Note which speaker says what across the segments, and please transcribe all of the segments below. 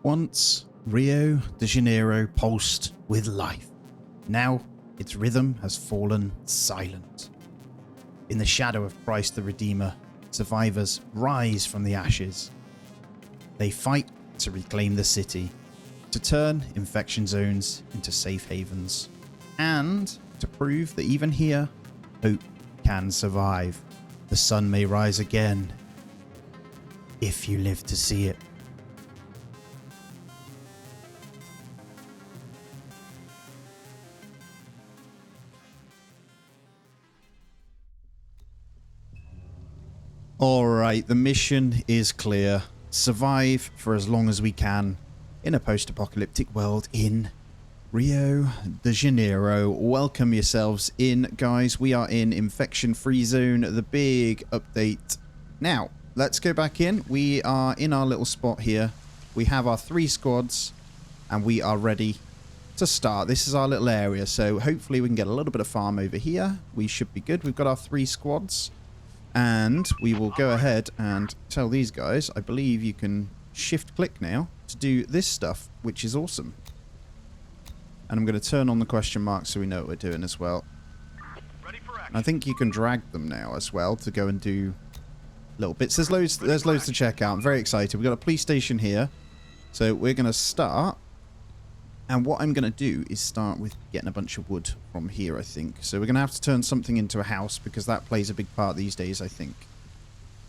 Speaker 1: Once, Rio de Janeiro pulsed with life. Now, its rhythm has fallen silent. In the shadow of Christ the Redeemer, survivors rise from the ashes. They fight to reclaim the city, to turn infection zones into safe havens, and to prove that even here, hope can survive. The sun may rise again, if you live to see it. Alright, the mission is clear. Survive for as long as we can in a post-apocalyptic world in Rio de Janeiro. Welcome yourselves in, guys. We are in infection-free zone, the big update. Now, let's go back in. We are in our little spot here. We have our 3 squads, and we are ready to start. This is our little area, so hopefully we can get a little bit of farm over here. We should be good. We've got our 3 squads. And we will go ahead and tell these guys, I believe you can shift click now to do this stuff, which is awesome. And I'm going to turn on the question mark so we know what we're doing as well. I think you can drag them now as well to go and do little bits. There's loads to check out. I'm very excited. We've got a police station here. So we're going to start. And what I'm going to do is start with getting a bunch of wood from here, I think. So we're going to have to turn something into a house because that plays a big part these days, I think.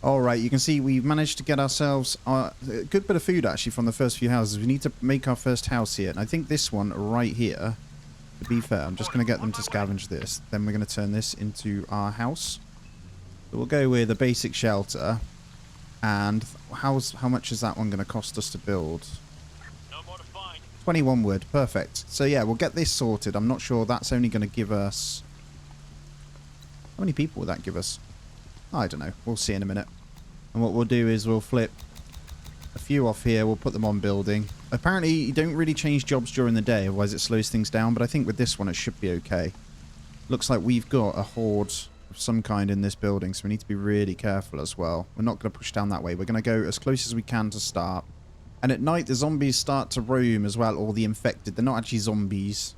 Speaker 1: All right, you can see we've managed to get ourselves a good bit of food, actually, from the first few houses. We need to make our first house here. And I think this one right here, to be fair, I'm just going to get them to scavenge this. Then we're going to turn this into our house. So we'll go with a basic shelter. And how much is that one going to cost us to build? 21 wood, perfect. So yeah, we'll get this sorted. I'm not sure that's only going to give us... How many people will that give us? I don't know. We'll see in a minute. And what we'll do is we'll flip a few off here. We'll put them on building. Apparently, you don't really change jobs during the day, otherwise it slows things down. But I think with this one, it should be okay. Looks like we've got a horde of some kind in this building, so we need to be really careful as well. We're not going to push down that way. We're going to go as close as we can to start. And at night, the zombies start to roam as well, or the infected. They're not actually zombies.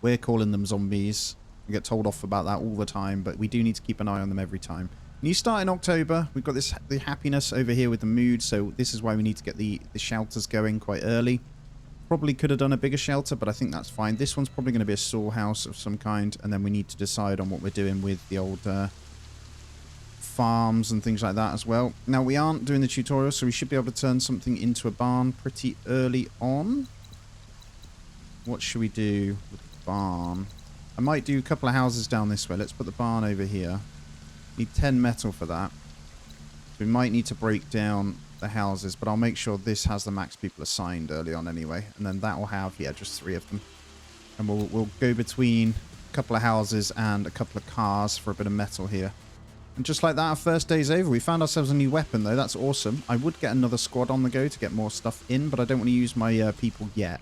Speaker 1: We're calling them zombies. We get told off about that all the time, but we do need to keep an eye on them every time. New start in October. We've got the happiness over here with the mood, so this is why we need to get the shelters going quite early. Probably could have done a bigger shelter, but I think that's fine. This one's probably going to be a storehouse of some kind, and then we need to decide on what we're doing with the old... farms and things like that as well. Now, we aren't doing the tutorial, so we should be able to turn something into a barn pretty early on. What should we do with the barn? I might do a couple of houses down this way. Let's put the barn over here. Need 10 metal for that. We might need to break down the houses, but I'll make sure this has the max people assigned early on anyway. And then that will have, yeah, just 3 of them. And we'll go between a couple of houses and a couple of cars for a bit of metal here. And just like that, our first day's over. We found ourselves a new weapon, though. That's awesome. I would get another squad on the go to get more stuff in, but I don't want to use my people yet.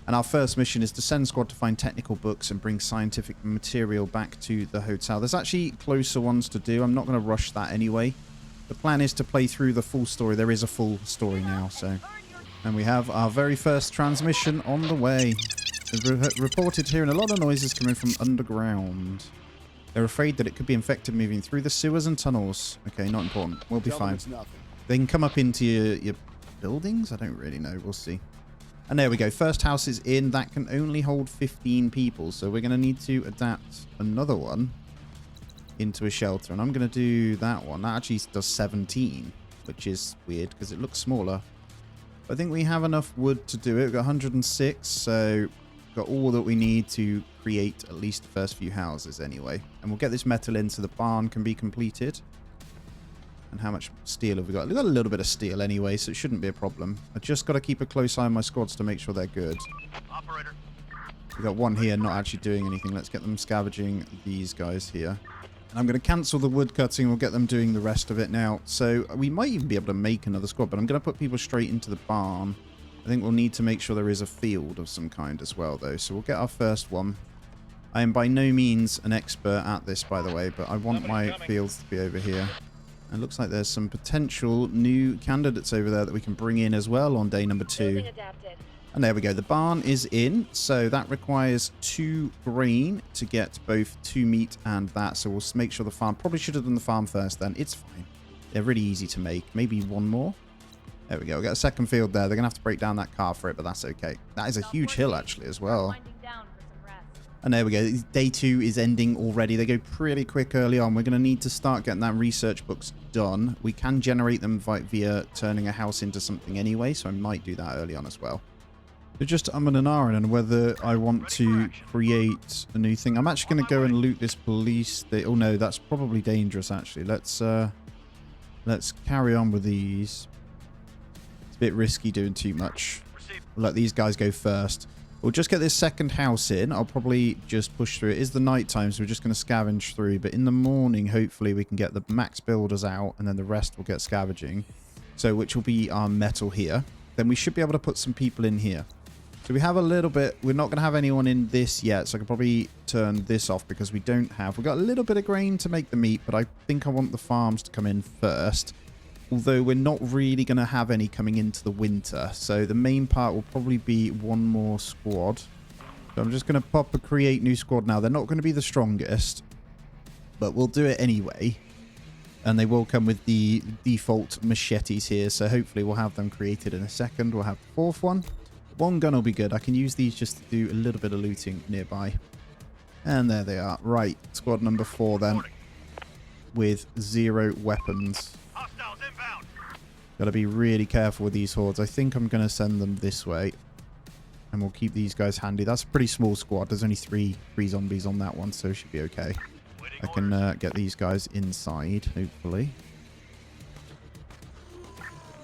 Speaker 1: And our first mission is to send squad to find technical books and bring scientific material back to the hotel. There's actually closer ones to do. I'm not going to rush that anyway. The plan is to play through the full story. There is a full story now, so... And we have our very first transmission on the way. We've reported hearing a lot of noises coming from underground. They're afraid that it could be infected moving through the sewers and tunnels. Okay, not important. We'll be fine. They can come up into your buildings? I don't really know. We'll see. And there we go. First house is in. That can only hold 15 people. So we're going to need to adapt another one into a shelter. And I'm going to do that one. That actually does 17, which is weird because it looks smaller. But I think we have enough wood to do it. We've got 106, so... got all that we need to create at least the first few houses anyway. And we'll get this metal in so the barn can be completed. And how much steel have we got? We've got a little bit of steel anyway, so it shouldn't be a problem. I just got to keep a close eye on my squads to make sure they're good. Operator. We've got one here not actually doing anything. Let's get them scavenging these guys here. And I'm going to cancel the wood cutting. We'll get them doing the rest of it now. So we might even be able to make another squad, but I'm going to put people straight into the barn. I think we'll need to make sure there is a field of some kind as well, though. So we'll get our first one. I am by no means an expert at this, by the way, but I want my fields to be over here. It looks like there's some potential new candidates over there that we can bring in as well on day number 2. And there we go. The barn is in. So that requires 2 grain to get both 2 meat and that. So we'll make sure the farm... Probably should have done the farm first then. It's fine. They're really easy to make. Maybe 1 more. There we go. We've got a second field there. They're going to have to break down that car for it, but that's okay. That is a huge hill actually as well. And there we go. Day 2 is ending already. They go pretty quick early on. We're going to need to start getting that research books done. We can generate them via turning a house into something anyway, so I might do that early on as well. So just and ahhing on whether I want to create a new thing. I'm actually going to go and loot this police. Oh no, that's probably dangerous actually. Let's carry on with these. It's a bit risky doing too much. We'll let these guys go first. We'll just get this second house in. I'll probably just push through. It is the night time, so we're just going to scavenge through. But in the morning, hopefully, we can get the max builders out, and then the rest will get scavenging. So, which will be our metal here. Then we should be able to put some people in here. So we have a little bit... We're not going to have anyone in this yet, so I can probably turn this off because we don't have... We've got a little bit of grain to make the meat, but I think I want the farms to come in first. Although we're not really going to have any coming into the winter. So the main part will probably be 1 more squad. So I'm just going to pop a create new squad now. They're not going to be the strongest, but we'll do it anyway. And they will come with the default machetes here. So hopefully we'll have them created in a second. We'll have the 4th one. 1 gun will be good. I can use these just to do a little bit of looting nearby. And there they are. Right. Squad number 4 then. With 0 weapons. Got to be really careful with these hordes. I think I'm going to send them this way. And we'll keep these guys handy. That's a pretty small squad. There's only three zombies on that one, so it should be okay. I can get these guys inside, hopefully.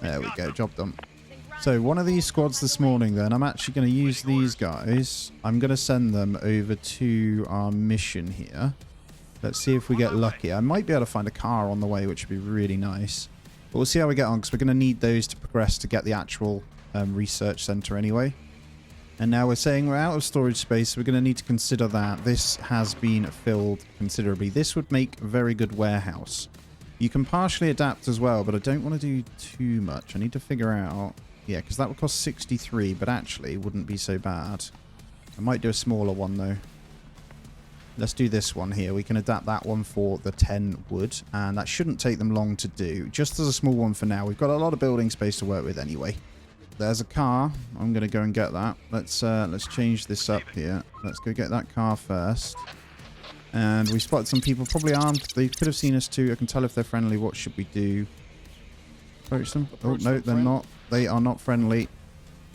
Speaker 1: There we go. Job done. So one of these squads this morning then, I'm actually going to use these guys. I'm going to send them over to our mission here. Let's see if we get lucky. I might be able to find a car on the way, which would be really nice. But we'll see how we get on, because we're going to need those to progress to get the actual research center anyway. And now we're saying we're out of storage space, so we're going to need to consider that. This has been filled considerably. This would make a very good warehouse. You can partially adapt as well, but I don't want to do too much. I need to figure out... Yeah, because that would cost 63, but actually wouldn't be so bad. I might do a smaller one, though. Let's do this one here. We can adapt that one for the 10 wood, and that shouldn't take them long to do. Just as a small one for now. We've got a lot of building space to work with anyway. There's a car. I'm going to go and get that. Let's change this up here. Let's go get that car first. And we spotted some people probably armed. They could have seen us too. I can tell if they're friendly. What should we do? Approach them? Oh, no, they're not. They are not friendly.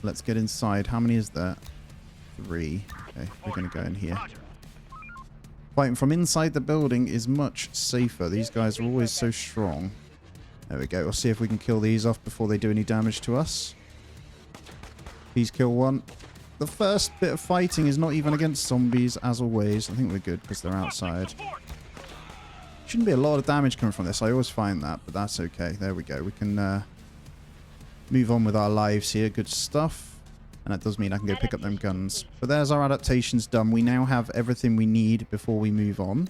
Speaker 1: Let's get inside. How many is there? 3. Okay, we're going to go in here. Fighting from inside the building is much safer. These guys are always so strong. There we go. We'll see if we can kill these off before they do any damage to us. Please kill one. The first bit of fighting is not even against zombies, as always. I think we're good because they're outside. Shouldn't be a lot of damage coming from this. I always find that, but that's okay. There we go. We can move on with our lives here. Good stuff. And that does mean I can go pick up them guns. But there's our adaptations done. We now have everything we need before we move on.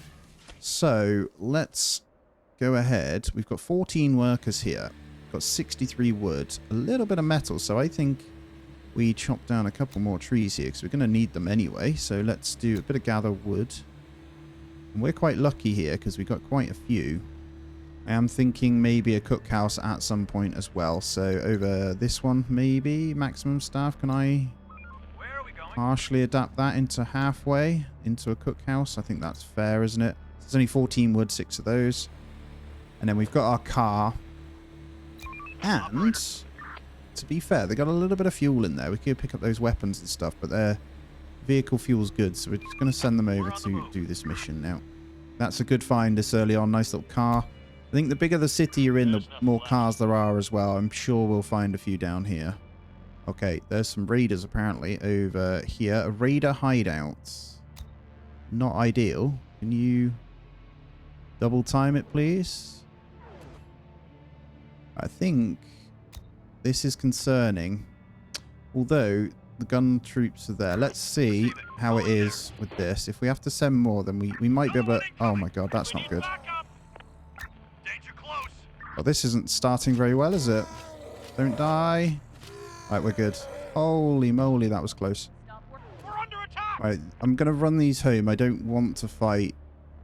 Speaker 1: So let's go ahead. We've got 14 workers here. We've got 63 wood. A little bit of metal. So I think we chop down a couple more trees here because we're going to need them anyway. So let's do a bit of gather wood. And we're quite lucky here because we've got quite a few. I am thinking maybe a cookhouse at some point as well. So over this one, maybe maximum staff. Can I partially adapt that into halfway into a cookhouse? I think that's fair, isn't it? There's only 14 wood, 6 of those. And then we've got our car. And to be fair, they got a little bit of fuel in there. We could pick up those weapons and stuff, but their vehicle fuel's good. So we're just going to send them over to do this mission now. That's a good find this early on. Nice little car. I think the bigger the city you're in, the more cars there are as well. I'm sure we'll find a few down here. Okay, there's some raiders apparently over here. A raider hideout. Not ideal. Can you double time it, please? I think this is concerning. Although the gun troops are there. Let's see how it is with this. If we have to send more, then we might be able to... Oh my god, that's not good. Well, this isn't starting very well, is it? Don't die. Right, we're good. Holy moly, that was close. Right, I'm going to run these home. I don't want to fight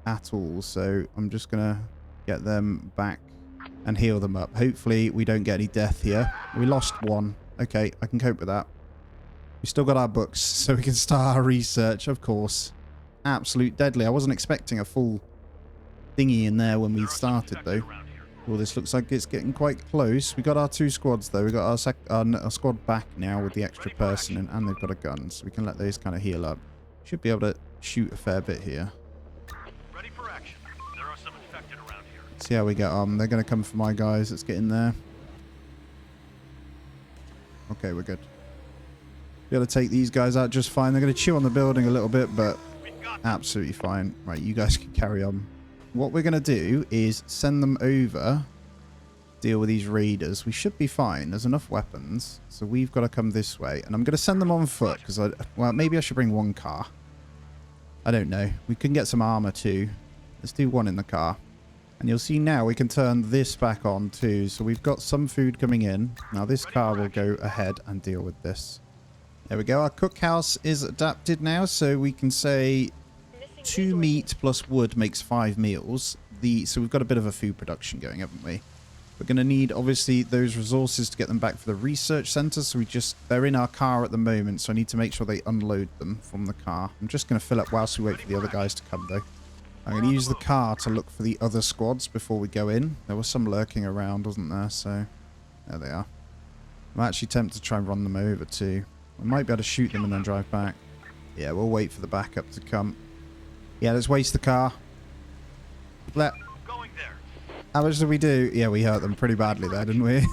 Speaker 1: at all, so I'm just going to get them back and heal them up. Hopefully, we don't get any death here. We lost one. Okay, I can cope with that. We still got our books, so we can start our research, of course. Absolute deadly. I wasn't expecting a full thingy in there when we started, though. Well, this looks like it's getting quite close. We got our 2 squads, though. We got our squad back now with the extra person, and they've got a gun, so we can let those kind of heal up. Should be able to shoot a fair bit here.
Speaker 2: Ready for action. There are some infected around here.
Speaker 1: Let's see how we get on. They're going to come for my guys. Let's get in there. Okay, we're good. Be able to take these guys out just fine. They're going to chew on the building a little bit, but absolutely fine. Right, you guys can carry on. What we're going to do is send them over, deal with these raiders. We should be fine. There's enough weapons. So we've got to come this way. And I'm going to send them on foot because, well, maybe I should bring 1 car. I don't know. We can get some armor too. Let's do 1 in the car. And you'll see now we can turn this back on too. So we've got some food coming in. Now this car will go ahead and deal with this. There we go. Our cookhouse is adapted now. So we can say 2 meat plus wood makes 5 meals. So we've got a bit of a food production going, haven't we? We're going to need, obviously, those resources to get them back for the research center. So they're in our car at the moment. So I need to make sure they unload them from the car. I'm just going to fill up whilst we wait for the other guys to come, though. I'm going to use the car to look for the other squads before we go in. There was some lurking around, wasn't there? So there they are. I'm actually tempted to try and run them over, too. I might be able to shoot them and then drive back. Yeah, we'll wait for the backup to come. Yeah, let's waste the car. How much did we do? Yeah, we hurt them pretty badly there, didn't we?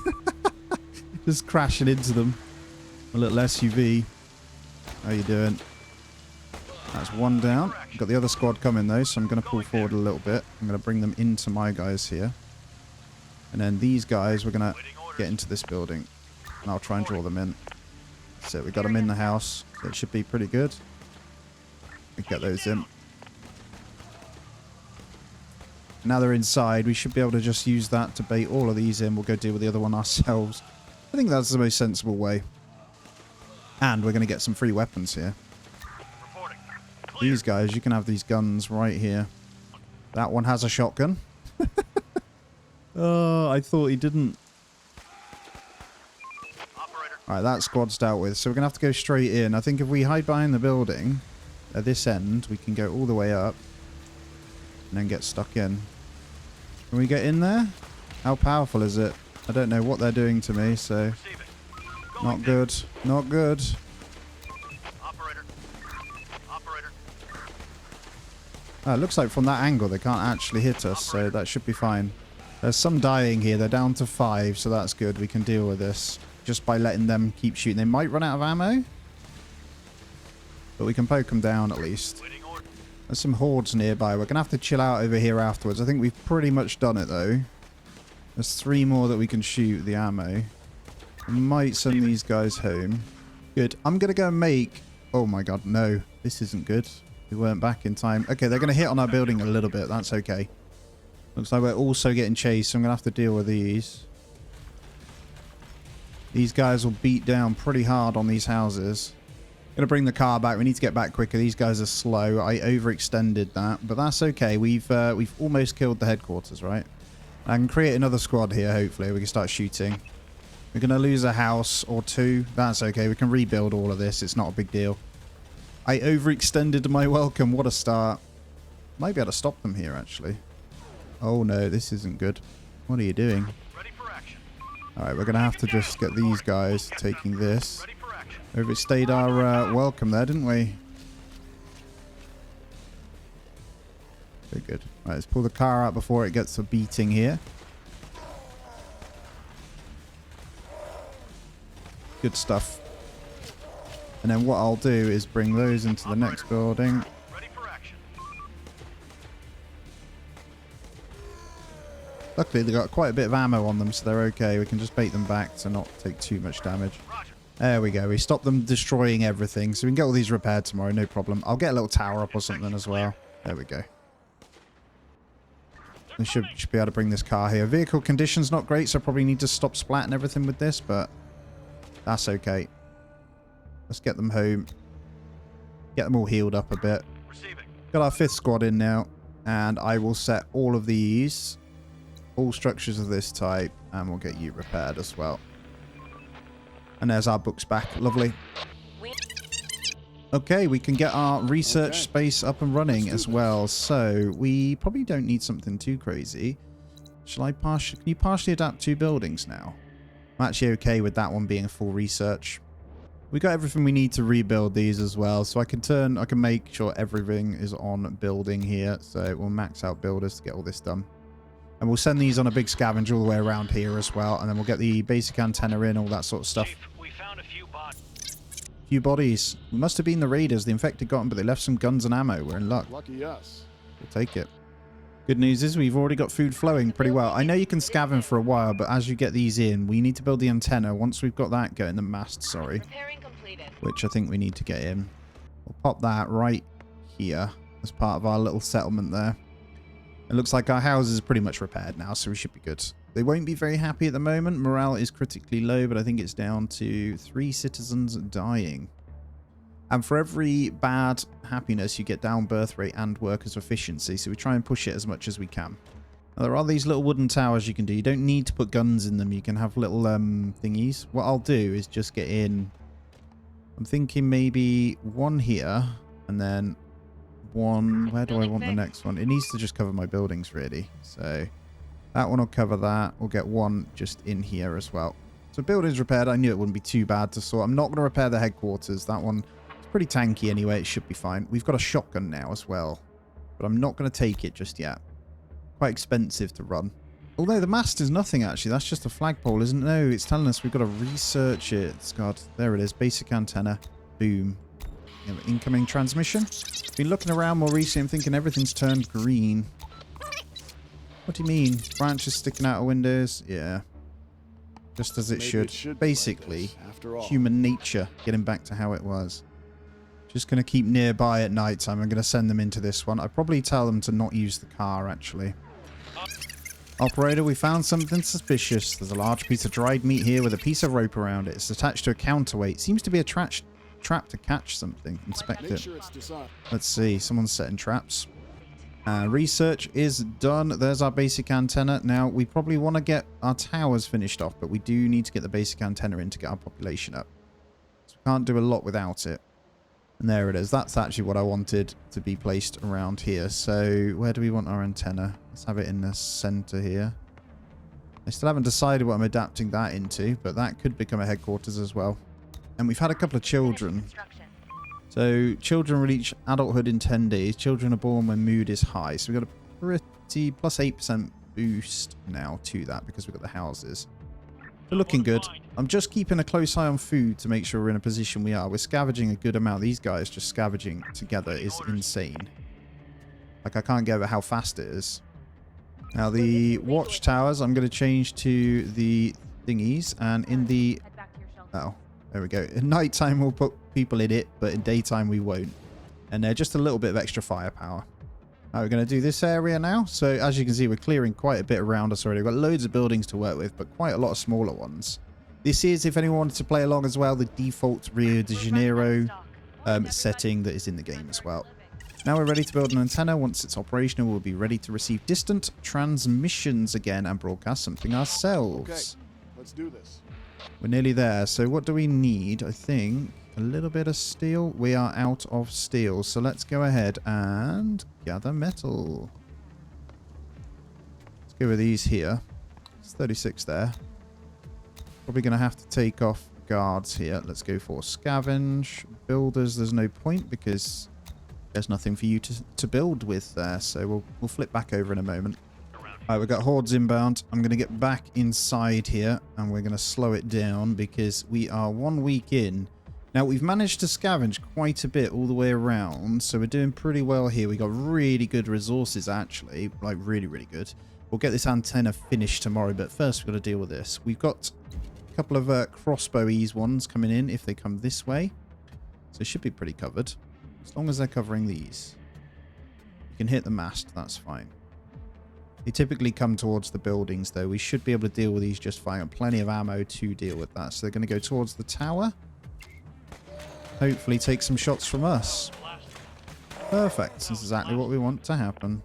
Speaker 1: Just crashing into them. A little SUV. How you doing? That's 1 down. Got the other squad coming though, so I'm going to pull forward a little bit. I'm going to bring them into my guys here. And then these guys, we're going to get into this building. And I'll try and draw them in. So we got them in the house. So it should be pretty good. We get those in. Now they're inside, we should be able to just use that to bait all of these in. We'll go deal with the other one ourselves. I think that's the most sensible way. And we're going to get some free weapons here. These guys, you can have these guns right here. That one has a shotgun. Oh, I thought he didn't. Alright, that squad's dealt with. So we're going to have to go straight in. I think if we hide behind the building at this end, we can go all the way up. And then get stuck in. Can we get in there? How powerful is it? I don't know what they're doing to me, so... Not good. Not good. Oh, it looks like from that angle they can't actually hit us, so that should be fine. There's some dying here. They're down to 5, so that's good. We can deal with this just by letting them keep shooting. They might run out of ammo, but we can poke them down at least. There's some hordes nearby. We're going to have to chill out over here afterwards. I think we've pretty much done it, though. There's 3 more that we can shoot, the ammo. I might send these guys home. Good. I'm going to go and make... Oh, my God. No. This isn't good. We weren't back in time. Okay, they're going to hit on our building a little bit. That's okay. Looks like we're also getting chased, so I'm going to have to deal with these. These guys will beat down pretty hard on these houses. Gonna bring the car back. We need to get back quicker. These guys are slow. I overextended that, but that's okay. We've almost killed the headquarters, right? I can create another squad here. Hopefully, we can start shooting. We're gonna lose a house or 2. That's okay. We can rebuild all of this. It's not a big deal. I overextended my welcome. What a start. Might be able to stop them here, actually. Oh no, this isn't good. What are you doing? All right, we're gonna have to just get these guys taking this. Overstayed our welcome there, didn't we? Very good. Right, let's pull the car out before it gets a beating here. Good stuff. And then what I'll do is bring those into the next building. Luckily, they got quite a bit of ammo on them, so they're okay. We can just bait them back to not take too much damage. There we go. We stopped them destroying everything, so we can get all these repaired tomorrow, no problem. I'll get a little tower up or something as well. There we go. We should be able to bring this car here. Vehicle condition's not great, so I probably need to stop splatting everything with this, but that's okay. Let's get them home. Get them all healed up a bit.
Speaker 2: Receiving.
Speaker 1: Got our 5th squad in now, and I will set all of these, all structures of this type, and we'll get you repaired as well. And there's our books back. Lovely. Okay, we can get our research space up and running as well. So we probably don't need something too crazy. Shall I can you partially adapt 2 buildings now? I'm actually okay with that one being a full research. We got everything we need to rebuild these as well. So I can make sure everything is on building here. So we'll max out builders to get all this done. And we'll send these on a big scavenger all the way around here as well. And then we'll get the basic antenna in, all that sort of stuff.
Speaker 2: Chief, we found a few bodies.
Speaker 1: Few bodies. It must have been the raiders. The infected got them, but they left some guns and ammo. We're in luck.
Speaker 3: Lucky us.
Speaker 1: We'll take it. Good news is we've already got food flowing pretty well. I know you can scavenge for a while, but as you get these in, we need to build the antenna. Once we've got that going, the mast, sorry. Which I think we need to get in. We'll pop that right here as part of our little settlement there. It looks like our house is pretty much repaired now, so we should be good. They won't be very happy at the moment. Morale is critically low, but I think it's down to 3 citizens dying. And for every bad happiness, you get down birth rate and workers' efficiency, so we try and push it as much as we can. Now, there are these little wooden towers you can do. You don't need to put guns in them. You can have little thingies. What I'll do is just get in. I'm thinking maybe 1 here, and then 1... Where do I want the next one? It needs to just cover my buildings, really. So that one will cover that. We'll get 1 just in here as well. So buildings repaired. I knew it wouldn't be too bad to sort. I'm not going to repair the headquarters. That one is pretty tanky anyway. It should be fine. We've got a shotgun now as well, but I'm not going to take it just yet. Quite expensive to run. Although the mast is nothing, actually. That's just a flagpole, isn't it? No, it's telling us we've got to research it. God, there it is. Basic antenna. Boom. Incoming transmission. Been looking around more recently. I'm thinking everything's turned green. What do you mean? Branches sticking out of windows? Yeah. Just as it should. Basically, human nature getting back to how it was. Just going to keep nearby at night time. I'm going to send them into this one. I'd probably tell them to not use the car, actually. Operator, we found something suspicious. There's a large piece of dried meat here with a piece of rope around it. It's attached to a counterweight. Seems to be a trap to catch something. Inspect it. Let's see. Someone's setting traps. Research is done. There's our basic antenna. Now, we probably want to get our towers finished off, but we do need to get the basic antenna in to get our population up. So we can't do a lot without it. And there it is. That's actually what I wanted to be placed around here. So where do we want our antenna? Let's have it in the center here. I still haven't decided what I'm adapting that into, but that could become a headquarters as well. And we've had a couple of children. So children reach adulthood in 10 days. Children are born when mood is high. So we've got a pretty plus 8% boost now to that because we've got the houses. They're looking good. I'm just keeping a close eye on food to make sure we're in a position we are. We're scavenging a good amount. These guys just scavenging together is insane. Like, I can't get over how fast it is. Now, the watchtowers, I'm going to change to the thingies. And in the... Oh, there we go. At nighttime, we'll put people in it, but in daytime, we won't. And they're just a little bit of extra firepower. Right, we're going to do this area now. So as you can see, we're clearing quite a bit around us already. We've got loads of buildings to work with, but quite a lot of smaller ones. This is, if anyone wanted to play along as well, the default Rio de Janeiro setting that is in the game as well. Now we're ready to build an antenna. Once it's operational, we'll be ready to receive distant transmissions again and broadcast something ourselves.
Speaker 3: Okay, let's do this.
Speaker 1: We're nearly there. So what do we need? I think a little bit of steel. We are out of steel. So let's go ahead and gather metal. Let's go with these here. It's 36 there. Probably going to have to take off guards here. Let's go for scavenge. Builders, there's no point because there's nothing for you to build with there. So we'll flip back over in a moment. Alright, we've got hordes inbound. I'm going to get back inside here and we're going to slow it down because we are 1 week in. Now, we've managed to scavenge quite a bit all the way around, so we're doing pretty well here. We got really good resources, actually, like really, really good. We'll get this antenna finished tomorrow, but first we've got to deal with this. We've got a couple of crossbow ease ones coming in if they come this way, so it should be pretty covered, as long as they're covering these. You can hit the mast, that's fine. They typically come towards the buildings, though. We should be able to deal with these just fine. Got plenty of ammo to deal with that. So they're going to go towards the tower. Hopefully take some shots from us. Perfect. This is exactly what we want to happen.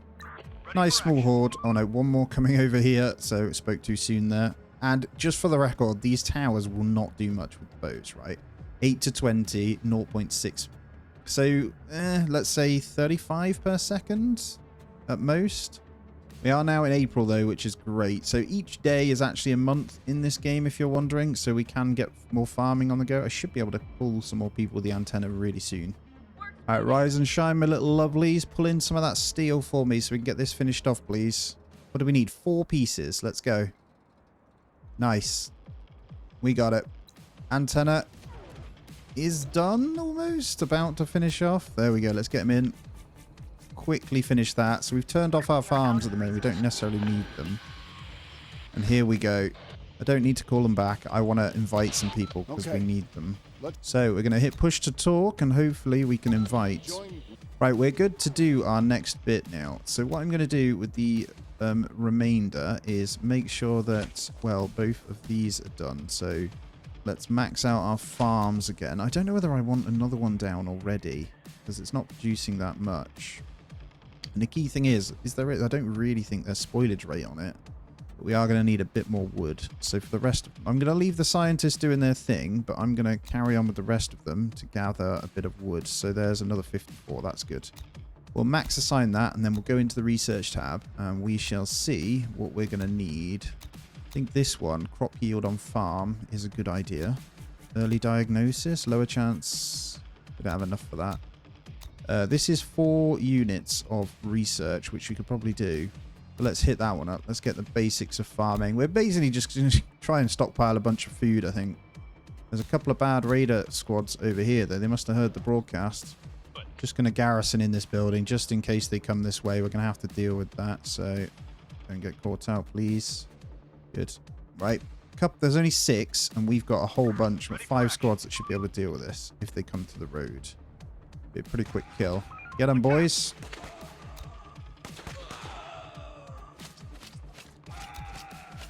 Speaker 1: Nice small horde. Oh no, one more coming over here. So spoke too soon there. And just for the record, these towers will not do much with the bows, right? 8 to 20, 0.6. So, let's say 35 per second at most. We are now in April, though, which is great. So each day is actually a month in this game, if you're wondering. So we can get more farming on the go. I should be able to pull some more people with the antenna really soon. All right, rise and shine, my little lovelies. Pull in some of that steel for me so we can get this finished off, please. What do we need? 4 pieces. Let's go. Nice. We got it. Antenna is done almost. About to finish off. There we go. Let's get him in. Quickly finish that. So we've turned off our farms at the moment. We don't necessarily need them. And here we go. I don't need to call them back. I want to invite some people because we need them. So we're going to hit push to talk and hopefully we can invite. Right, we're good to do our next bit now. So what I'm going to do with the remainder is make sure that, well, both of these are done. So let's max out our farms again. I don't know whether I want another one down already because it's not producing that much. And the key thing is there, I don't really think there's spoilage rate on it. But we are going to need a bit more wood. So for the rest of them, I'm going to leave the scientists doing their thing, but I'm going to carry on with the rest of them to gather a bit of wood. So there's another 54. That's good. We'll max assign that, and then we'll go into the research tab, and we shall see what we're going to need. I think this one, crop yield on farm, is a good idea. Early diagnosis, lower chance. We don't have enough for that. This is 4 units of research, which we could probably do. But let's hit that one up. Let's get the basics of farming. We're basically just going to try and stockpile a bunch of food, I think. There's a couple of bad raider squads over here, though. They must have heard the broadcast. Just going to garrison in this building, just in case they come this way. We're going to have to deal with that, so don't get caught out, please. Good. Right. There's only 6, and we've got a whole bunch. We've got 5 squads that should be able to deal with this if they come to the road. Be a pretty quick kill. Get them, boys.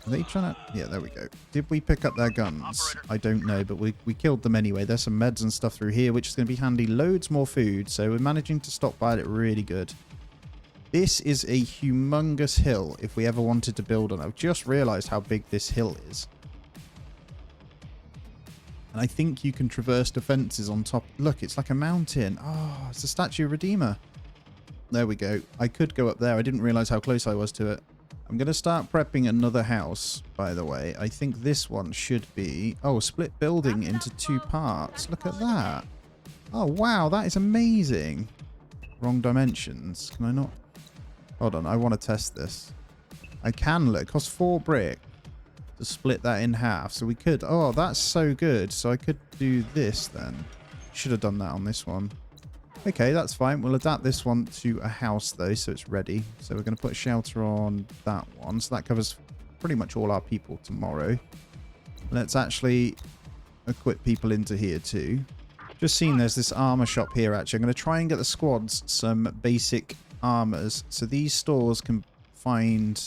Speaker 1: Are they trying to... Yeah, there we go. Did we pick up their guns? I don't know, but we killed them anyway. There's some meds and stuff through here, which is going to be handy. Loads more food, so we're managing to stockpile it really good. This is a humongous hill if we ever wanted to build on it. I've just realized how big this hill is. And I think you can traverse defenses on top. Look, it's like a mountain. Oh, it's the Statue of Redeemer. There we go. I could go up there. I didn't realize how close I was to it. I'm going to start prepping another house, by the way. I think this one should be... Oh, split building into 2 parts. Look at that. Oh, wow. That is amazing. Wrong dimensions. Can I not? Hold on. I want to test this. I can, look. It costs 4 brick to split that in half. So we could... Oh, that's so good. So I could do this then. Should have done that on this one. Okay, that's fine. We'll adapt this one to a house, though, so it's ready. So we're going to put a shelter on that one. So that covers pretty much all our people tomorrow. Let's actually equip people into here, too. Just seen there's this armor shop here, actually. I'm going to try and get the squads some basic armors. So these stores can find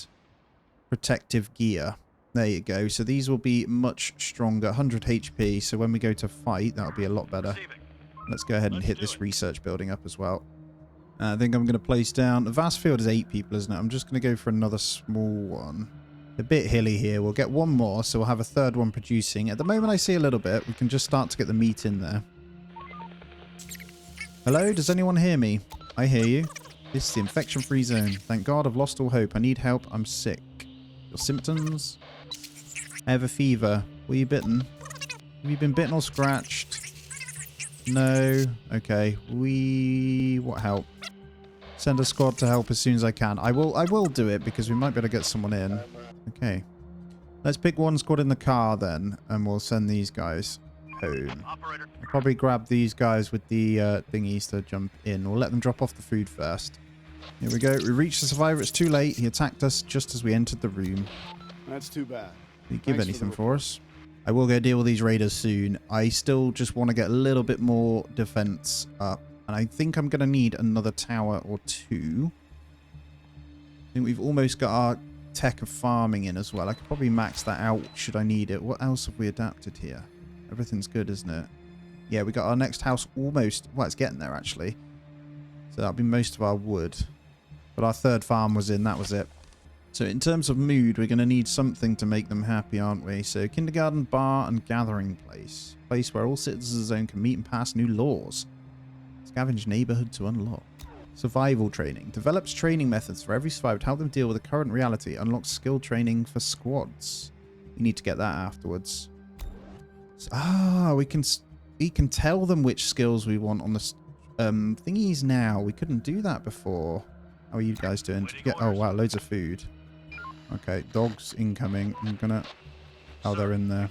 Speaker 1: protective gear. There you go. So these will be much stronger. 100 HP. So when we go to fight, that'll be a lot better. Let's go ahead and hit this research building up as well. I think I'm going to place down... The vast field is 8 people, isn't it? I'm just going to go for another small one. A bit hilly here. We'll get one more, so we'll have a third one producing. At the moment, I see a little bit. We can just start to get the meat in there. Hello? Does anyone hear me? I hear you. This is the infection-free zone. Thank God I've lost all hope. I need help. I'm sick. Your symptoms? I have a fever. Were you bitten? Have you been bitten or scratched? No. Okay. What help? Send a squad to help as soon as I can. I will do it because we might be able to get someone in. Okay. Let's pick one squad in the car then, and we'll send these guys home. I'll probably grab these guys with the thingies to jump in. We'll let them drop off the food first. Here we go. We reached the survivor. It's too late. He attacked us just as we entered the room.
Speaker 3: That's too bad.
Speaker 1: Did he give anything for us? I will go deal with these raiders soon. I still just want to get a little bit more defense up. And I think I'm going to need another tower or 2. think we've almost got our tech of farming in as well. I could probably max that out should I need it. What else have we adapted here? Everything's good, isn't it? Yeah, we got our next house almost... Well, it's getting there, actually. So that'll be most of our wood. But our third farm was in. That was it. So in terms of mood, we're going to need something to make them happy, aren't we? So kindergarten, bar, and gathering place. Place where all citizens of the zone can meet and pass new laws. Scavenge neighborhood to unlock. Survival training. Develops training methods for every survivor to help them deal with the current reality. Unlocks skill training for squads. We need to get that afterwards. So, we can tell them which skills we want on the thingies now. We couldn't do that before. How are you guys doing? Did you get... Oh, wow, loads of food. Okay, dogs incoming. I'm gonna... Oh, they're in there.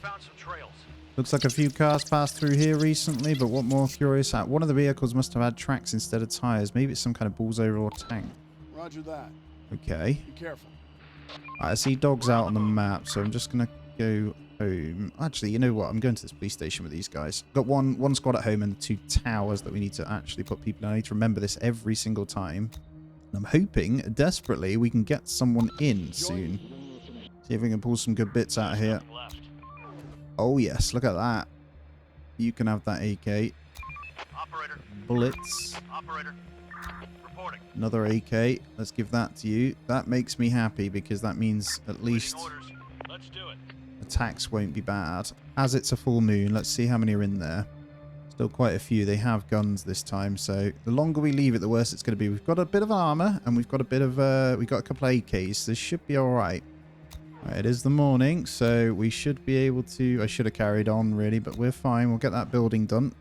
Speaker 1: Looks like a few cars passed through here recently, but what more curious at? One of the vehicles must have had tracks instead of tires. Maybe it's some kind of bulldozer or tank.
Speaker 3: Roger that.
Speaker 1: Okay.
Speaker 3: Be careful.
Speaker 1: Right, I see dogs out on the map, so I'm just gonna go home. Actually, you know what? I'm going to this police station with these guys. Got one squad at home and 2 towers that we need to actually put people in. I need to remember this every single time. And I'm hoping, desperately, we can get someone in soon. See if we can pull some good bits out of here. Oh, yes. Look at that. You can have that AK.
Speaker 2: Operator.
Speaker 1: Bullets.
Speaker 2: Operator. Reporting.
Speaker 1: Another AK. Let's give that to you. That makes me happy because that means at least
Speaker 2: Let's do it.
Speaker 1: attacks won't be bad. As it's a full moon, let's see how many are in there. Still quite a few. They have guns this time, so the longer we leave it, the worse it's going to be. We've got a bit of armor, and we've got a bit of we've got a couple of AKs. This should be all right. Right, it is the morning, so we should be able to... I should have carried on, really, but we're fine. We'll get that building done.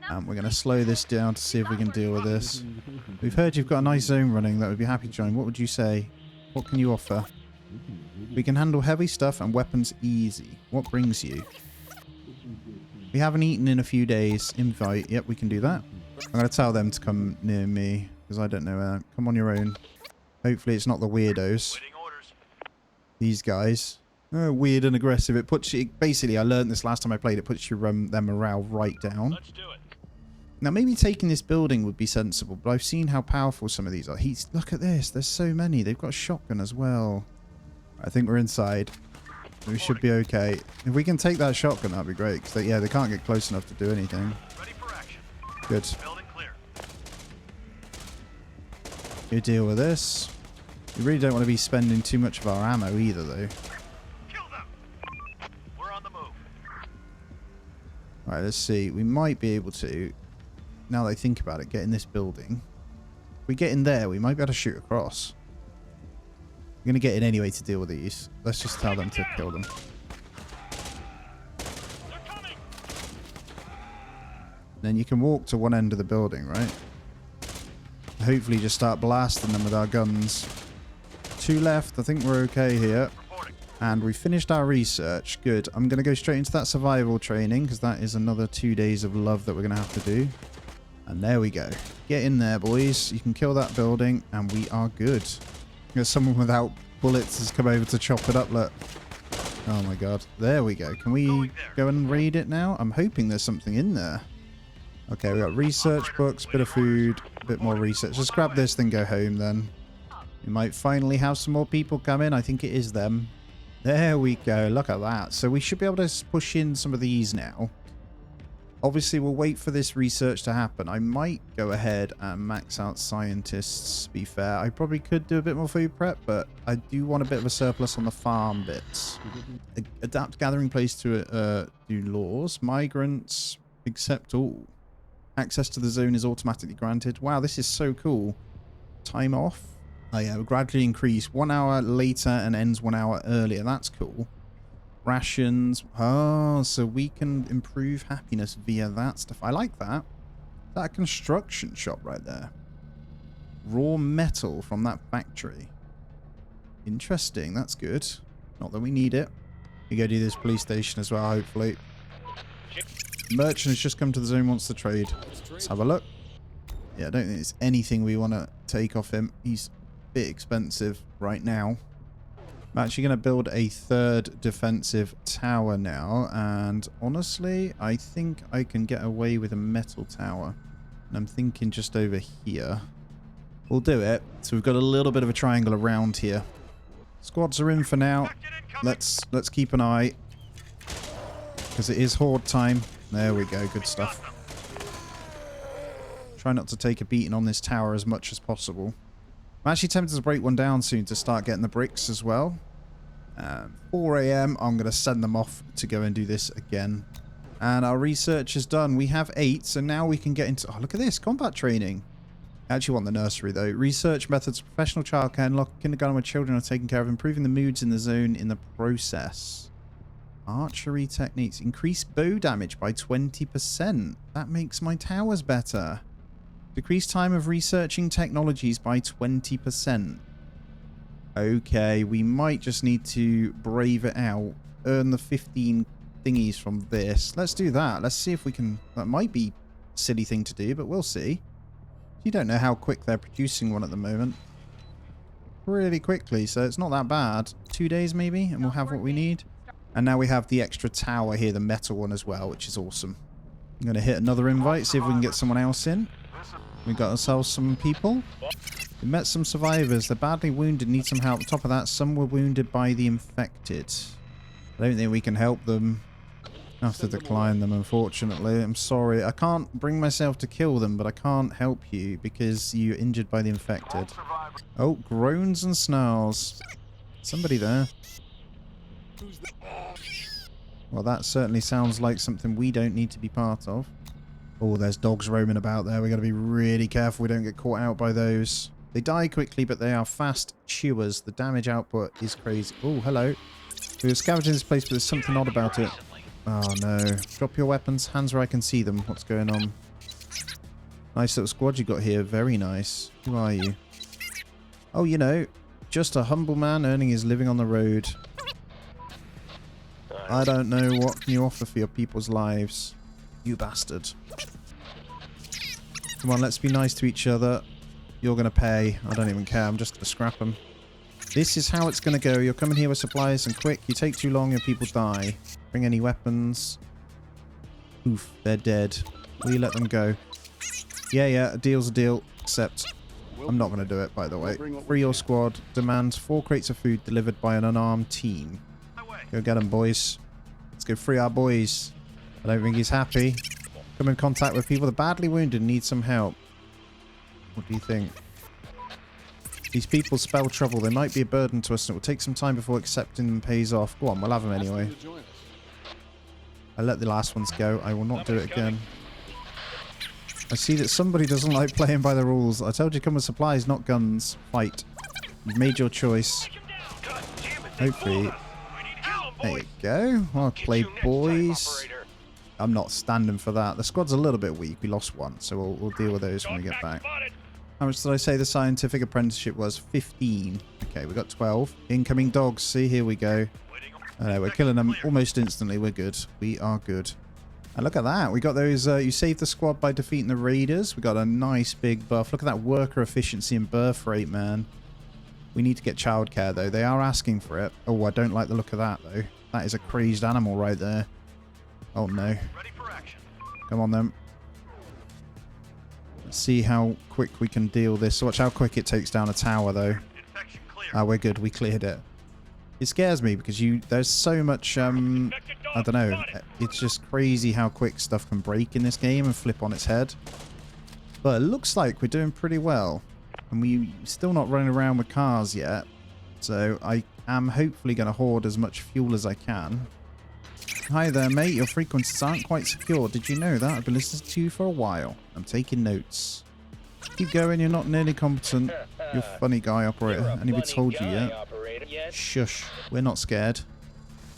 Speaker 1: And we're going to slow this down to see if we can deal with this. We've heard you've got a nice zone running that would be happy to join. What would you say? What can you offer? We can handle heavy stuff and weapons easy. What brings you? We haven't eaten in a few days. Invite. Yep, we can do that. I'm going to tell them to come near me, because I don't know. Come on your own. Hopefully it's not the weirdos. These guys. Weird and aggressive. It puts you... Basically, I learned this last time I played. It puts your their morale right down.
Speaker 2: Let's do it.
Speaker 1: Now, maybe taking this building would be sensible, but I've seen how powerful some of these are. Look at this. There's so many. They've got a shotgun as well. I think we're inside. We should be okay. If we can take that shotgun, that'd be great. Because, yeah, they can't get close enough to do anything.
Speaker 2: Ready for action.
Speaker 1: Good.
Speaker 2: Building clear.
Speaker 1: You deal with this. We really don't want to be spending too much of our ammo either, though.
Speaker 2: Kill them. We're on the move.
Speaker 1: Right, let's see. We might be able to, now that I think about it, get in this building. If we get in there, we might be able to shoot across. We're going to get in anyway to deal with these. Let's just tell them to kill them.
Speaker 2: They're coming.
Speaker 1: Then you can walk to one end of the building, right? Hopefully just start blasting them with our guns. 2 left. I think we're okay here. And we finished our research. Good. I'm going to go straight into that survival training because that is another 2 days of love that we're going to have to do. And there we go. Get in there, boys. You can kill that building and we are good. There's someone without bullets has come over to chop it up. Look. Oh my god. There we go. Can we go and raid it now? I'm hoping there's something in there. Okay, we got research books, bit of food, a bit more research. Just grab this, then go home then. We might finally have some more people come in. I think it is them. There we go. Look at that. So we should be able to push in some of these now. Obviously, we'll wait for this research to happen. I might go ahead and max out scientists, to be fair. I probably could do a bit more food prep, but I do want a bit of a surplus on the farm bits. Adapt gathering place to do laws. Migrants, accept all. Access to the zone is automatically granted. Wow, this is so cool. Time off. Oh yeah, will gradually increase 1 hour later and ends 1 hour earlier. That's cool. Rations. Oh, so we can improve happiness via that stuff. I like that. That construction shop right there. Raw metal from that factory. Interesting. That's good. Not that we need it. We go do this police station as well, hopefully. Merchant has just come to the zone, wants to trade. Let's have a look. Yeah, I don't think there's anything we want to take off him. He's a bit expensive right now. I'm actually going to build a 3rd defensive tower now. And honestly, I think I can get away with a metal tower. And I'm thinking just over here. we'll do it. So we've got a little bit of a triangle around here. Squads are in for now. Let's keep an eye. Because it is horde time. There we go. Good stuff. Try not to take a beating on this tower as much as possible. I'm actually tempted to break one down soon to start getting the bricks as well. 4 AM, I'm going to send them off to go and do this again. And our research is done. We have 8, so now we can get into... Oh, look at this. Combat training. I actually want the nursery, though. Research methods, professional childcare, unlock kindergarten where children are taken care of, improving the moods in the zone in the process. Archery techniques. Increase bow damage by 20%. That makes my towers better. Decrease time of researching technologies by 20%. Okay, we might just need to brave it out. Earn the 15 thingies from this. Let's do that. Let's see if we can... That might be a silly thing to do, but we'll see. You don't know how quick they're producing one at the moment. Really quickly, so it's not that bad. 2 days maybe, and we'll have what we need. And now we have the extra tower here, the metal one as well, which is awesome. I'm going to hit another invite, see if we can get someone else in. We got ourselves some people. We met some survivors. They're badly wounded, need some help. On top of that, some were wounded by the infected. I don't think we can help them. I have to decline them, unfortunately. I'm sorry. I can't bring myself to kill them, but I can't help you because you're injured by the infected. Oh, groans and snarls. Somebody there. Well, that certainly sounds like something we don't need to be part of. Oh, there's dogs roaming about there. We've got to be really careful we don't get caught out by those. They die quickly, but they are fast chewers. The damage output is crazy. Oh, hello. We were scavenging this place, but there's something odd about it. Oh, no. Drop your weapons. Hands where I can see them. What's going on? Nice little squad you got here. Very nice. Who are you? Oh, you know, just a humble man earning his living on the road. I don't know what can you offer for your people's lives. You bastard. Come on, let's be nice to each other. You're going to pay. I don't even care. I'm just going to scrap them. This is how it's going to go. You're coming here with supplies and quick. You take too long, your people die. Bring any weapons. Oof, they're dead. Will you let them go? Yeah, a deal's a deal. Except, I'm not going to do it, by the way. Free your squad. Demands 4 crates of food delivered by an unarmed team. Go get them, boys. Let's go free our boys. I don't think he's happy. Come in contact with people. The badly wounded need some help. What do you think? These people spell trouble. They might be a burden to us, and it will take some time before accepting them pays off. Go on, we'll have them anyway. I let the last ones go. I will not do it again. I see that somebody doesn't like playing by the rules. I told you come with supplies, not guns. Fight. You've made your choice. Hopefully. There you go. Well played, boys. I'm not standing for that. The squad's a little bit weak. We lost one, so we'll deal with those when we get back. How much did I say the scientific apprenticeship was? 15. Okay, we got 12. Incoming dogs. See, here we go. We're killing them almost instantly. We're good. We are good. And look at that. We got those... you saved the squad by defeating the raiders. We got a nice big buff. Look at that worker efficiency and birth rate, man. We need to get childcare, though. They are asking for it. Oh, I don't like the look of that, though. That is a crazed animal right there. Oh, no. Come on, then. Let's see how quick we can deal this. Watch how quick it takes down a tower, though. Ah, we're good. We cleared it. It scares me because there's so much, I don't know. It's just crazy how quick stuff can break in this game and flip on its head. But it looks like we're doing pretty well. And we're still not running around with cars yet. So I am hopefully going to hoard as much fuel as I can. Hi there, mate. Your frequencies aren't quite secure. Did you know that? I've been listening to you for a while. I'm taking notes. Keep going. You're not nearly competent. You're a funny guy, operator. Anybody told you yet? Shush. We're not scared.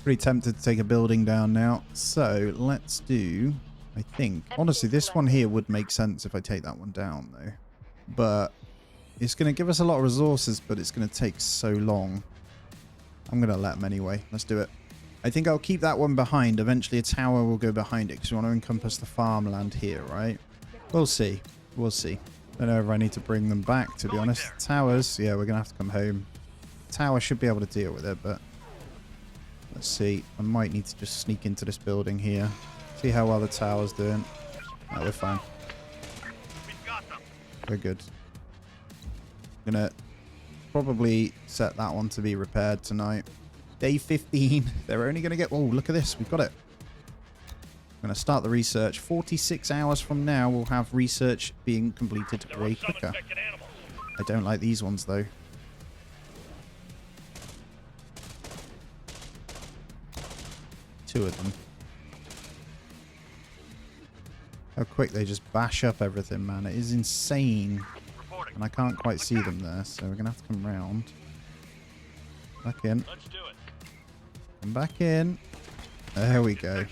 Speaker 1: Pretty tempted to take a building down now. So let's do... I think... Honestly, this one here would make sense if I take that one down, though. But it's going to give us a lot of resources, but it's going to take so long. I'm going to let them anyway. Let's do it. I think I'll keep that one behind. Eventually a tower will go behind it because we want to encompass the farmland here, right? We'll see. We'll see. I don't know if I need to bring them back, to be honest. Towers, yeah, we're going to have to come home. Tower should be able to deal with it, but let's see. I might need to just sneak into this building here. See how well the tower's doing. Oh, we're fine. We're good. I'm going to probably set that one to be repaired tonight. Day 15. They're only going to get... Oh, look at this. We've got it. I'm going to start the research. 46 hours from now, we'll have research being completed way quicker. I don't like these ones, though. Two of them. How quick they just bash up everything, man. It is insane. And I can't quite see them there, so we're going to have to come round. Back in.
Speaker 2: Let's do it.
Speaker 1: Come back in. There we go.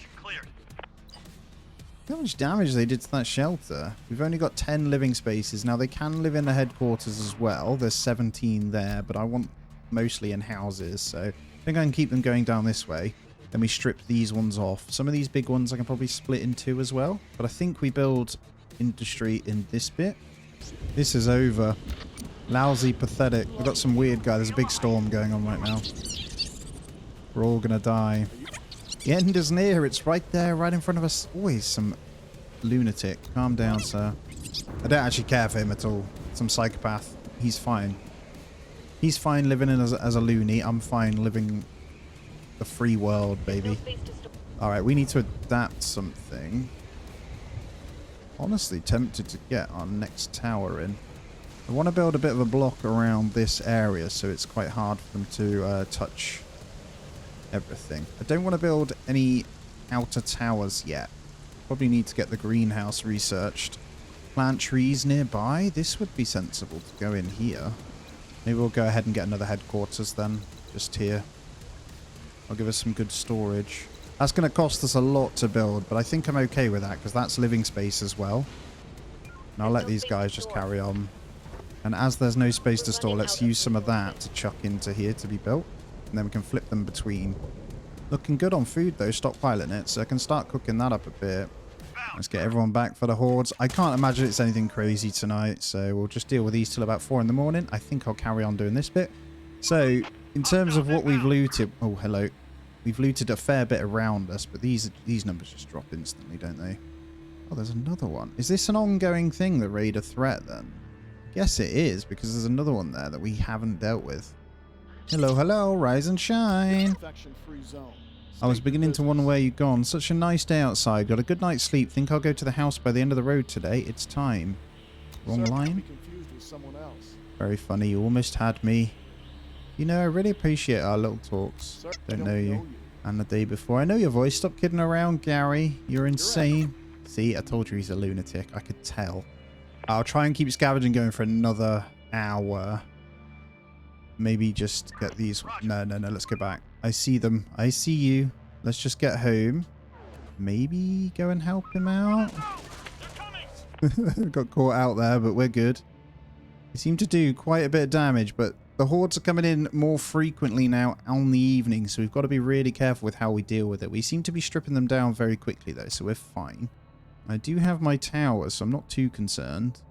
Speaker 1: How much damage they did to that shelter. We've only got 10 living spaces. Now, they can live in the headquarters as well. There's 17 there, but I want mostly in houses. So I think I can keep them going down this way. Then we strip these ones off. Some of these big ones I can probably split in two as well. But I think we build industry in this bit. This is over. Lousy, pathetic. We've got some weird guy. There's a big storm going on right now. We're all going to die. The end is near. It's right there, right in front of us. Always some lunatic. Calm down, sir. I don't actually care for him at all. Some psychopath. He's fine. He's fine living in as a loony. I'm fine living the free world, baby. Alright, we need to adapt something. Honestly tempted to get our next tower in. I want to build a bit of a block around this area so it's quite hard for them to touch everything. I don't want to build any outer towers yet. Probably need to get the greenhouse researched. Plant trees nearby. This would be sensible to go in here. Maybe we'll go ahead and get another headquarters then. Just here. I'll give us some good storage. That's going to cost us a lot to build, but I think I'm okay with that because that's living space as well. And I'll let these guys just carry on. And as there's no space to store, let's use some of that to chuck into here to be built. And then we can flip them between. Looking good on food though, stockpiling it, so I can start cooking that up a bit. Let's get everyone back for the hordes. I can't imagine it's anything crazy tonight, so we'll just deal with these till about 4 in the morning. I think I'll carry on doing this bit. So, in terms of what we've looted... Oh, hello. We've looted a fair bit around us, but these numbers just drop instantly, don't they? Oh, there's another one. Is this an ongoing thing, the raider threat, then? Yes, it is, because there's another one there that we haven't dealt with. Hello, hello, rise and shine. I was beginning to wonder where you'd gone. Such a nice day outside. Got a good night's sleep. Think I'll go to the house by the end of the road today. It's time. Wrong line? Very funny. You almost had me. You know, I really appreciate our little talks. Don't know you. And the day before. I know your voice. Stop kidding around, Gary. You're insane. See, I told you he's a lunatic. I could tell. I'll try and keep scavenging going for another hour. Maybe just get these... No, let's go back. I see them. I see you. Let's just get home. Maybe go and help him out. Got caught out there, but we're good. They seem to do quite a bit of damage, but the hordes are coming in more frequently now on the evening, so we've got to be really careful with how we deal with it. We seem to be stripping them down very quickly, though, so we're fine. I do have my tower, so I'm not too concerned.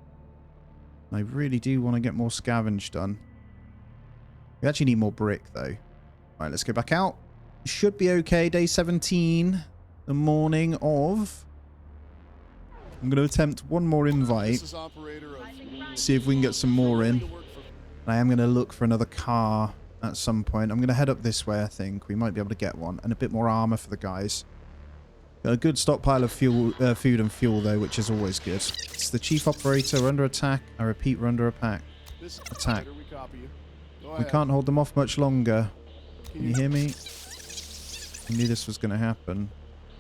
Speaker 1: I really do want to get more scavenge done. We actually need more brick, though. Alright, let's go back out. Should be okay. Day 17. The morning of... I'm going to attempt one more invite. See if we can get some more in. I am going to look for another car at some point. I'm going to head up this way, I think. We might be able to get one. And a bit more armor for the guys. Got a good stockpile of fuel, food and fuel, though, which is always good. It's the chief operator. We're under attack. I repeat, we're under attack. We can't hold them off much longer. Can you hear me? I knew this was going to happen.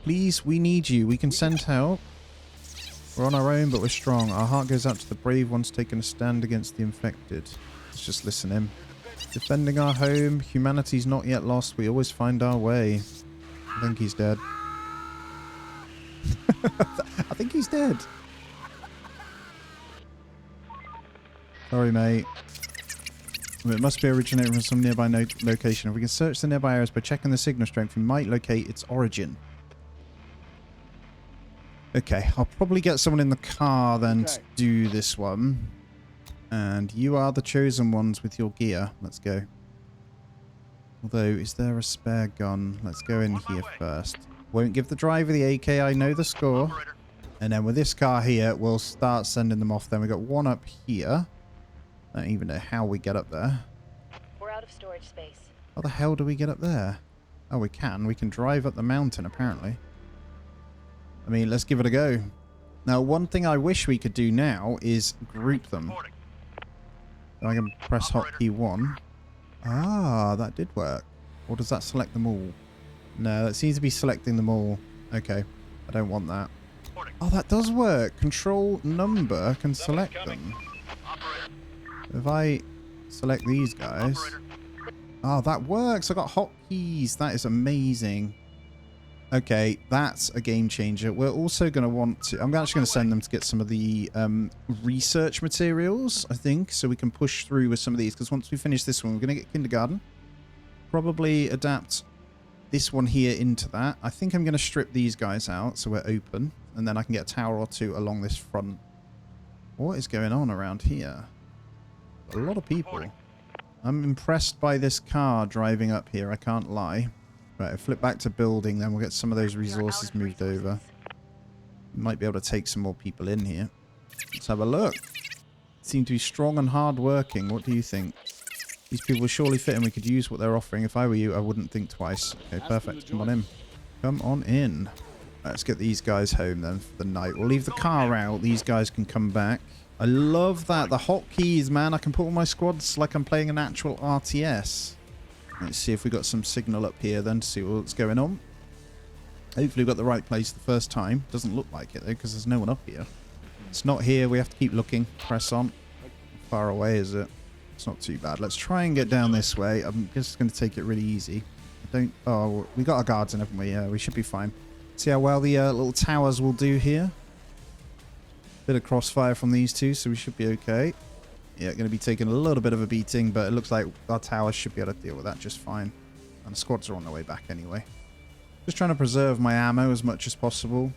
Speaker 1: Please, we need you. We can send help. We're on our own, but we're strong. Our heart goes out to the brave ones taking a stand against the infected. Let's just listen in. Defending our home. Humanity's not yet lost. We always find our way. I think he's dead. I think he's dead. Sorry, mate. It must be originating from some nearby location. If we can search the nearby areas by checking the signal strength, we might locate its origin. Okay, I'll probably get someone in the car then to do this one. And you are the chosen ones with your gear. Let's go. Although, is there a spare gun? Let's go in here first. Won't give the driver the AK. I know the score. And then with this car here, we'll start sending them off. Then we've got one up here. I don't even know how we get up there.
Speaker 4: We're out of storage space.
Speaker 1: How the hell do we get up there? Oh, we can. We can drive up the mountain, apparently. I mean, let's give it a go. Now, one thing I wish we could do now is group them. So I can press hotkey 1. Ah, that did work. Or does that select them all? No, that seems to be selecting them all. Okay, I don't want that. Oh, that does work. Control number can select them. If I select these guys... Oh, that works. I got hotkeys. That is amazing. Okay, that's a game changer. We're also going to want to... I'm actually going to send them to get some of the research materials, I think, so we can push through with some of these. Because once we finish this one, we're going to get kindergarten. Probably adapt this one here into that. I think I'm going to strip these guys out so we're open. And then I can get a tower or two along this front. What is going on around here? A lot of people. I'm impressed by this car driving up here, I can't lie. Right, I'll flip back to building, then we'll get some of those resources moved over. Might be able to take some more people in here. Let's have a look. Seem to be strong and hard working. What do you think? These people will surely fit and we could use what they're offering. If I were you, I wouldn't think twice. Okay, perfect. Come on in. Come on in. Right, let's get these guys home then for the night. We'll leave the car out. These guys can come back. I love that. The hotkeys, man. I can put all my squads like I'm playing an actual RTS. Let's see if we got some signal up here then to see what's going on. Hopefully we got the right place the first time. Doesn't look like it though because there's no one up here. It's not here. We have to keep looking. Press on. How far away is it? It's not too bad. Let's try and get down this way. I'm just going to take it really easy. I don't... Oh, we got our guards in, haven't we? Yeah, we should be fine. See how well the little towers will do here. Bit of crossfire from these two, so we should be okay. Yeah, going to be taking a little bit of a beating, but it looks like our towers should be able to deal with that just fine. And the squads are on their way back anyway. Just trying to preserve my ammo as much as possible.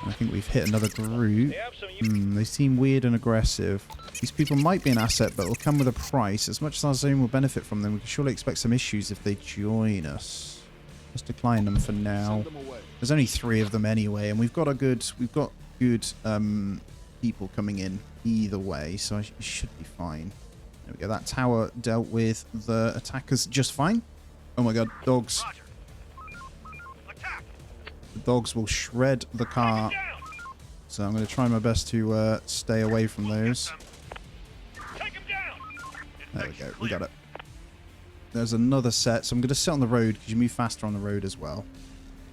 Speaker 1: I think we've hit another group. They seem weird and aggressive. These people might be an asset, but will come with a price. As much as our zone will benefit from them, we can surely expect some issues if they join us. Let's decline them for now. There's only 3 of them anyway, and we've got good people coming in either way, so I should be fine. There we go. That tower dealt with the attackers just fine. Oh my god, dogs. The dogs will shred the car. So I'm going to try my best to stay away from those. There we go. We got it. There's another set. So I'm going to sit on the road because you move faster on the road as well.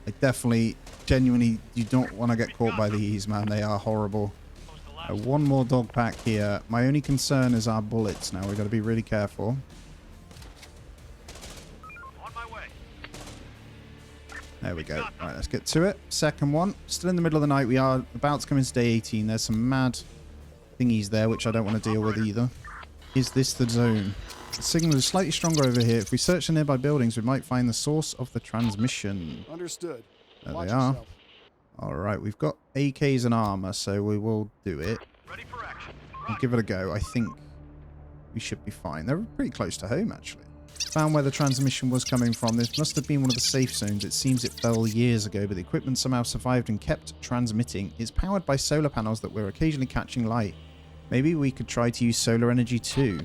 Speaker 1: Like definitely, genuinely, you don't want to get caught by these, man. They are horrible. One more dog pack here. My only concern is our bullets now. We've got to be really careful.
Speaker 2: On my way.
Speaker 1: There we go. Right, let's get to it. Second one. Still in the middle of the night. We are about to come into day 18. There's some mad thingies there, which I don't want to deal with either. Is this the zone? The signal is slightly stronger over here. If we search the nearby buildings, we might find the source of the transmission.
Speaker 3: Understood.
Speaker 1: There
Speaker 3: Watch
Speaker 1: they are.
Speaker 3: yourself.
Speaker 1: Alright, we've got AKs and armor, so we will do it.
Speaker 2: Ready for action.
Speaker 1: We'll give it a go. I think we should be fine. They're pretty close to home, actually. Found where the transmission was coming from. This must have been one of the safe zones. It seems it fell years ago, but the equipment somehow survived and kept transmitting. It's powered by solar panels that we're occasionally catching light. Maybe we could try to use solar energy too.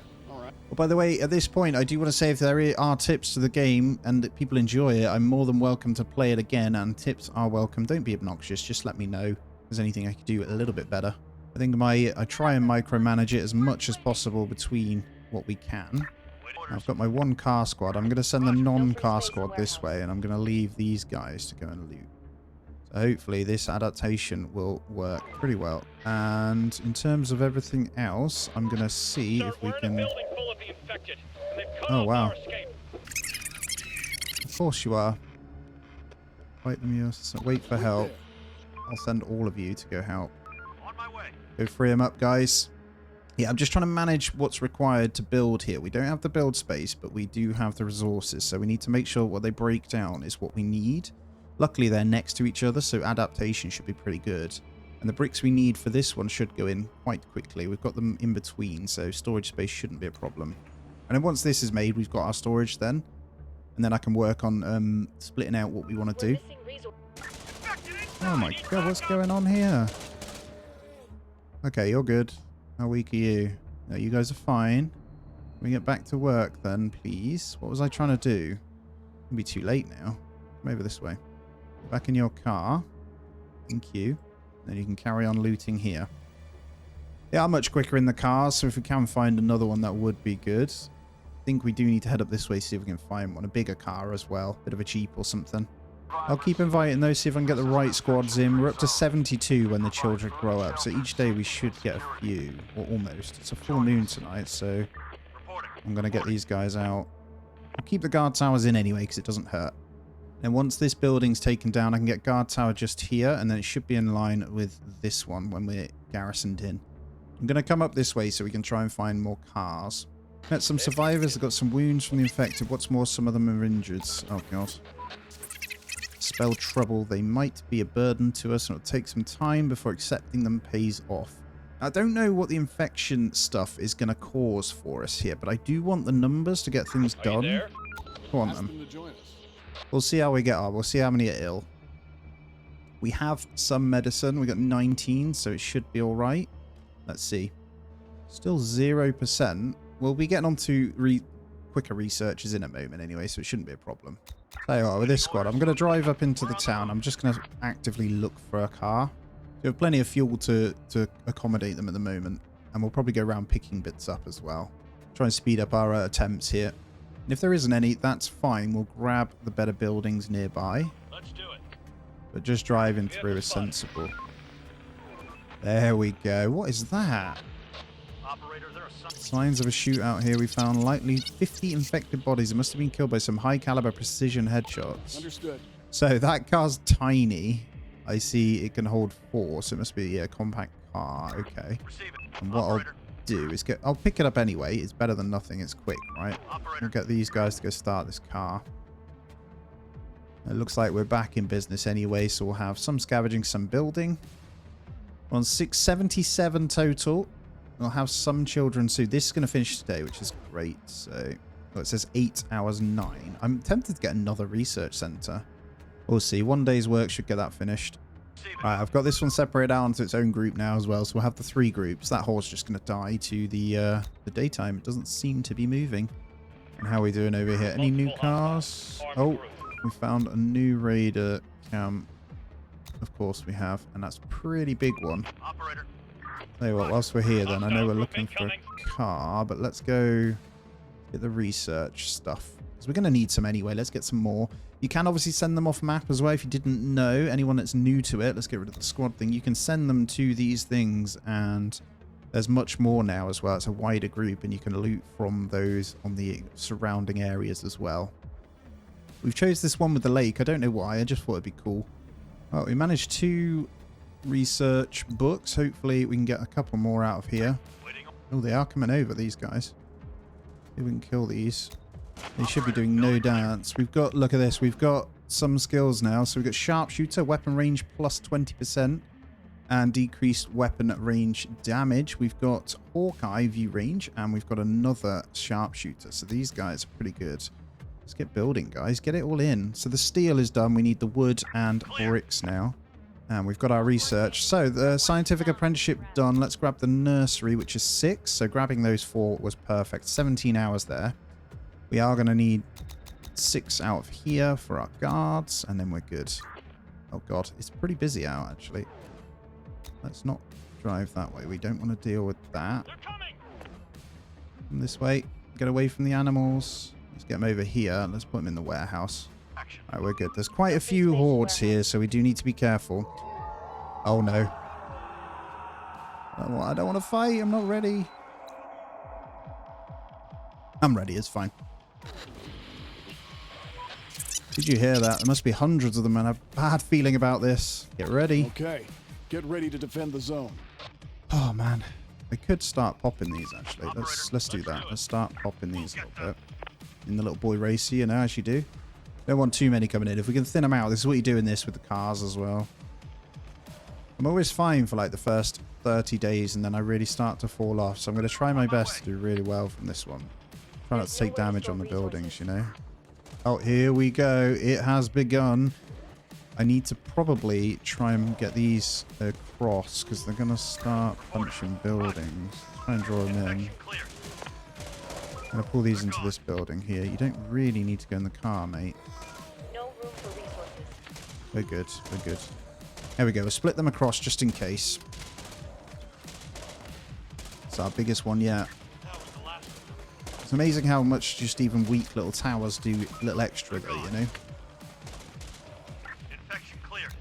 Speaker 1: Well, by the way, at this point, I do want to say if there are tips to the game and that people enjoy it, I'm more than welcome to play it again, and tips are welcome. Don't be obnoxious. Just let me know if there's anything I could do a little bit better. I think I try and micromanage it as much as possible between what we can. I've got my 1 car squad. I'm going to send the non-car squad this way, and I'm going to leave these guys to go and loot. So hopefully this adaptation will work pretty well. And in terms of everything else, I'm going to see if we can... Oh, wow. Of course you are. Wait for help. I'll send all of you to go help.
Speaker 2: On my way.
Speaker 1: Go free them up, guys. Yeah, I'm just trying to manage what's required to build here. We don't have the build space, but we do have the resources. So we need to make sure what they break down is what we need. Luckily, they're next to each other, so adaptation should be pretty good. And the bricks we need for this one should go in quite quickly. We've got them in between, so storage space shouldn't be a problem. And then once this is made, we've got our storage then. And then I can work on splitting out what we want to do. Oh my god, what's going on here? Okay, you're good. How weak are you? No, you guys are fine. Can we get back to work then, please? What was I trying to do? It'll be too late now. Come over this way. Back in your car. Thank you. Then you can carry on looting here. They are much quicker in the cars, so if we can find another one, that would be good. I think we do need to head up this way, see if we can find one. A bigger car as well. Bit of a Jeep or something. I'll keep inviting those, see if I can get the right squads in. We're up to 72 when the children grow up, so each day we should get a few, or almost. It's a full moon tonight, so I'm going to get these guys out. I'll keep the guard towers in anyway, because it doesn't hurt. And once this building's taken down, I can get guard tower just here, and then it should be in line with this one when we're garrisoned in. I'm going to come up this way so we can try and find more cars. Met some survivors. They've got some wounds from the infected. What's more, some of them are injured. Oh, God. Spell trouble. They might be a burden to us, and it'll take some time before accepting them pays off. I don't know what the infection stuff is going to cause for us here, but I do want the numbers to get things done. Go on, then. We'll see how we get on. We'll see how many are ill. We have some medicine. We got 19, so it should be all right. Let's see. Still 0%. We'll be getting on to quicker researches in a moment anyway, so it shouldn't be a problem. Tell you what, with this squad, I'm going to drive up into the town. I'm just going to actively look for a car. We have plenty of fuel to accommodate them at the moment, and we'll probably go around picking bits up as well. Try and speed up our attempts here. And if there isn't any, that's fine. We'll grab the better buildings nearby.
Speaker 2: Let's do it.
Speaker 1: But just driving through is sensible. There we go. What is that?
Speaker 2: Operator, there are some
Speaker 1: Signs of a shootout here. We found likely 50 infected bodies. It must have been killed by some high caliber precision headshots.
Speaker 3: Understood.
Speaker 1: So that car's tiny. I see it can hold 4, so it must be a compact car. Okay.
Speaker 2: receive it.
Speaker 1: And what
Speaker 2: Operator,
Speaker 1: I'll do is I'll pick it up anyway. It's better than nothing. It's quick, right?
Speaker 2: operator.
Speaker 1: We'll get these guys to go start this car. It looks like we're back in business anyway, so we'll have some scavenging, some building. We're on 677 total. We'll have some children soon. This is going to finish today, which is great. So, well, it says 8 hours 9. I'm tempted to get another research center. We'll see. One day's work should get that finished.
Speaker 2: Receive it.
Speaker 1: All right, I've got this one separated out into its own group now as well. So we'll have the 3 groups. That horse just going to die to the daytime. It doesn't seem to be moving. And how are we doing over here? Any new cars? Oh, we found a new raider camp. Of course we have, and that's a pretty big one.
Speaker 2: Operator.
Speaker 1: Tell you what, whilst we're here then, I know we're looking for a car, but let's go get the research stuff. Because we're going to need some anyway. Let's get some more. You can obviously send them off map as well if you didn't know. Anyone that's new to it, let's get rid of the squad thing. You can send them to these things, and there's much more now as well. It's a wider group, and you can loot from those on the surrounding areas as well. We've chose this one with the lake. I don't know why. I just thought it'd be cool. Well, we managed 2 research books. Hopefully we can get a couple more out of here.
Speaker 2: Waiting on.
Speaker 1: Oh, they are coming over, these guys. Maybe we can kill these. They should be doing no dance. We've got, look at this, we've got some skills now. So we've got sharpshooter, weapon range plus 20%, and decreased weapon range damage. We've got Hawkeye view range, and we've got another sharpshooter. So these guys are pretty good. Let's get building, guys. Get it all in. So the steel is done. We need the wood and bricks now. And we've got our research. So the scientific apprenticeship done. Let's grab the nursery, which is 6. So grabbing those 4 was perfect. 17 hours there. We are going to need 6 out of here for our guards, and then we're good. Oh, God. It's pretty busy out, actually. Let's not drive that way. We don't want to deal with that.
Speaker 2: They're coming.
Speaker 1: Come this way. Get away from the animals. Let's get them over here. Let's put them in the warehouse.
Speaker 2: Action.
Speaker 1: All right, we're good. There's quite a few hordes here, so we do need to be careful. Oh, no. I don't want to fight. I'm not ready. I'm ready. It's fine. Did you hear that? There must be hundreds of them, and I have a bad feeling about this. Get ready.
Speaker 3: Okay. Get ready to defend the zone.
Speaker 1: Oh, man. I could start popping these, actually. Let's do that. Let's start popping these a little bit. In the little boy racer, you know, as you do. Don't want too many coming in. If we can thin them out, this is what you do in this with the cars as well. I'm always fine for like the first 30 days, and then I really start to fall off. So I'm going to try my best to do really well from this one. Try not to take damage on the buildings, you know. Oh, here we go. It has begun. I need to probably try and get these across because they're going to start punching buildings. Try and draw them in.
Speaker 2: Infection cleared.
Speaker 1: I'm going to pull these into this building here. You don't really need to go in the car, mate.
Speaker 4: No room for resources.
Speaker 1: We're good. We're good. There we go. We'll split them across just in case. It's our biggest one yet.
Speaker 2: That was the last one.
Speaker 1: It's amazing how much just even weak little towers do a little extra though, you know?
Speaker 2: Infection cleared.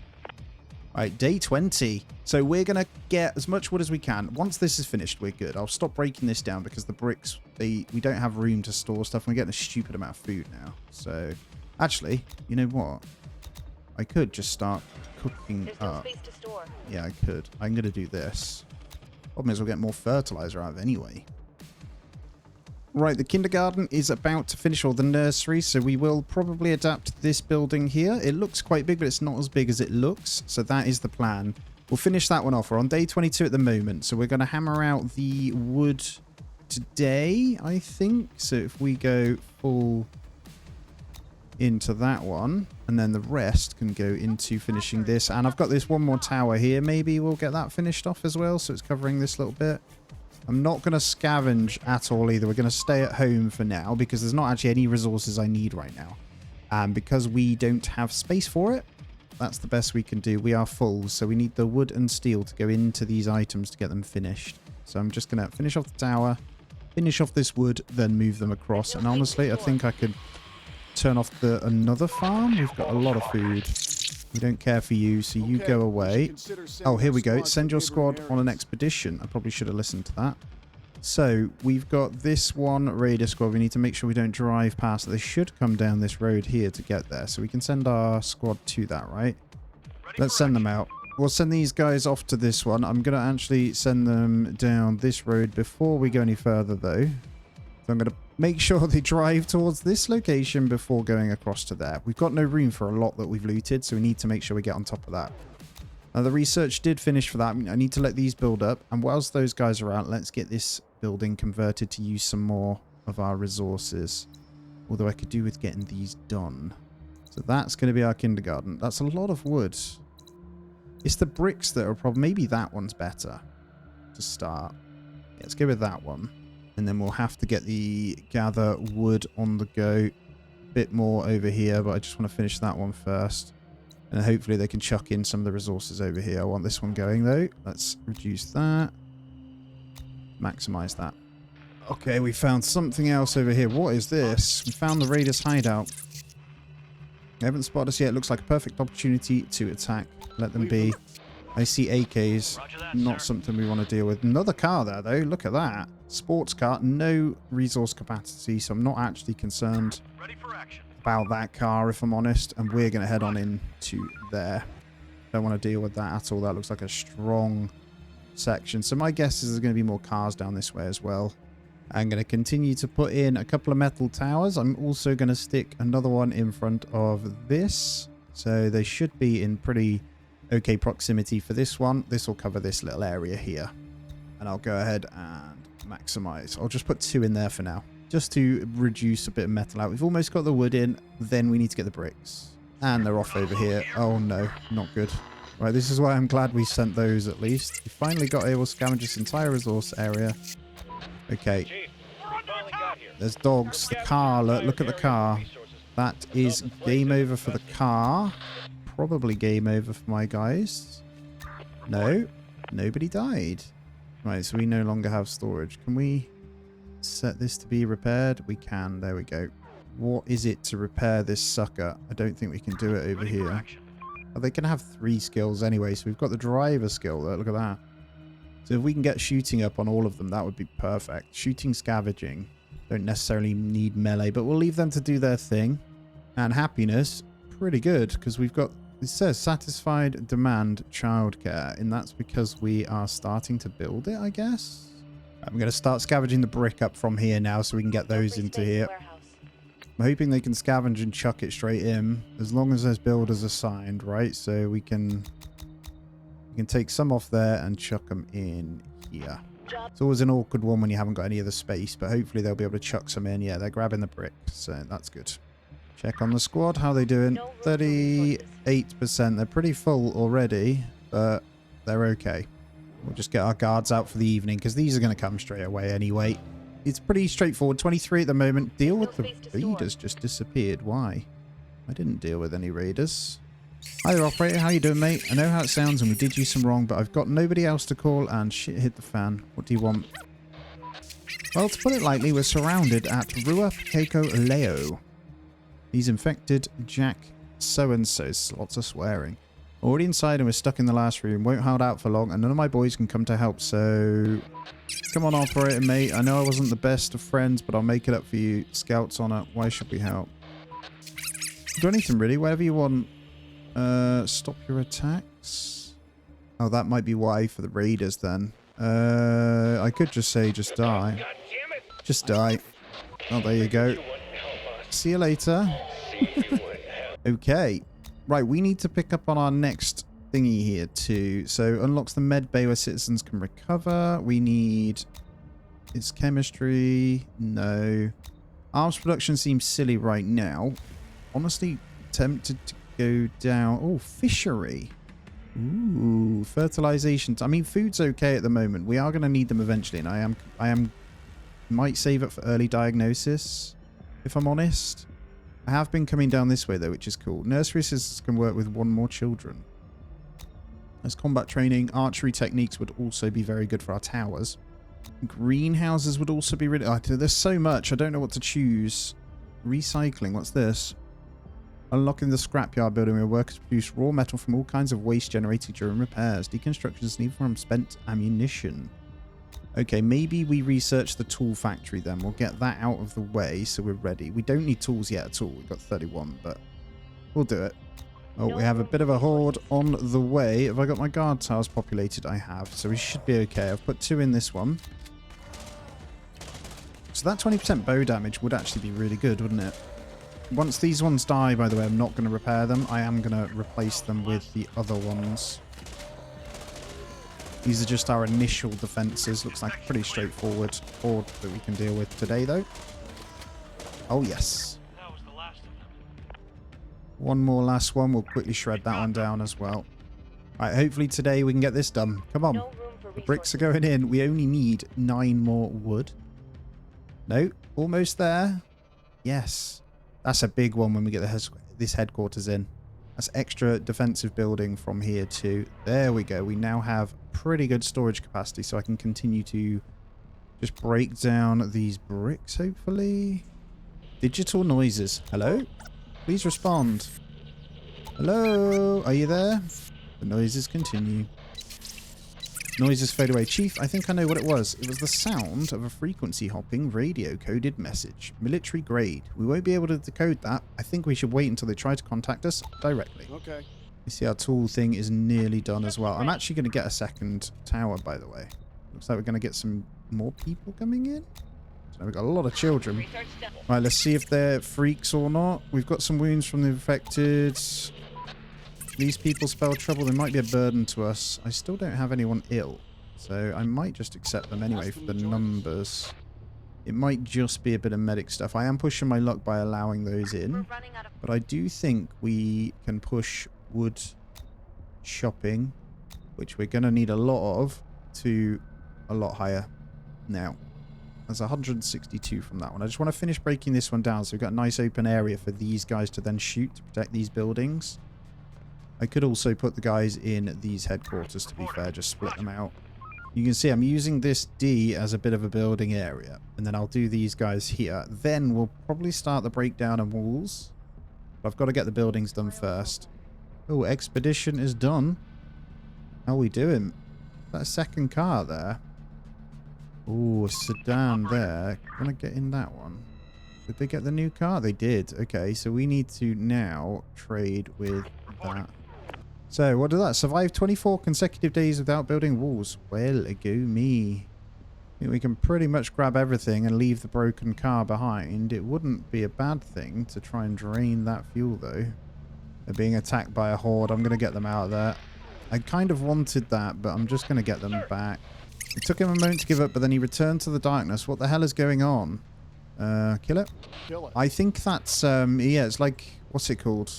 Speaker 1: Right, day 20. So we're going to get as much wood as we can. Once this is finished, we're good. I'll stop breaking this down because the bricks, we don't have room to store stuff. We're getting a stupid amount of food now. So, actually, you know what? I could just start cooking
Speaker 4: There's no
Speaker 1: up.
Speaker 4: space to store.
Speaker 1: Yeah, I could. I'm going to do this. Problem is we'll get more fertilizer out of it anyway. Right, the kindergarten is about to finish, or the nursery, so we will probably adapt this building here. It looks quite big, but it's not as big as it looks, so that is the plan. We'll finish that one off. We're on day 22 at the moment, so we're going to hammer out the wood today, I think. So if we go full into that one, and then the rest can go into finishing this. And I've got this one more tower here. Maybe we'll get that finished off as well, so it's covering this little bit. I'm not going to scavenge at all either. We're going to stay at home for now because there's not actually any resources I need right now. And because we don't have space for it, that's the best we can do. We are full, so we need the wood and steel to go into these items to get them finished. So I'm just going to finish off the tower, finish off this wood, then move them across. And honestly, I think I could turn off another farm. We've got a lot of food. We don't care for you, so you go away. Oh, here we go. Send your squad on an expedition. I probably should have listened to that. So, we've got this one raider squad. We need to make sure we don't drive past it. They should come down this road here to get there. So we can send our squad to that, right? Let's send them out. We'll send these guys off to this one. I'm going to actually send them down this road before we go any further, though. So I'm going to make sure they drive towards this location before going across to there. We've got no room for a lot that we've looted, so we need to make sure we get on top of that. Now, the research did finish for that. I need to let these build up. And whilst those guys are out, let's get this building converted to use some more of our resources. Although I could do with getting these done. So that's going to be our kindergarten. That's a lot of wood. It's the bricks that are a problem. Maybe that one's better to start. Yeah, let's go with that one. And then we'll have to get the gather wood on the go. A bit more over here, but I just want to finish that one first. And hopefully they can chuck in some of the resources over here. I want this one going, though. Let's reduce that. Maximize that. Okay, we found something else over here. What is this? We found the raiders' hideout. They haven't spotted us yet. It looks like a perfect opportunity to attack. Let them be. I see AKs. Not something we want to deal with. Another car there, though. Look at that. Sports car. No resource capacity, so I'm not actually concerned about that car, if I'm honest. And we're going to head on into there. Don't want to deal with that at all. That looks like a strong section. So my guess is there's going to be more cars down this way as well. I'm going to continue to put in a couple of metal towers. I'm also going to stick another one in front of this. So they should be in pretty okay proximity for this one. This will cover this little area here. And I'll go ahead and maximize. I'll just put 2 in there for now, just to reduce a bit of metal out. We've almost got the wood in. Then we need to get the bricks. And they're off over here. Oh no, not good. Right, this is why I'm glad we sent those at least. We finally got able to scavenge this entire resource area. Okay. There's dogs. The car. Look at the car. That is game over for the car. Probably game over for my guys. No. Nobody died. Right, so we no longer have storage. Can we set this to be repaired? We can. There we go. What is it to repair this sucker? I don't think we can do it over here. Oh, they can have 3 skills anyway, so we've got the driver skill there. Look at that. So if we can get shooting up on all of them, that would be perfect. Shooting, scavenging. Don't necessarily need melee, but we'll leave them to do their thing. And happiness, pretty good, because we've got, it says satisfied demand childcare, and that's because we are starting to build it, I guess. I'm going to start scavenging the brick up from here now so we can get those into here. I'm hoping they can scavenge and chuck it straight in, as long as there's builders assigned, right? So we can take some off there and chuck them in here. It's always an awkward one when you haven't got any other space, but hopefully they'll be able to chuck some in. Yeah, they're grabbing the brick, so that's good. Check on the squad. How are they doing? 38%. They're pretty full already, but they're okay. We'll just get our guards out for the evening because these are going to come straight away anyway. It's pretty straightforward. 23 at the moment. Deal with the raiders just disappeared. Why? I didn't deal with any raiders. Hi there, operator. How you doing, mate? I know how it sounds and we did you some wrong, but I've got nobody else to call and shit hit the fan. What do you want? Well, to put it lightly, we're surrounded at Rua Keiko Leo. He's infected Jack so-and-so. Lots of swearing. Already inside and we're stuck in the last room. Won't hold out for long and none of my boys can come to help, so... Come on, operator, mate. I know I wasn't the best of friends, but I'll make it up for you. Scouts on it. Why should we help? Do anything, really. Whatever you want. Stop your attacks. Oh, that might be why for the raiders, then. I could just say just die. Just die. Oh, there you go. See you later. Okay. Right, we need to pick up on our next thingy here too. So unlocks the med bay where citizens can recover. We need... It's chemistry. No. Arms production seems silly right now. Honestly, tempted to go down... Oh, fishery. Ooh, fertilization. I mean, food's okay at the moment. We are going to need them eventually, and I might save it for early diagnosis, if I'm honest. I have been coming down this way, though, which is cool. Nursery assistants can work with one more children. As combat training, archery techniques would also be very good for our towers. Greenhouses would also be really... Oh, there's so much. I don't know what to choose. Recycling. What's this? Unlocking the scrapyard building where workers produce raw metal from all kinds of waste generated during repairs. Deconstruction is needed from spent ammunition. Okay, maybe we research the tool factory then. We'll get that out of the way so we're ready. We don't need tools yet at all. We've got 31, but we'll do it. Oh, we have a bit of a horde on the way. Have I got my guard towers populated? I have, so we should be okay. I've put 2 in this one. So that 20% bow damage would actually be really good, wouldn't it? Once these ones die, by the way, I'm not going to repair them. I am going to replace them with the other ones. These are just our initial defenses. Looks like a pretty straightforward horde that we can deal with today, though. Oh, yes.
Speaker 2: That was the last of them.
Speaker 1: One more last one. We'll quickly shred that one down as well. All right, hopefully today we can get this done. Come on.
Speaker 4: No room for
Speaker 1: The bricks are going in. We only need 9 more wood. No, almost there. Yes. That's a big one when we get this headquarters in. That's extra defensive building from here too. There we go. We now have pretty good storage capacity, so I can continue to just break down these bricks, hopefully. Digital noises. Hello? Please respond. Hello? Are you there? The noises continue. Noises fade away. Chief, I think I know what it was. It was the sound of a frequency hopping radio coded message. Military grade. We won't be able to decode that. I think we should wait until they try to contact us directly.
Speaker 3: Okay.
Speaker 1: You see our tool thing is nearly done as well. I'm actually going to get a second tower, by the way. Looks like we're going to get some more people coming in. So we've got a lot of children. Right, let's see if they're freaks or not. We've got some wounds from the infected. These people spell trouble. They might be a burden to us. I still don't have anyone ill, so I might just accept them anyway for the numbers. It might just be a bit of medic stuff. I am pushing my luck by allowing those in, but I do think we can push wood shopping, which we're going to need a lot of, to a lot higher now. There's 162 from that one. I just want to finish breaking this one down so we've got a nice open area for these guys to then shoot to protect these buildings. I could also put the guys in these headquarters, to be fair, just split them out. You can see I'm using this D as a bit of a building area, and then I'll do these guys here. Then we'll probably start the breakdown of walls. But I've got to get the buildings done first. Oh, expedition is done. How are we doing? That second car there. Oh, a sedan there. Can I get in that one? Did they get the new car? They did. Okay, so we need to now trade with that. So, what did that? Survive 24 consecutive days without building walls. Well, go me. I think we can pretty much grab everything and leave the broken car behind. It wouldn't be a bad thing to try and drain that fuel, though. They're being attacked by a horde. I'm going to get them out of there. I kind of wanted that, but I'm just going to get them back. It took him a moment to give up, but then he returned to the darkness. What the hell is going on? Kill it?
Speaker 3: Kill it.
Speaker 1: I think that's, yeah, it's like, what's it called?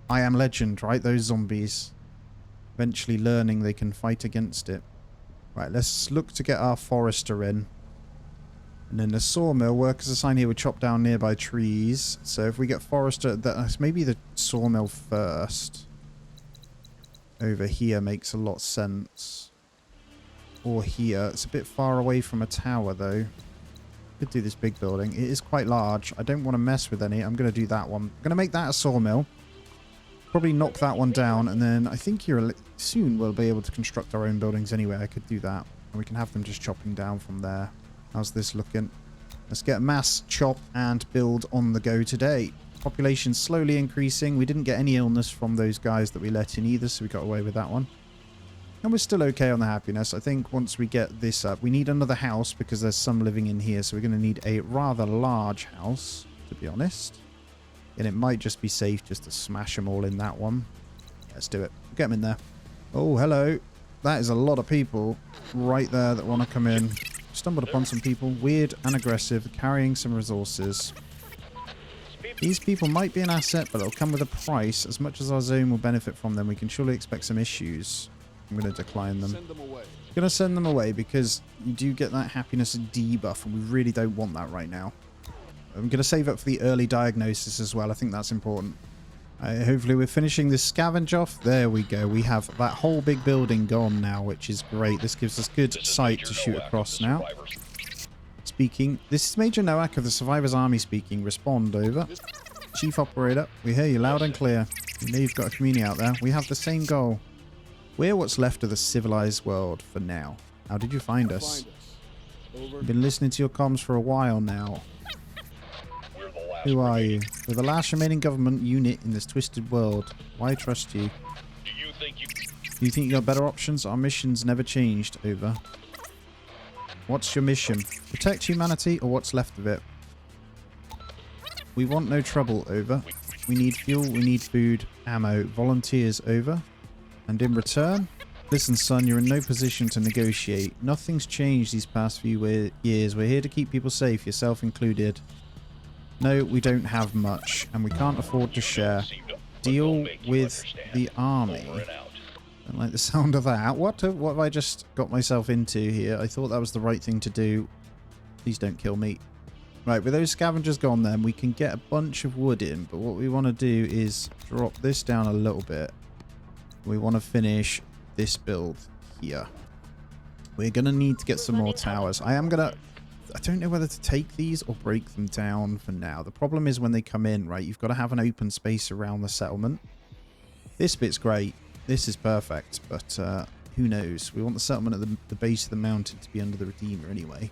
Speaker 1: I Am Legend, right? Those zombies. Eventually learning they can fight against it. Right, let's look to get our forester in. And then the sawmill, workers assigned here would chop down nearby trees. So if we get forester, that's maybe the sawmill first. Over here makes a lot of sense. Or here. It's a bit far away from a tower though. Could do this big building. It is quite large. I don't want to mess with any. I'm going to do that one. I'm going to make that a sawmill. Probably knock that one down. And then I think here soon we'll be able to construct our own buildings anyway. I could do that. And we can have them just chopping down from there. How's this looking? Let's get a mass chop and build on the go today. Population slowly increasing. We didn't get any illness from those guys that we let in either, so we got away with that one. And we're still okay on the happiness. I think once we get this up, we need another house because there's some living in here, so we're going to need a rather large house, to be honest. And it might just be safe just to smash them all in that one. Yeah, let's do it. Get them in there. Oh, hello. That is a lot of people right there that want to come in. Stumbled upon some people, weird and aggressive, carrying some resources. These people might be an asset, but it'll come with a price. As much as our zone will benefit from them, we can surely expect some issues. I'm going to decline them.
Speaker 3: Send them away.
Speaker 1: I'm going to send them away because you do get that happiness debuff, and we really don't want that right now. I'm going to save up for the early diagnosis as well. I think that's important. Hopefully we're finishing this scavenge off. There we go. We have that whole big building gone now, which is great. This gives us good sight to shoot across now. Speaking. This is Major Noack of the Survivors Army speaking. Respond, over. Chief Operator, we hear you loud and clear. We know you've got a community out there. We have the same goal. We're what's left of the civilized world for now. How did you find us?
Speaker 3: Over.
Speaker 1: I've been listening to your comms for a while now. Who are you? We're the last remaining government unit in this twisted world. Why trust you? Do you think you got better options? Our mission's never changed, over. What's your mission? Protect humanity or what's left of it? We want no trouble, over. We need fuel, we need food, ammo, volunteers, over. And in return? Listen, son, you're in no position to negotiate. Nothing's changed these past few years. We're here to keep people safe, yourself included. No, we don't have much, and we can't afford to share. Deal with the army. Don't like the sound of that. What have I just got myself into here? I thought that was the right thing to do. Please don't kill me. Right, with those scavengers gone then, we can get a bunch of wood in, but what we want to do is drop this down a little bit. We want to finish this build here. We're going to need to get some more towers. I don't know whether to take these or break them down for now. The problem is when they come in, right, you've got to have an open space around the settlement. This bit's great. This is perfect, but who knows? We want the settlement at the base of the mountain to be under the Redeemer anyway.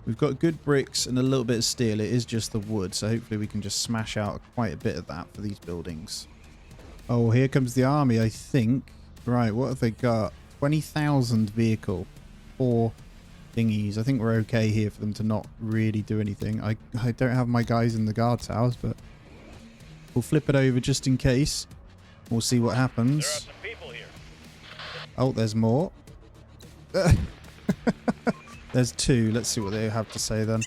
Speaker 1: We've got good bricks and a little bit of steel. It is just the wood, so hopefully we can just smash out quite a bit of that for these buildings. Oh, here comes the army, I think. Right, what have they got? 20,000 vehicle. 4 thingies. I think we're okay here for them to not really do anything. I don't have my guys in the guard towers, but we'll flip it over just in case. We'll see what happens.
Speaker 2: There are some people here.
Speaker 1: Oh, there's more. There's 2. Let's see what they have to say then.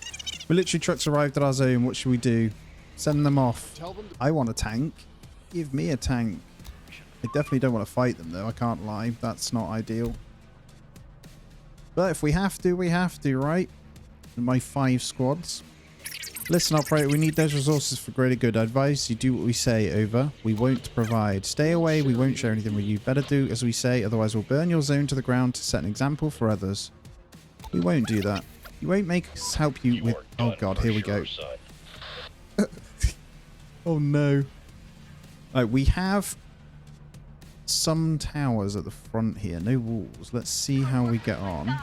Speaker 1: Military trucks arrived at our zone. What should we do? Send them off.
Speaker 3: Tell them to
Speaker 1: I want a tank. Give me a tank. I definitely don't want to fight them though. I can't lie. That's not ideal. But if we have to, we have to, right? My 5 squads. Listen, operator, we need those resources for greater good. I advise you do what we say, over. We won't provide. Stay away, we won't share anything with you. Better do as we say, otherwise we'll burn your zone to the ground to set an example for others. We won't do that. You won't make us help you with... Oh god, here we go. Oh no. Right, we have some towers at the front here. No walls. Let's see how we get on.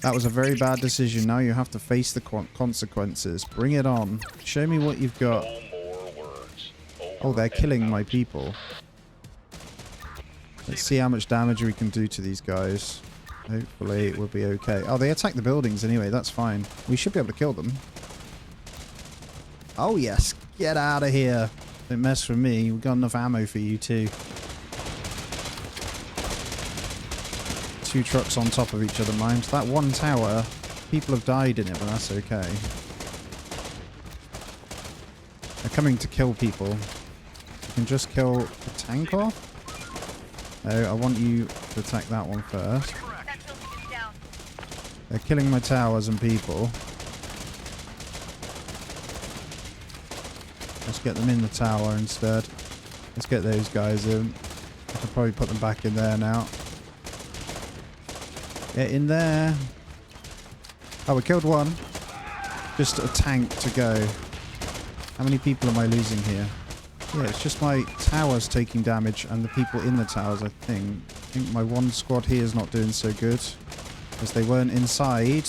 Speaker 1: That was a very bad decision. Now you have to face the consequences. Bring it on. Show me what you've got. Oh, they're killing my people. Let's see how much damage we can do to these guys. Hopefully we'll be okay. Oh, they attack the buildings anyway. That's fine. We should be able to kill them. Oh, yes. Get out of here. Don't mess with me. We've got enough ammo for you too. 2 trucks on top of each other, mind. That one tower, people have died in it, but that's okay. They're coming to kill people. You can just kill the tank off. I want you to attack that one first.
Speaker 4: That building is down.
Speaker 1: They're killing my towers and people. Let's get them in the tower instead. Let's get those guys in. I could probably put them back in there now. Get in there. Oh, we killed one. Just a tank to go. How many people am I losing here? Yeah, it's just my towers taking damage and the people in the towers, I think. I think my one squad here is not doing so good. Because they weren't inside.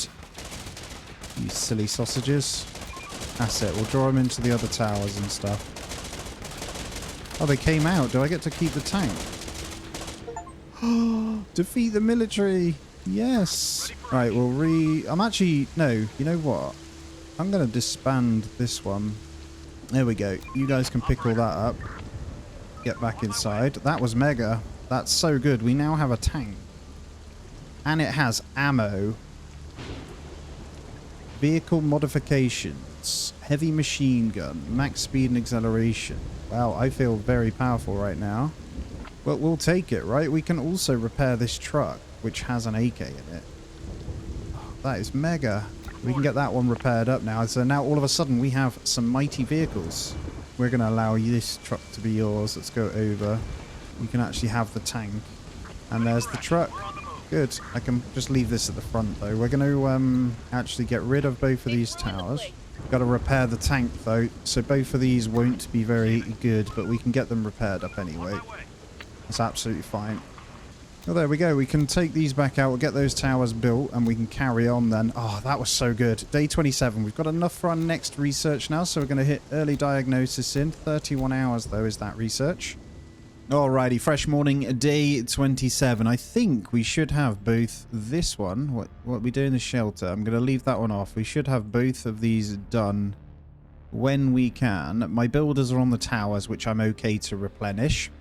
Speaker 1: You silly sausages. That's it. We'll draw them into the other towers and stuff. Oh, they came out. Do I get to keep the tank? Defeat the military. Yes. Right, we'll I'm actually... No, you know what? I'm going to disband this one. There we go. You guys can pick all that up. Get back inside. That was mega. That's so good. We now have a tank. And it has ammo. Vehicle modifications. Heavy machine gun. Max speed and acceleration. Wow, I feel very powerful right now. But we'll take it, right? We can also repair this truck, which has an AK in it. Oh, that is mega. We can get that one repaired up now. So now all of a sudden we have some mighty vehicles. We're going to allow this truck to be yours. Let's go over. You can actually have the tank. And there's the truck. Good. I can just leave this at the front though. We're going to actually get rid of both of these towers. Got to repair the tank though. So both of these won't be very good, but we can get them repaired up anyway. That's absolutely fine. Well, there we go. We can take these back out. We'll get those towers built and we can carry on then. Oh, that was so good. Day 27. We've got enough for our next research now, so we're going to hit early diagnosis in. 31 hours, though, is that research. Alrighty, fresh morning, day 27. I think we should have both this one. What we do in the shelter. I'm going to leave that one off. We should have both of these done when we can. My builders are on the towers, which I'm okay to replenish.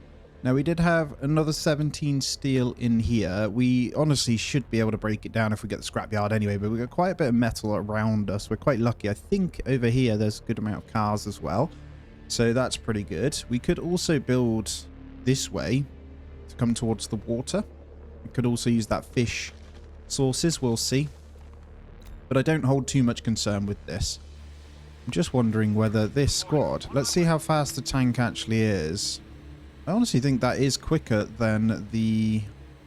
Speaker 1: Now, we did have another 17 steel in here. We honestly should be able to break it down if we get the scrapyard anyway, but we've got quite a bit of metal around us. We're quite lucky. I think over here there's a good amount of cars as well. So that's pretty good. We could also build this way to come towards the water. We could also use that fish sources. We'll see. But I don't hold too much concern with this. I'm just wondering whether this squad... Let's see how fast the tank actually is. I honestly think that is quicker than the...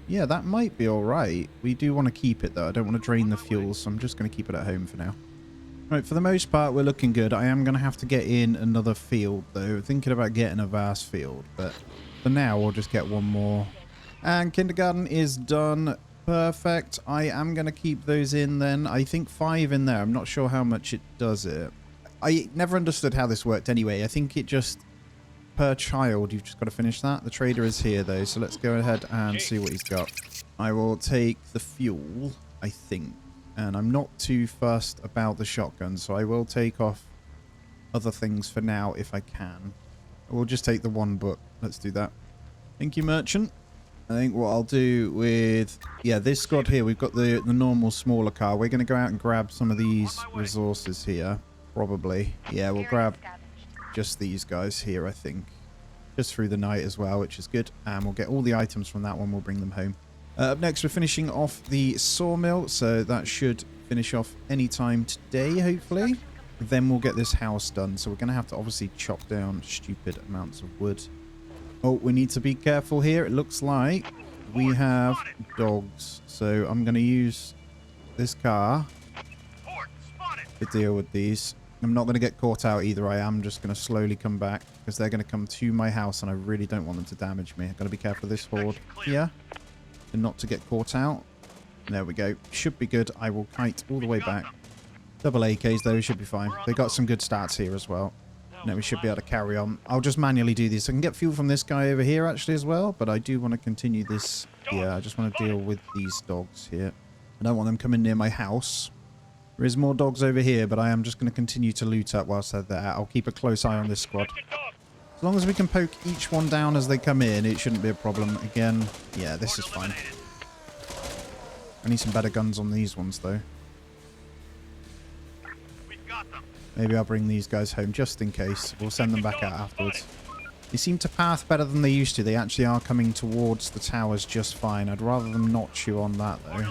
Speaker 1: Yeah, that might be alright. We do want to keep it, though. I don't want to drain the fuel, so I'm just going to keep it at home for now. Right, for the most part, we're looking good. I am going to have to get in another field, though. Thinking about getting a vast field, but for now, we'll just get one more. And kindergarten is done. Perfect. I am going to keep those in, then. I think 5 in there. I'm not sure how much it does it. I never understood how this worked anyway. I think it just... Per child, you've just got to finish that. The trader is here though, so let's go ahead and see what he's got. I will take the fuel, I think, and I'm not too fussed about the shotgun, so I will take off other things for now if I can. We'll just take the one book. Let's do that. Thank you, merchant. I think what I'll do with... Yeah, this squad here, we've got the normal smaller car. We're going to go out and grab some of these resources here, probably. Yeah, we'll grab... just these guys here, I think. Just through the night as well, which is good. And we'll get all the items from that one. We'll bring them home. Up next, we're finishing off the sawmill. So that should finish off any time today, hopefully. Then we'll get this house done. So we're going to have to obviously chop down stupid amounts of wood. Oh, we need to be careful here. It looks like we have dogs. So I'm going to use this car to deal with these. I'm not going to get caught out either. I am just going to slowly come back because they're going to come to my house and I really don't want them to damage me. I've got to be careful of this horde here and not to get caught out. There we go. Should be good. I will kite all the way back. Double AKs though, should be fine. They got some good stats here as well. No, we should be able to carry on. I'll just manually do this. I can get fuel from this guy over here actually as well, but I do want to continue this here. I just want to deal with these dogs here. I don't want them coming near my house. There is more dogs over here, but I am just going to continue to loot up whilst they're there. I'll keep a close eye on this squad. As long as we can poke each one down as they come in, it shouldn't be a problem. Again, yeah, this is fine. I need some better guns on these ones, though. Maybe I'll bring these guys home just in case. We'll send them back out afterwards. They seem to path better than they used to. They actually are coming towards the towers just fine. I'd rather them not chew on that, though.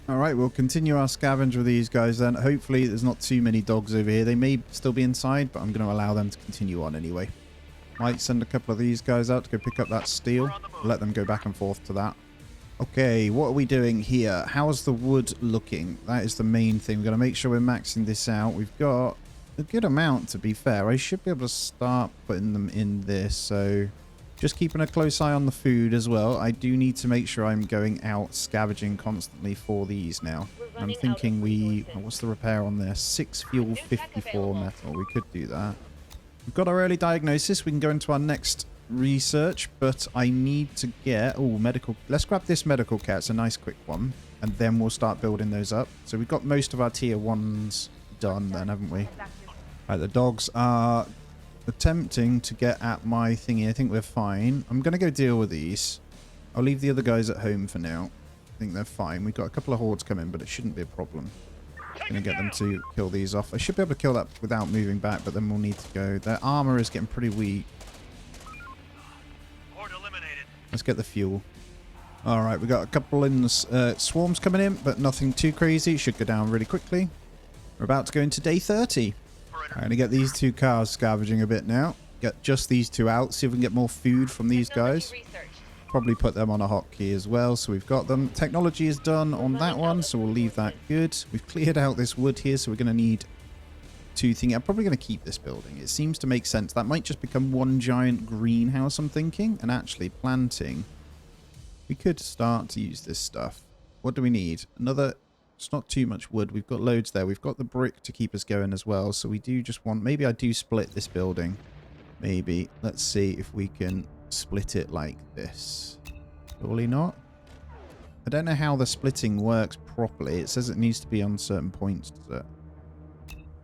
Speaker 1: Alright, we'll continue our scavenge with these guys then. Hopefully there's not too many dogs over here. They may still be inside, but I'm going to allow them to continue on anyway. Might send a couple of these guys out to go pick up that steel. Let them go back and forth to that. Okay, what are we doing here? How's the wood looking? That is the main thing. We've got to make sure we're maxing this out. We've got a good amount, to be fair. I should be able to start putting them in this, so just keeping a close eye on the food as well. I do need to make sure I'm going out scavenging constantly for these now. I'm thinking what's the repair on this? 6 fuel, 54 metal. We could do that. We've got our early diagnosis. We can go into our next research, but I need to get medical. Let's grab this medical kit. It's a nice quick one, and then we'll start building those up. So we've got most of our tier 1s done then, haven't we? Right, the dogs are attempting to get at my thingy. I think we're fine. I'm gonna go deal with these. I'll leave the other guys at home for now. I think they're fine. We've got a couple of hordes coming, but it shouldn't be a problem. Gonna get them to kill these off. I should be able to kill that without moving back, but then we'll need to go. Their armor is getting pretty weak. Let's get the fuel. Alright, we got a couple in the swarms coming in, but nothing too crazy. Should go down really quickly. We're about to go into day 30. I'm going to get these 2 cars scavenging a bit now. Get just these 2 out. See if we can get more food from these guys. Probably put them on a hotkey as well, so we've got them. Technology is done on that one, so we'll leave that good. We've cleared out this wood here, so we're going to need 2 things. I'm probably going to keep this building. It seems to make sense. That might just become one giant greenhouse, I'm thinking. And actually planting. We could start to use this stuff. What do we need? Another... It's not too much wood. We've got loads there. We've got the brick to keep us going as well. So we do just want... Maybe I do split this building. Maybe. Let's see if we can split it like this. Surely not. I don't know how the splitting works properly. It says it needs to be on certain points, does it?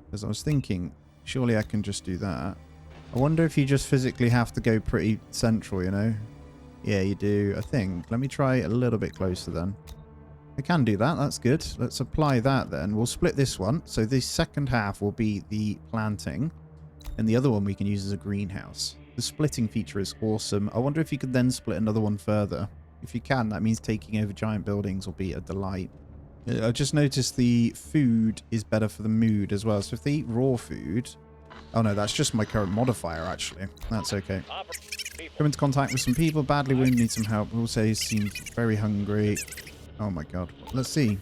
Speaker 1: Because I was thinking, surely I can just do that. I wonder if you just physically have to go pretty central, you know? Yeah, you do, I think. Let me try a little bit closer then. I can do that. That's good. Let's apply that then. We'll split this one. So the second half will be the planting. And the other one we can use as a greenhouse. The splitting feature is awesome. I wonder if you could then split another one further. If you can, that means taking over giant buildings will be a delight. I just noticed the food is better for the mood as well. So if they eat raw food... Oh no, that's just my current modifier actually. That's okay. Come into contact with some people. Badly wounded, need some help. We'll say he seems very hungry. Oh my god. Let's see.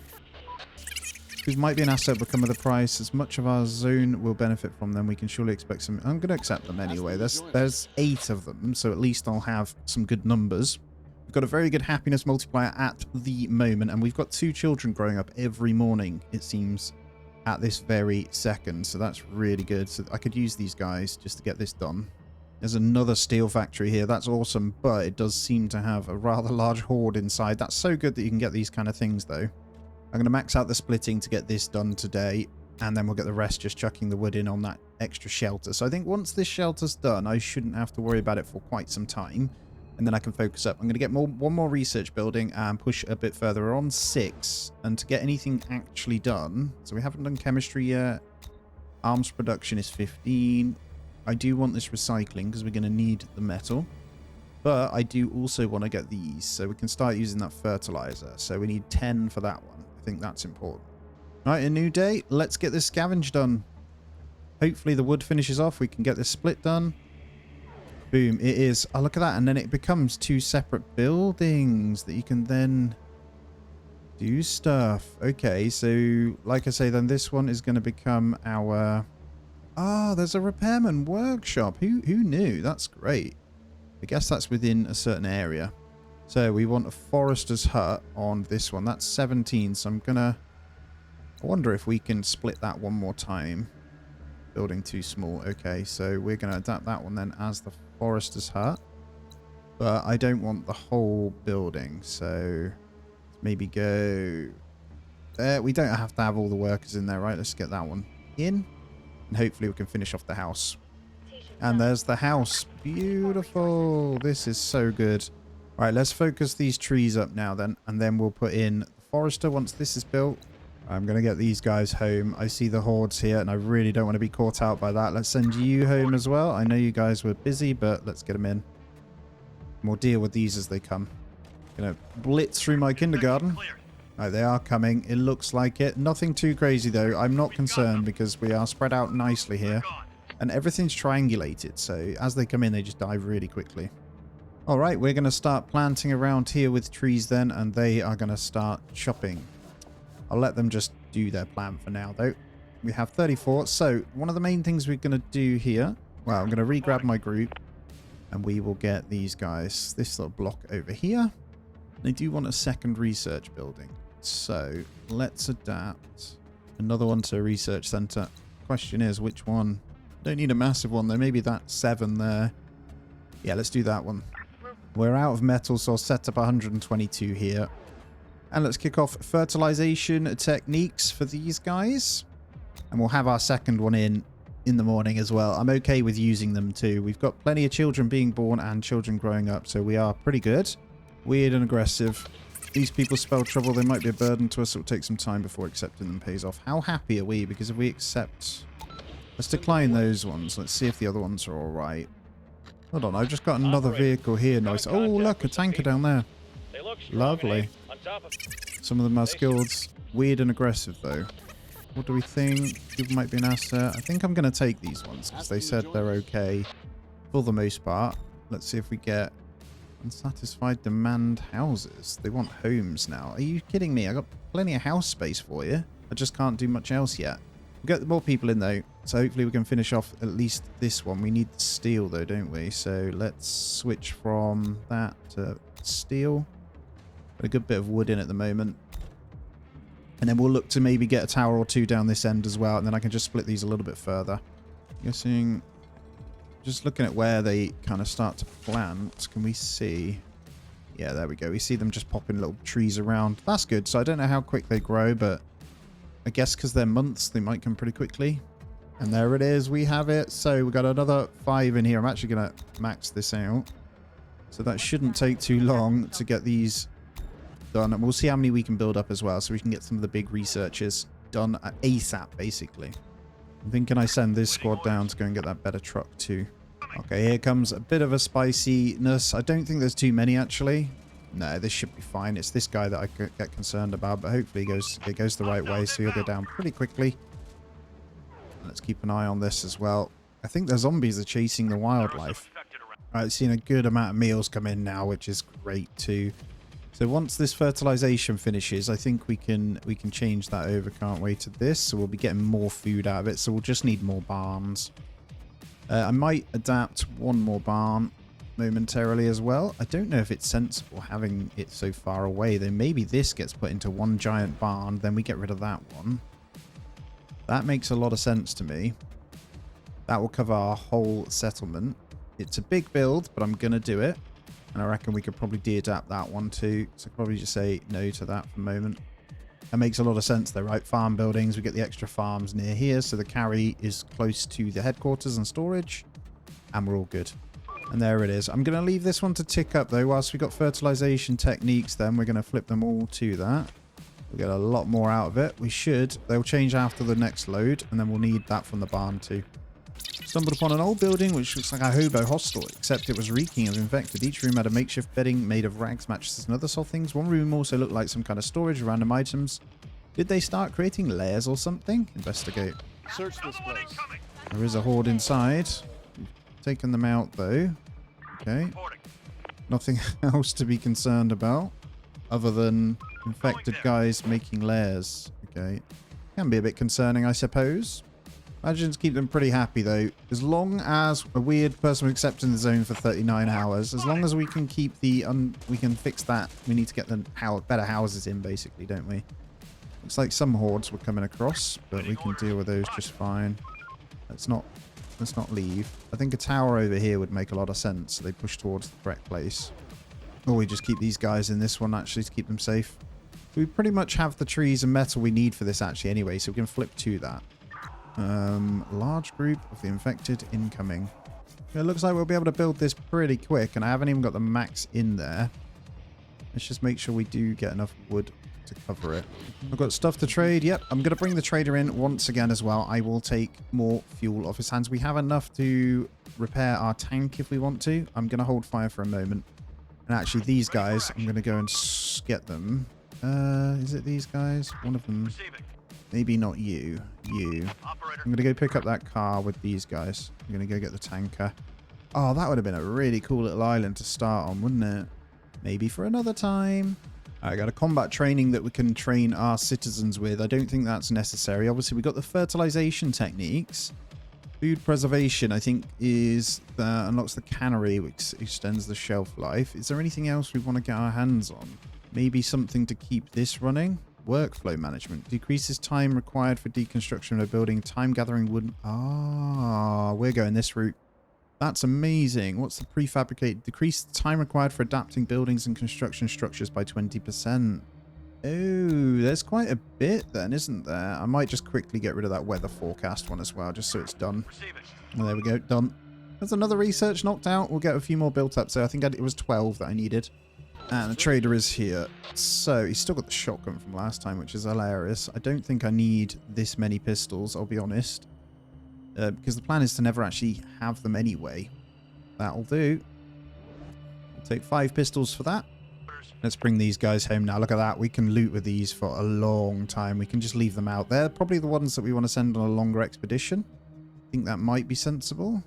Speaker 1: These might be an asset, but come with a price. As much of our zone will benefit from them, we can surely expect some... I'm going to accept them anyway. There's 8 of them, so at least I'll have some good numbers. We've got a very good happiness multiplier at the moment, and we've got 2 children growing up every morning, it seems, at this very second. So that's really good. So I could use these guys just to get this done. There's another steel factory here. That's awesome, but it does seem to have a rather large horde inside. That's so good that you can get these kind of things, though. I'm going to max out the splitting to get this done today, and then we'll get the rest just chucking the wood in on that extra shelter. So I think once this shelter's done, I shouldn't have to worry about it for quite some time, and then I can focus up. I'm going to get one more research building and push a bit further. We're on 6, and to get anything actually done, so we haven't done chemistry yet. Arms production is 15. I do want this recycling because we're going to need the metal. But I do also want to get these so we can start using that fertilizer. So we need 10 for that one. I think that's important. Right, a new day. Let's get this scavenge done. Hopefully the wood finishes off. We can get this split done. Boom, it is. Oh, look at that. And then it becomes 2 separate buildings that you can then do stuff. Okay, so like I say, then this one is going to become our... Ah, there's a repairman workshop. Who knew? That's great. I guess that's within a certain area. So we want a forester's hut on this one. That's 17. So I'm going to... I wonder if we can split that one more time. Building too small. Okay, so we're going to adapt that one then as the forester's hut. But I don't want the whole building. So maybe go... There. We don't have to have all the workers in there, right? Let's get that one in. And hopefully we can finish off the house. And there's the house. Beautiful. This is so good. All right, let's focus these trees up now then. And then we'll put in the forester once this is built. I'm going to get these guys home. I see the hordes here, and I really don't want to be caught out by that. Let's send you home as well. I know you guys were busy, but let's get them in. And we'll deal with these as they come. Going to blitz through my kindergarten. Right, they are coming. It looks like it. Nothing too crazy, though. I'm not concerned because we are spread out nicely here. And everything's triangulated, so as they come in, they just die really quickly. All right, we're going to start planting around here with trees then, and they are going to start chopping. I'll let them just do their plan for now, though. We have 34. So one of the main things we're going to do here, well, I'm going to re-grab my group, and we will get these guys, this little block over here. They do want a second research building. So let's adapt another one to a research center. Question is, which one? Don't need a massive one, though. Maybe that 7 there. Yeah, let's do that one. We're out of metal, so I'll set up 122 here. And let's kick off fertilization techniques for these guys. And we'll have our second one in the morning as well. I'm okay with using them too. We've got plenty of children being born and children growing up, so we are pretty good. Weird and aggressive. These people spell trouble. They might be a burden to us. It will take some time before accepting them pays off. How happy are we? Because if we accept... Let's decline those ones. Let's see if the other ones are all right. Hold on, I've just got another vehicle here. Nice. Oh, look, a tanker down there. Lovely. Some of them are skilled. Weird and aggressive, though. What do we think? People might be an asset. I think I'm going to take these ones because they said they're okay for the most part. Let's see if we get unsatisfied demand houses. They want homes now. Are you kidding me? I got plenty of house space for you. I just can't do much else yet. We'll get more people in, though. So hopefully we can finish off at least this one. We need steel, though, don't we? So let's switch from that to steel. Got a good bit of wood in at the moment. And then we'll look to maybe get a tower or two down this end as well. And then I can just split these a little bit further. Guessing... Just looking at where they kind of start to plant. Can we see... Yeah, there we go. We see them just popping little trees around. That's good. So I don't know how quick they grow, but... I guess because they're months, they might come pretty quickly. And there it is. We have it. So we've got another 5 in here. I'm actually going to max this out. So that shouldn't take too long to get these done. And we'll see how many we can build up as well. So we can get some of the big researches done at ASAP, basically. I'm thinking I send this squad down to go and get that better truck too. Okay, here comes a bit of a spiciness. I don't think there's too many, actually. No, this should be fine. It's this guy that I could get concerned about, but hopefully it goes the right way, so he'll go down pretty quickly. Let's keep an eye on this as well. I think the zombies are chasing the wildlife. Alright, seeing a good amount of meals come in now, which is great too. So once this fertilization finishes, I think we can change that over, can't we, to this. So we'll be getting more food out of it, so we'll just need more barns. I might adapt one more barn momentarily as well. I don't know if it's sensible having it so far away. Then maybe this gets put into one giant barn, then we get rid of that one. That makes a lot of sense to me. That will cover our whole settlement. It's a big build, but I'm going to do it. And I reckon we could probably de-adapt that one too. So probably just say no to that for the moment. That makes a lot of sense though, right? Farm buildings, we get the extra farms near here. So the carry is close to the headquarters and storage. And we're all good. And there it is. I'm going to leave this one to tick up though. Whilst we got fertilization techniques then, we're going to flip them all to that. We'll get a lot more out of it. We should. They'll change after the next load. And then we'll need that from the barn too. Stumbled upon an old building which looks like a hobo hostel, except it was reeking of infected. Each room had a makeshift bedding made of rags, mattresses and other soft things. One room also looked like some kind of storage of random items. Did they start creating layers or something? Investigate.
Speaker 3: Search this place.
Speaker 1: There is a horde inside. We've taken them out though. Okay. Nothing else to be concerned about other than infected guys making layers. Okay. Can be a bit concerning, I suppose. Imagine to keep them pretty happy though. As long as a weird person was accepting the zone for 39 hours, as long as we can keep the we can fix that. We need to get the better houses in basically, don't we? Looks like some hordes were coming across, but we can deal with those just fine. Let's not leave. I think a tower over here would make a lot of sense. So they push towards the correct place. Or we just keep these guys in this one actually to keep them safe. We pretty much have the trees and metal we need for this actually anyway, so we can flip to that. Large group of the infected incoming. It looks like we'll be able to build this pretty quick, and I haven't even got the max in there. Let's just make sure we do get enough wood to cover it. I've got stuff to trade. Yep, I'm going to bring the trader in once again as well. I will take more fuel off his hands. We have enough to repair our tank if we want to. I'm going to hold fire for a moment. And actually, these guys, I'm going to go and get them. Is it these guys? One of them. Maybe not you. You. I'm going to go pick up that car with these guys. I'm going to go get the tanker. Oh, that would have been a really cool little island to start on, wouldn't it? Maybe for another time. I got a combat training that we can train our citizens with. I don't think that's necessary. Obviously, we got the fertilization techniques. Food preservation, I think, is unlocks the cannery, which extends the shelf life. Is there anything else we want to get our hands on? Maybe something to keep this running? Workflow management. Decreases time required for deconstruction of a building. Time gathering wood. Ah, we're going this route. That's amazing. What's the prefabricate? Decrease the time required for adapting buildings and construction structures by 20%. Oh, there's quite a bit then, isn't there? I might just quickly get rid of that weather forecast one as well, just so it's done. Oh, there we go. Done. There's another research knocked out. We'll get a few more built up. So I think it was 12 that I needed. And the trader is here. So he's still got the shotgun from last time, which is hilarious. I don't think I need this many pistols, I'll be honest. Because the plan is to never actually have them anyway. That'll do. I'll take 5 pistols for that. Let's bring these guys home now. Look at that. We can loot with these for a long time. We can just leave them out. They're probably the ones that we want to send on a longer expedition. I think that might be sensible.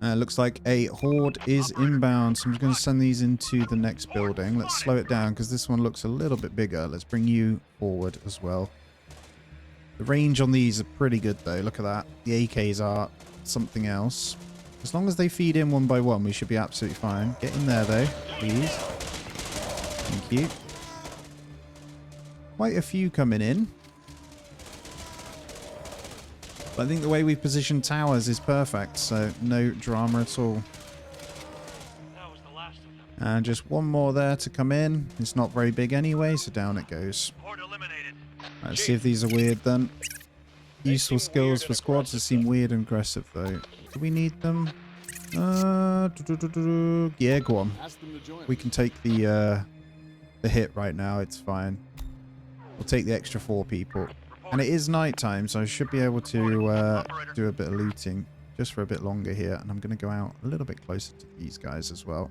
Speaker 1: Looks like a horde is inbound. So I'm just going to send these into the next building. Let's slow it down because this one looks a little bit bigger. Let's bring you forward as well. The range on these are pretty good though. Look at that. The AKs are something else. As long as they feed in one by one, we should be absolutely fine. Get in there though, please. Thank you. Quite a few coming in. But I think the way we've positioned towers is perfect, so no drama at all.
Speaker 2: That was the last of them.
Speaker 1: And just one more there to come in. It's not very big anyway, so down it goes.
Speaker 2: Horde eliminated.
Speaker 1: Let's see if these are weird then. Useful skills for squads that seem weird and aggressive though. Do we need them? Yeah, go on. We can take the hit right now. It's fine. We'll take the extra 4 people. And it is night time, so I should be able to do a bit of looting just for a bit longer here. And I'm going to go out a little bit closer to these guys as well.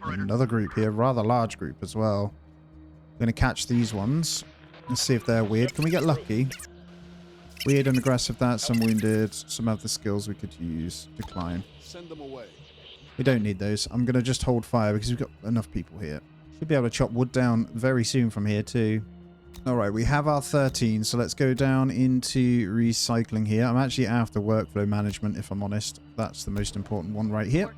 Speaker 1: Another group here, rather large group as well. I'm going to catch these ones. Let's see if they're weird. Can we get lucky? Weird and aggressive, that's some wounded. Some of the skills we could use. Decline.
Speaker 3: Send them away.
Speaker 1: We don't need those. I'm going to just hold fire because we've got enough people here. Should be able to chop wood down very soon from here too. Alright, we have our 13, so let's go down into recycling here. I'm actually after workflow management, if I'm honest. That's the most important one right here.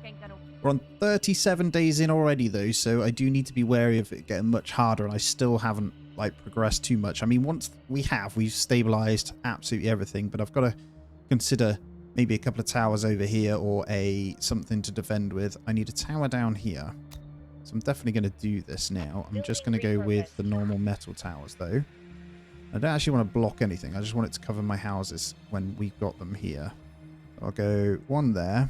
Speaker 1: We're on 37 days in already though, so I do need to be wary of it getting much harder, and I still haven't progressed too much. I mean, once we've stabilized absolutely everything, but I've got to consider maybe a couple of towers over here or something to defend with. I need a tower down here. So I'm definitely going to do this now. I'm just going to go with the normal metal towers though. I don't actually want to block anything. I just want it to cover my houses when we've got them here. I'll go one there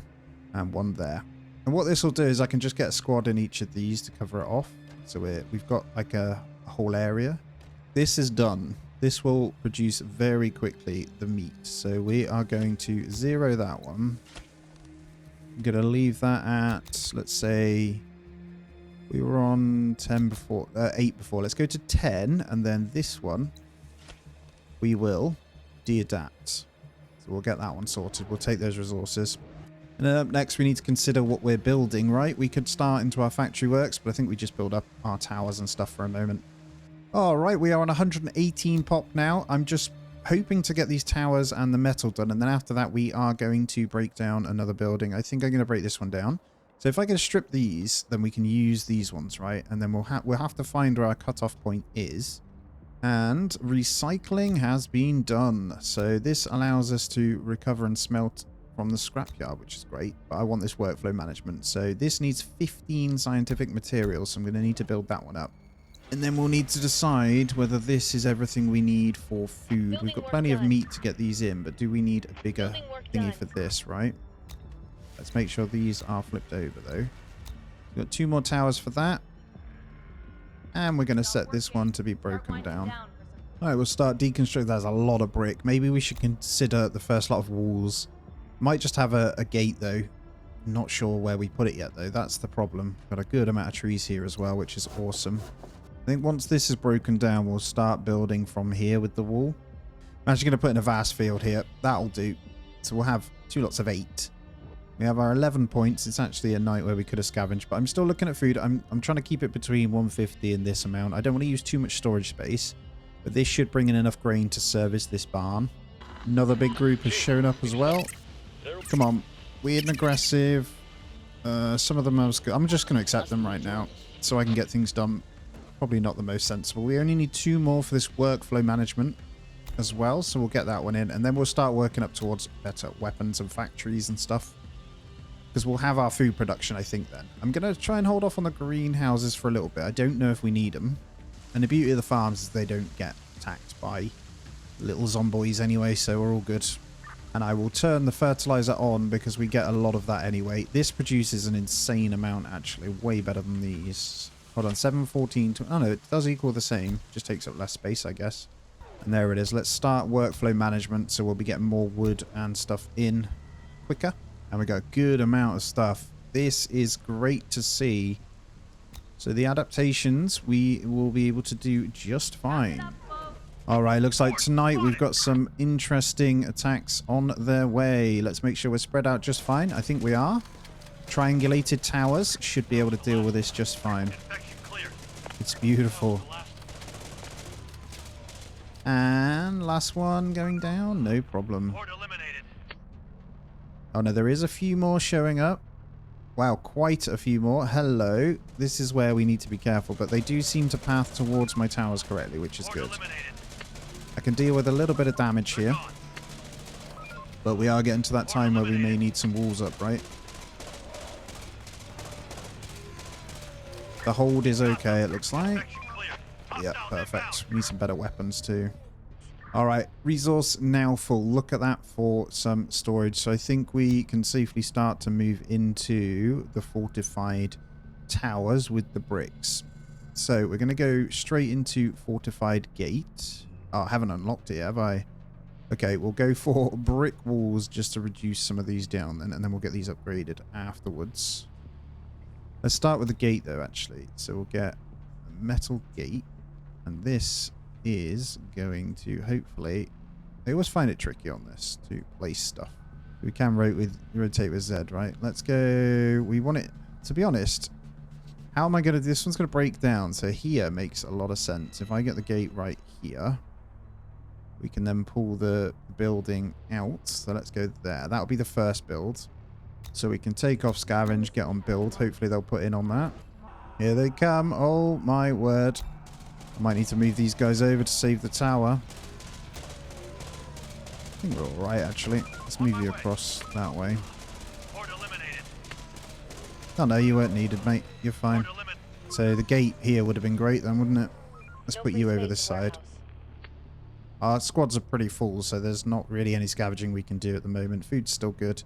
Speaker 1: and one there. And what this will do is I can just get a squad in each of these to cover it off. So we've got like a whole area. This is done. This will produce very quickly the meat. So we are going to 0 that one. I'm going to leave that at, let's say, we were on 10 before, 8 before. Let's go to 10, and then this one we will de-adapt. So we'll get that one sorted. We'll take those resources. And then up next, we need to consider what we're building, right? We could start into our factory works, but I think we just build up our towers and stuff for a moment. All right, we are on 118 pop now. I'm just hoping to get these towers and the metal done, and then after that, we are going to break down another building. I think I'm going to break this one down. So if I can strip these, then we can use these ones, right? And then we'll have to find where our cutoff point is. And recycling has been done. So this allows us to recover and smelt from the scrapyard, which is great. But I want this workflow management. So this needs 15 scientific materials. So I'm going to need to build that one up. And then we'll need to decide whether this is everything we need for food. We've got plenty of meat to get these in, but do we need a bigger thingy for this, right? Let's make sure these are flipped over, though. We've got 2 more towers for that. And we're going to set this one to be broken down. Alright, we'll start deconstructing. There's a lot of brick. Maybe we should consider the first lot of walls. Might just have a gate though. Not sure where we put it yet though. That's the problem. Got a good amount of trees here as well, which is awesome. I think once this is broken down, we'll start building from here with the wall. I'm actually going to put in a vast field here. That'll do. So we'll have 2 lots of 8. We have our 11 points. It's actually a night where we could have scavenged, but I'm still looking at food. I'm trying to keep it between 150 and this amount. I don't want to use too much storage space, but this should bring in enough grain to service this barn. Another big group has shown up as well. Come on. Weird and aggressive. Some of them I'm just going to accept them right now so I can get things done. Probably not the most sensible. We only need 2 more for this workflow management as well, so we'll get that one in, and then we'll start working up towards better weapons and factories and stuff. Because we'll have our food production, I think, then. I'm going to try and hold off on the greenhouses for a little bit. I don't know if we need them. And the beauty of the farms is they don't get attacked by little zombies anyway, so we're all good. And I will turn the fertilizer on because we get a lot of that anyway. This produces an insane amount, actually. Way better than these. Hold on, 7, 14... Oh, no, it does equal the same. Just takes up less space, I guess. And there it is. Let's start workflow management, so we'll be getting more wood and stuff in quicker. And we got a good amount of stuff. This is great to see. So the adaptations, we will be able to do just fine. Alright, looks like tonight we've got some interesting attacks on their way. Let's make sure we're spread out just fine. I think we are. Triangulated towers should be able to deal with this just fine. It's beautiful. And last one going down. No problem. Oh no, there is a few more showing up. Wow, quite a few more. Hello. This is where we need to be careful, but they do seem to path towards my towers correctly, which is good. I can deal with a little bit of damage here. But we are getting to that time where we may need some walls up, right? The hold is okay, it looks like. Yep, perfect. We need some better weapons too. Alright, resource now full. Look at that for some storage. So I think we can safely start to move into the fortified towers with the bricks. So we're going to go straight into fortified gate. Oh, I haven't unlocked it, have I? Okay, we'll go for brick walls just to reduce some of these down then, and then we'll get these upgraded afterwards. Let's start with the gate though, actually. So we'll get a metal gate, and this is going to hopefully... I always find it tricky on this to place stuff. We can rotate with Z, right? Let's go... We want it... To be honest, how am I going to... This one's going to break down. So here makes a lot of sense. If I get the gate right here, we can then pull the building out. So let's go there. That'll be the first build. So we can take off scavenge, get on build. Hopefully they'll put in on that. Here they come. Oh my word. I might need to move these guys over to save the tower. I think we're alright, actually. Let's move you across that way. Oh, no, you weren't needed, mate. You're fine. So the gate here would have been great then, wouldn't it? Let's put you over this side. Our squads are pretty full, so there's not really any scavenging we can do at the moment. Food's still good.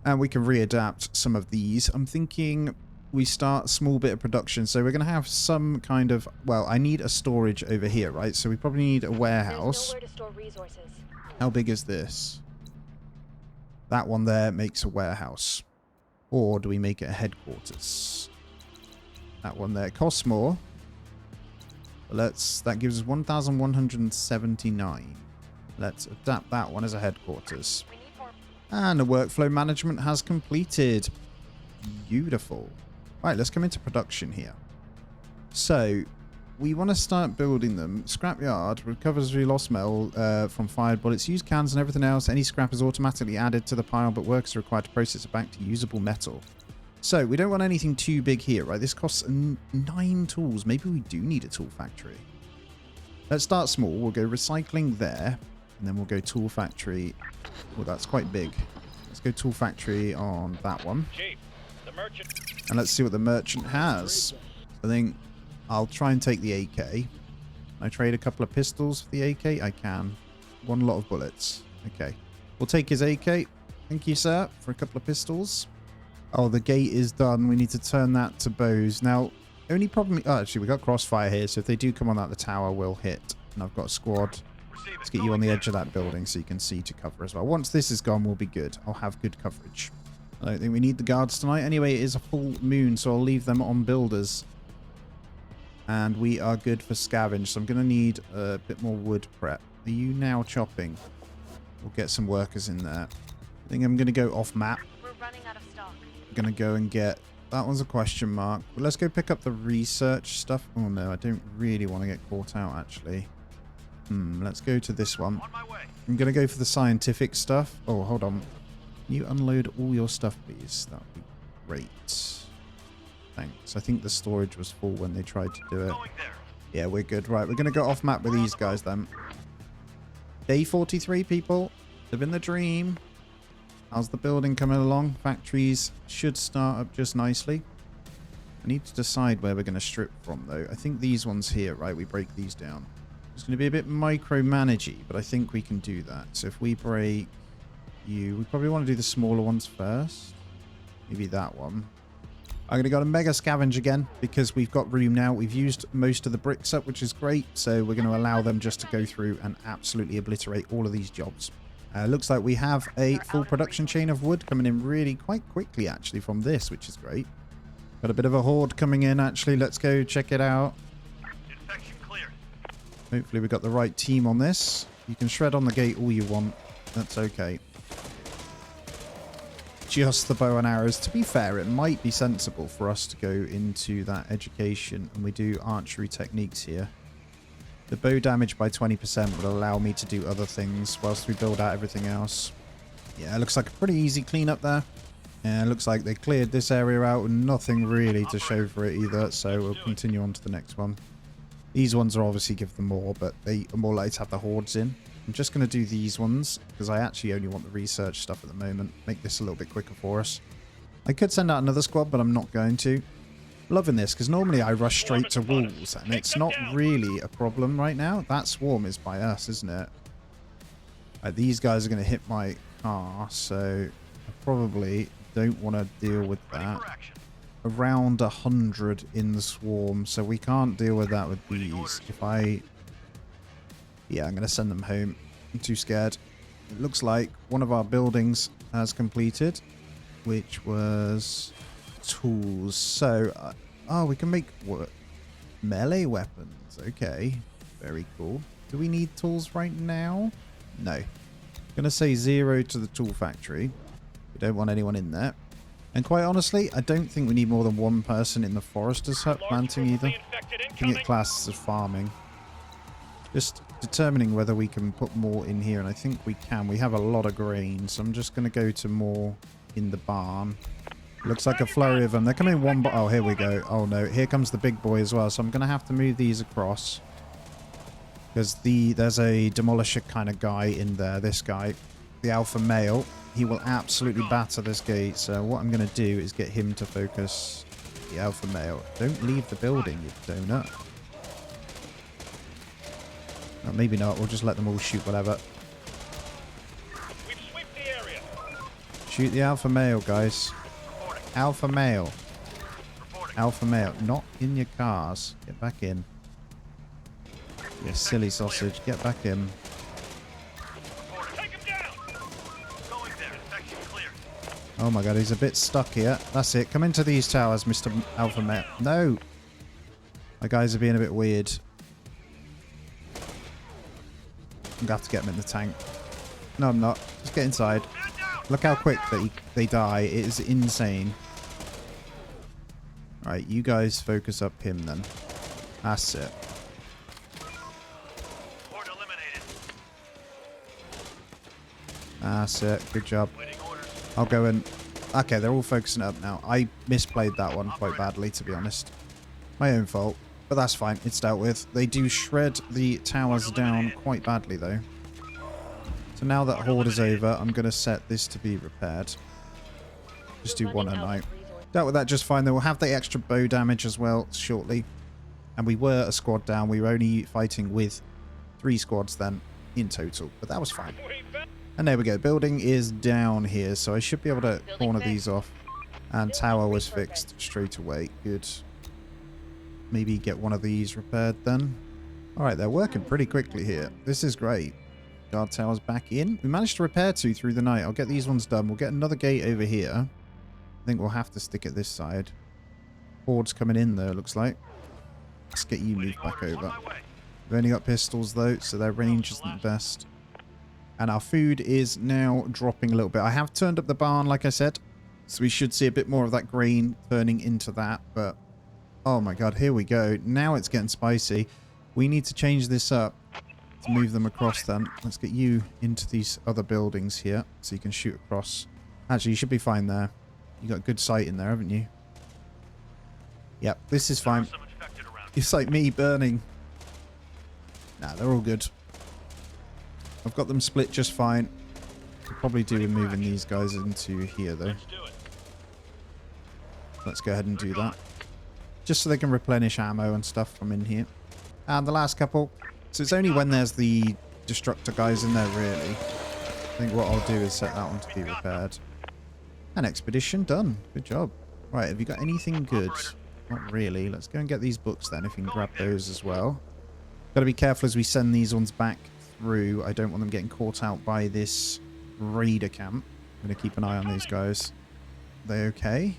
Speaker 1: And we can readapt some of these. I'm thinking... we start a small bit of production. So we're going to have some kind of... Well, I need a storage over here, right? So we probably need a warehouse.
Speaker 4: There's nowhere to store resources.
Speaker 1: How big is this? That one there makes a warehouse. Or do we make it a headquarters? That one there costs more. But that gives us 1,179. Let's adapt that one as a headquarters. And the workflow management has completed. Beautiful. Right, let's come into production here. So, we want to start building them. Scrapyard recovers lost metal from fired bullets. Use cans and everything else. Any scrap is automatically added to the pile, but workers are required to process it back to usable metal. So, we don't want anything too big here, right? This costs 9 tools. Maybe we do need a tool factory. Let's start small. We'll go recycling there, and then we'll go tool factory. Oh, that's quite big. Let's go tool factory on that one. And let's see what the merchant has. I think I'll try and take the AK. Can I trade a couple of pistols for the AK? I can. One lot of bullets. Okay. We'll take his AK. Thank you, sir, for a couple of pistols. Oh, the gate is done. We need to turn that to bows. Now, Only problem... Oh, actually, we got crossfire here, so if they do come on that, the tower will hit. And I've got a squad.
Speaker 2: Receive
Speaker 1: Let's
Speaker 2: it.
Speaker 1: get you on the edge of that building so you can see to cover as well. Once this is gone, we'll be good. I'll have good coverage. I don't think we need the guards tonight. Anyway, it is a full moon, so I'll leave them on builders. And we are good for scavenge, so I'm going to need a bit more wood prep. Are you now chopping? We'll get some workers in there. I think I'm going to go off map.
Speaker 4: We're running out of stock.
Speaker 1: I'm going to go and get... That one's a question mark. But let's go pick up the research stuff. Oh no, I don't really want to get caught out actually. Let's go to this one.
Speaker 2: On my way.
Speaker 1: I'm going to go for the scientific stuff. Oh, hold on. Can you unload all your stuff, please? That would be great. Thanks. I think the storage was full when they tried to do it.
Speaker 2: Going there.
Speaker 1: Yeah, we're good. Right, we're going to go off map with these guys then. Day 43, people. Living the dream. How's the building coming along? Factories should start up just nicely. I need to decide where we're going to strip from, though. I think these ones here, right? We break these down. It's going to be a bit micromanagey, but I think we can do that. So if we break you, we probably want to do the smaller ones first. Maybe that one. I'm going to go to mega scavenge again because we've got room now. We've used most of the bricks up, which is great. So we're going to allow them just to go through and absolutely obliterate all of these jobs. Looks like we have a full production chain of wood coming in really quite quickly, actually, from this, which is great. Got a bit of a horde coming in, actually. Let's go check it out.
Speaker 2: Infection cleared.
Speaker 1: Hopefully we got the right team on this. You can shred on the gate all you want. That's okay. Just the bow and arrows. To be fair, it might be sensible for us to go into that education, and we do archery techniques here. The bow damage by 20% would allow me to do other things whilst we build out everything else. Yeah, it looks like a pretty easy cleanup there. Yeah, it looks like they cleared this area out with nothing really to show for it either, so we'll continue on to the next one. These ones are obviously give them more, but they are more likely to have the hordes in. I'm just going to do these ones because I actually only want the research stuff at the moment. Make this a little bit quicker for us. I could send out another squad, but I'm not going to. Loving this because normally I rush straight to walls and it's not really a problem right now. That swarm is by us, isn't it? Right, these guys are going to hit my car, so I probably don't want to deal with that. Around 100 in the swarm, so we can't deal with that with these. If I... Yeah, I'm going to send them home. I'm too scared. It looks like one of our buildings has completed, which was tools. So, oh, we can make what? Melee weapons. Okay, very cool. Do we need tools right now? No. I'm going to say 0 to the tool factory. We don't want anyone in there. And quite honestly, I don't think we need more than one person in the forester's hut planting either. I think it classes as farming. Just determining whether we can put more in here, and I think we can. We have a lot of grain, so I'm just going to go to more in the barn. Looks like a flurry of them. They're coming one... Oh, here we go. Oh, no. Here comes the big boy as well, so I'm going to have to move these across. Because there's a demolisher kind of guy in there. This guy, the alpha male, he will absolutely batter this gate. So what I'm going to do is get him to focus the alpha male. Don't leave the building, you donut. No, maybe not. We'll just let them all shoot whatever.
Speaker 2: We've swept the area.
Speaker 1: Shoot the alpha male, guys.
Speaker 2: Reporting.
Speaker 1: Alpha male.
Speaker 2: Reporting.
Speaker 1: Alpha male. Not in your cars. Get back in. You silly sausage. Get back in.
Speaker 2: Reporting. Take him down. Going there. Infection cleared.
Speaker 1: Oh my god, he's a bit stuck here. That's it. Come into these towers, Mr. Alpha male. No! My guys are being a bit weird. I'm going to have to get him in the tank. No, I'm not. Just get inside. Look how quick they die. It is insane. Right, you guys focus up him then. That's it.
Speaker 2: Horde eliminated.
Speaker 1: That's it. Good job.
Speaker 2: Waiting orders.
Speaker 1: I'll go and... Okay, they're all focusing up now. I misplayed that one quite badly, to be honest. My own fault. But that's fine. It's dealt with. They do shred the towers down quite badly, though. So now that horde is over, I'm going to set this to be repaired. Just do one a night. Dealt with that just fine. They will have the extra bow damage as well shortly. And we were a squad down. We were only fighting with 3 squads then in total. But that was fine. And there we go. Building is down here. So I should be able to corner these off. And tower was fixed straight away. Good. maybe get one of these repaired then. All right, they're working pretty quickly here. This is great. Guard towers back in. We managed to repair 2 through the night. I'll get these ones done. We'll get another gate over here. I think we'll have to stick it this side. Hordes coming in though, looks like. Let's get you moved back over. We've only got pistols though, so their range isn't the best. And our food is now dropping a little bit. I have turned up the barn, like I said. So we should see a bit more of that grain turning into that. But, oh my god, here we go. Now it's getting spicy. We need to change this up to move them across then. Let's get you into these other buildings here so you can shoot across. Actually, you should be fine there. You got good sight in there, haven't you? Yep, this is fine. It's like me burning. Nah, they're all good. I've got them split just fine. Could probably do with moving these guys into here though. Let's go ahead and do that. Just so they can replenish ammo and stuff from in here. And the last couple. So it's only when there's the destructor guys in there really. I think what I'll do is set that one to be repaired. And expedition done. Good job. Right, have you got anything good? Not really. Let's go and get these books then, if you can grab those as well. Got to be careful as we send these ones back through. I don't want them getting caught out by this raider camp. I'm going to keep an eye on these guys. Are they okay?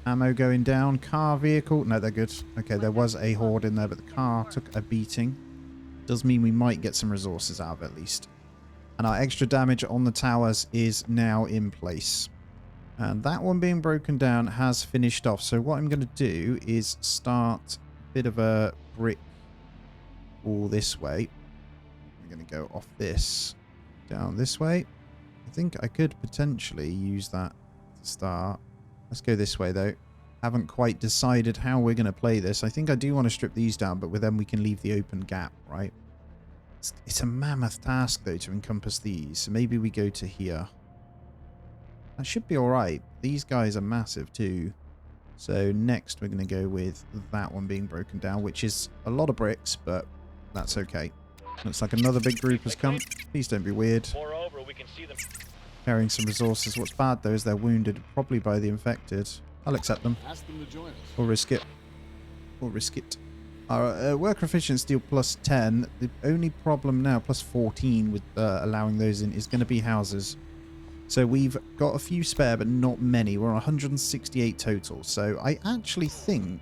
Speaker 1: Ammo going down. Car, vehicle. No, they're good. Okay, there was a horde in there, but the car took a beating. Does mean we might get some resources out of it at least. And our extra damage on the towers is now in place. And that one being broken down has finished off. So what I'm going to do is start a bit of a brick wall this way. I'm going to go off this down this way. I think I could potentially use that to start. Let's go this way though. Haven't quite decided how we're going to play this. I think I do want to strip these down, but with them we can leave the open gap, right? It's a mammoth task though to encompass these. So maybe we go to here. That should be alright. These guys are massive too. So next we're going to go with that one being broken down, which is a lot of bricks, but that's okay. Looks like another big group has come. Please don't be weird.
Speaker 2: Moreover, we can see them.
Speaker 1: Carrying some resources. What's bad though is they're wounded, probably by the infected. I'll accept them.
Speaker 3: Ask them to join us.
Speaker 1: Or risk it. Or risk it. Our worker efficiency steel plus 10. The only problem now, plus 14 with allowing those in, is going to be houses. So we've got a few spare, but not many. We're on 168 total. So I actually think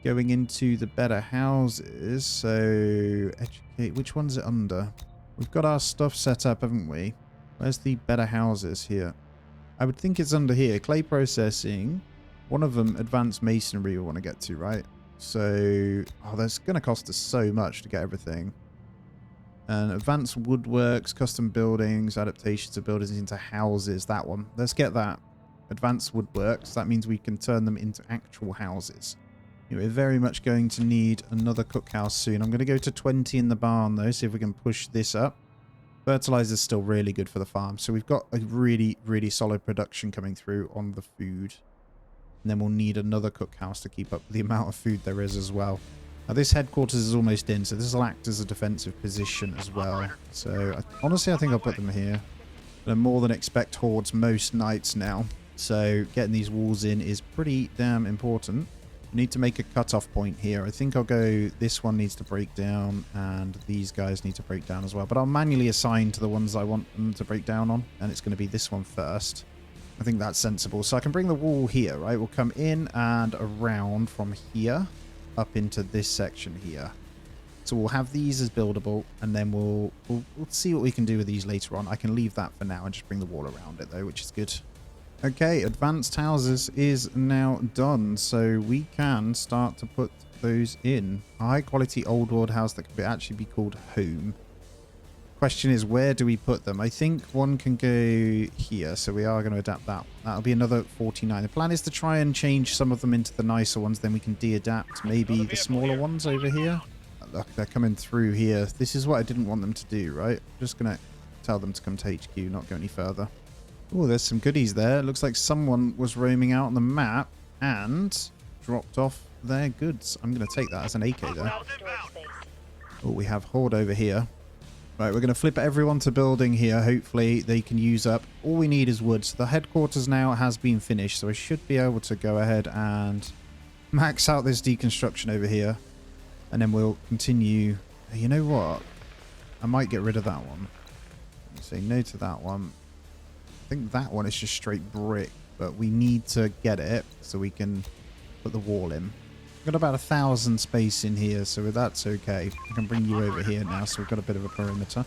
Speaker 1: going into the better houses. So educate. Which one's it under? We've got our stuff set up, haven't we? Where's the better houses here? I would think it's under here. Clay processing. One of them, advanced masonry, we want to get to, right? So, oh, that's going to cost us so much to get everything. And advanced woodworks, custom buildings, adaptations of buildings into houses. That one. Let's get that. Advanced woodworks. That means we can turn them into actual houses. We're very much going to need another cookhouse soon. I'm going to go to 20 in the barn, though, see if we can push this up. Fertilizer is still really good for the farm. So we've got a really, really solid production coming through on the food. And then we'll need another cookhouse to keep up with the amount of food there is as well. Now this headquarters is almost in, so this will act as a defensive position as well. So honestly, I think I'll put them here. But I more than expect hordes most nights now. So getting these walls in is pretty damn important. We need to make a cutoff point here. I think I'll go, this one needs to break down and these guys need to break down as well. But I'll manually assign to the ones I want them to break down on. And it's going to be this one first. I think that's sensible. So I can bring the wall here, right? We'll come in and around from here up into this section here. So we'll have these as buildable and then we'll see what we can do with these later on. I can leave that for now and just bring the wall around it though, which is good. Okay, advanced houses is now done, so we can start to put those in. A high quality old world house that could actually be called home. Question is, where do we put them? I think one can go here, so we are going to adapt that. That'll be another 49. The plan is to try and change some of them into the nicer ones, then we can de-adapt maybe the smaller ones over here. Look, they're coming through here. This is what I didn't want them to do, right? I'm just going to tell them to come to HQ, not go any further. Oh, there's some goodies there. Looks like someone was roaming out on the map and dropped off their goods. I'm going to take that as an AK there. Oh, we have horde over here. Right, we're going to flip everyone to building here. Hopefully they can use up. All we need is wood. So the headquarters now has been finished. So I should be able to go ahead and max out this deconstruction over here. And then we'll continue. You know what? I might get rid of that one. Say no to that one. I think that one is just straight brick, but we need to get it so we can put the wall in. We've got about 1,000 space in here, so that's okay. I can bring you over here now, so we've got a bit of a perimeter.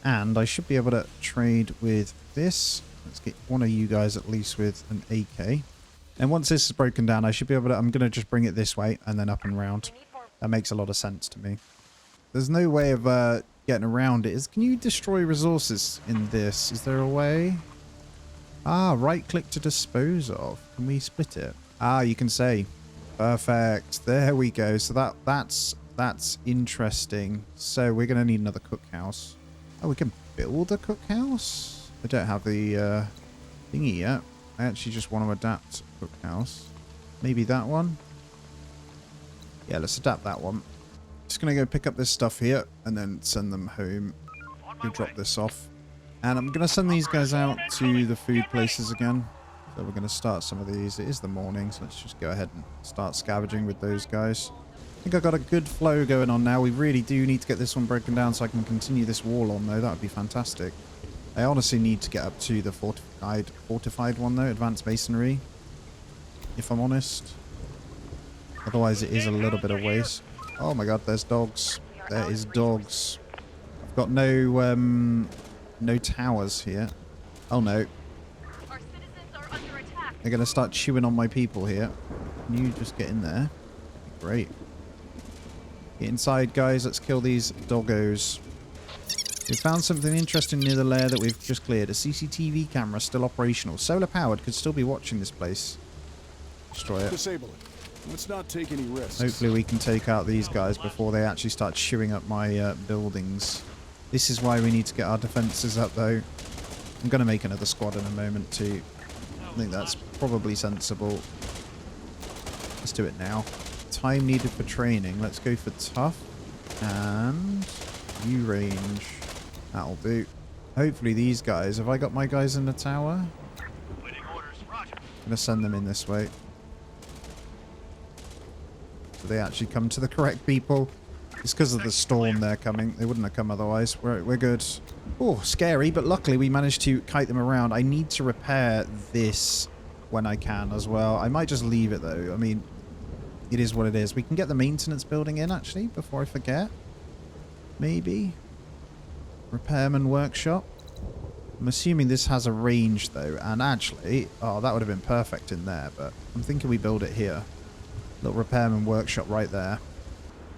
Speaker 1: And I should be able to trade with this. Let's get one of you guys at least with an AK. And once this is broken down, I should be able to... I'm going to just bring it this way and then up and round. That makes a lot of sense to me. There's no way of getting around it. Can you destroy resources in this? Is there a way? Ah, right click to dispose of. Can we split it? Ah, you can say. Perfect. There we go. So that's interesting. So we're going to need another cookhouse. Oh, we can build a cookhouse? I don't have the thingy yet. I actually just want to adapt cookhouse. Maybe that one? Yeah, let's adapt that one. Just going to go pick up this stuff here and then send them home. Go drop this off. And I'm going to send these guys out to the food places again. So we're going to start some of these. It is the morning, so let's just go ahead and start scavenging with those guys. I think I've got a good flow going on now. We really do need to get this one broken down so I can continue this wall on, though. That would be fantastic. I honestly need to get up to the fortified one, though. Advanced masonry. If I'm honest. Otherwise, it is a little bit of waste. Oh my god, there's dogs. There is dogs. I've got no towers here. Oh no.
Speaker 4: Our citizens are under attack.
Speaker 1: They're going to start chewing on my people here. Can you just get in there? Great. Get inside, guys. Let's kill these doggos. We found something interesting near the lair that we've just cleared. A CCTV camera still operational. Solar powered. Could still be watching this place. Destroy it.
Speaker 3: Disable it. Let's not take any risks.
Speaker 1: Hopefully we can take out these guys before they actually start chewing up my buildings. This is why we need to get our defenses up, though. I'm going to make another squad in a moment, too. I think that's probably sensible. Let's do it now. Time needed for training. Let's go for tough. And new range. That'll do. Hopefully these guys... Have I got my guys in the tower?
Speaker 2: Waiting orders. Roger.
Speaker 1: I'm going to send them in this way. So they actually come to the correct people. It's because of the storm they're coming. They wouldn't have come otherwise. We're good. Oh, scary, but luckily we managed to kite them around. I need to repair this when I can as well. I might just leave it, though. I mean, it is what it is. We can get the maintenance building in, actually, before I forget. Maybe. Repairman workshop. I'm assuming this has a range, though. And actually, oh, that would have been perfect in there. But I'm thinking we build it here. Little repairman workshop right there.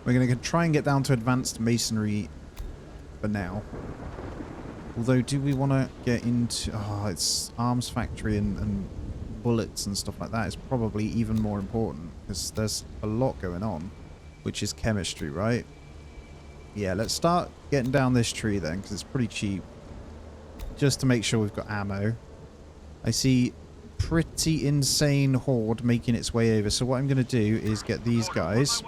Speaker 1: We're going to try and get down to advanced masonry for now. Although, do we want to get into... Oh, it's arms factory and bullets and stuff like that is probably even more important. Because there's a lot going on. Which is chemistry, right? Yeah, let's start getting down this tree then. Because it's pretty cheap. Just to make sure we've got ammo. I see... pretty insane horde making its way over. So what I'm going to do is get these guys.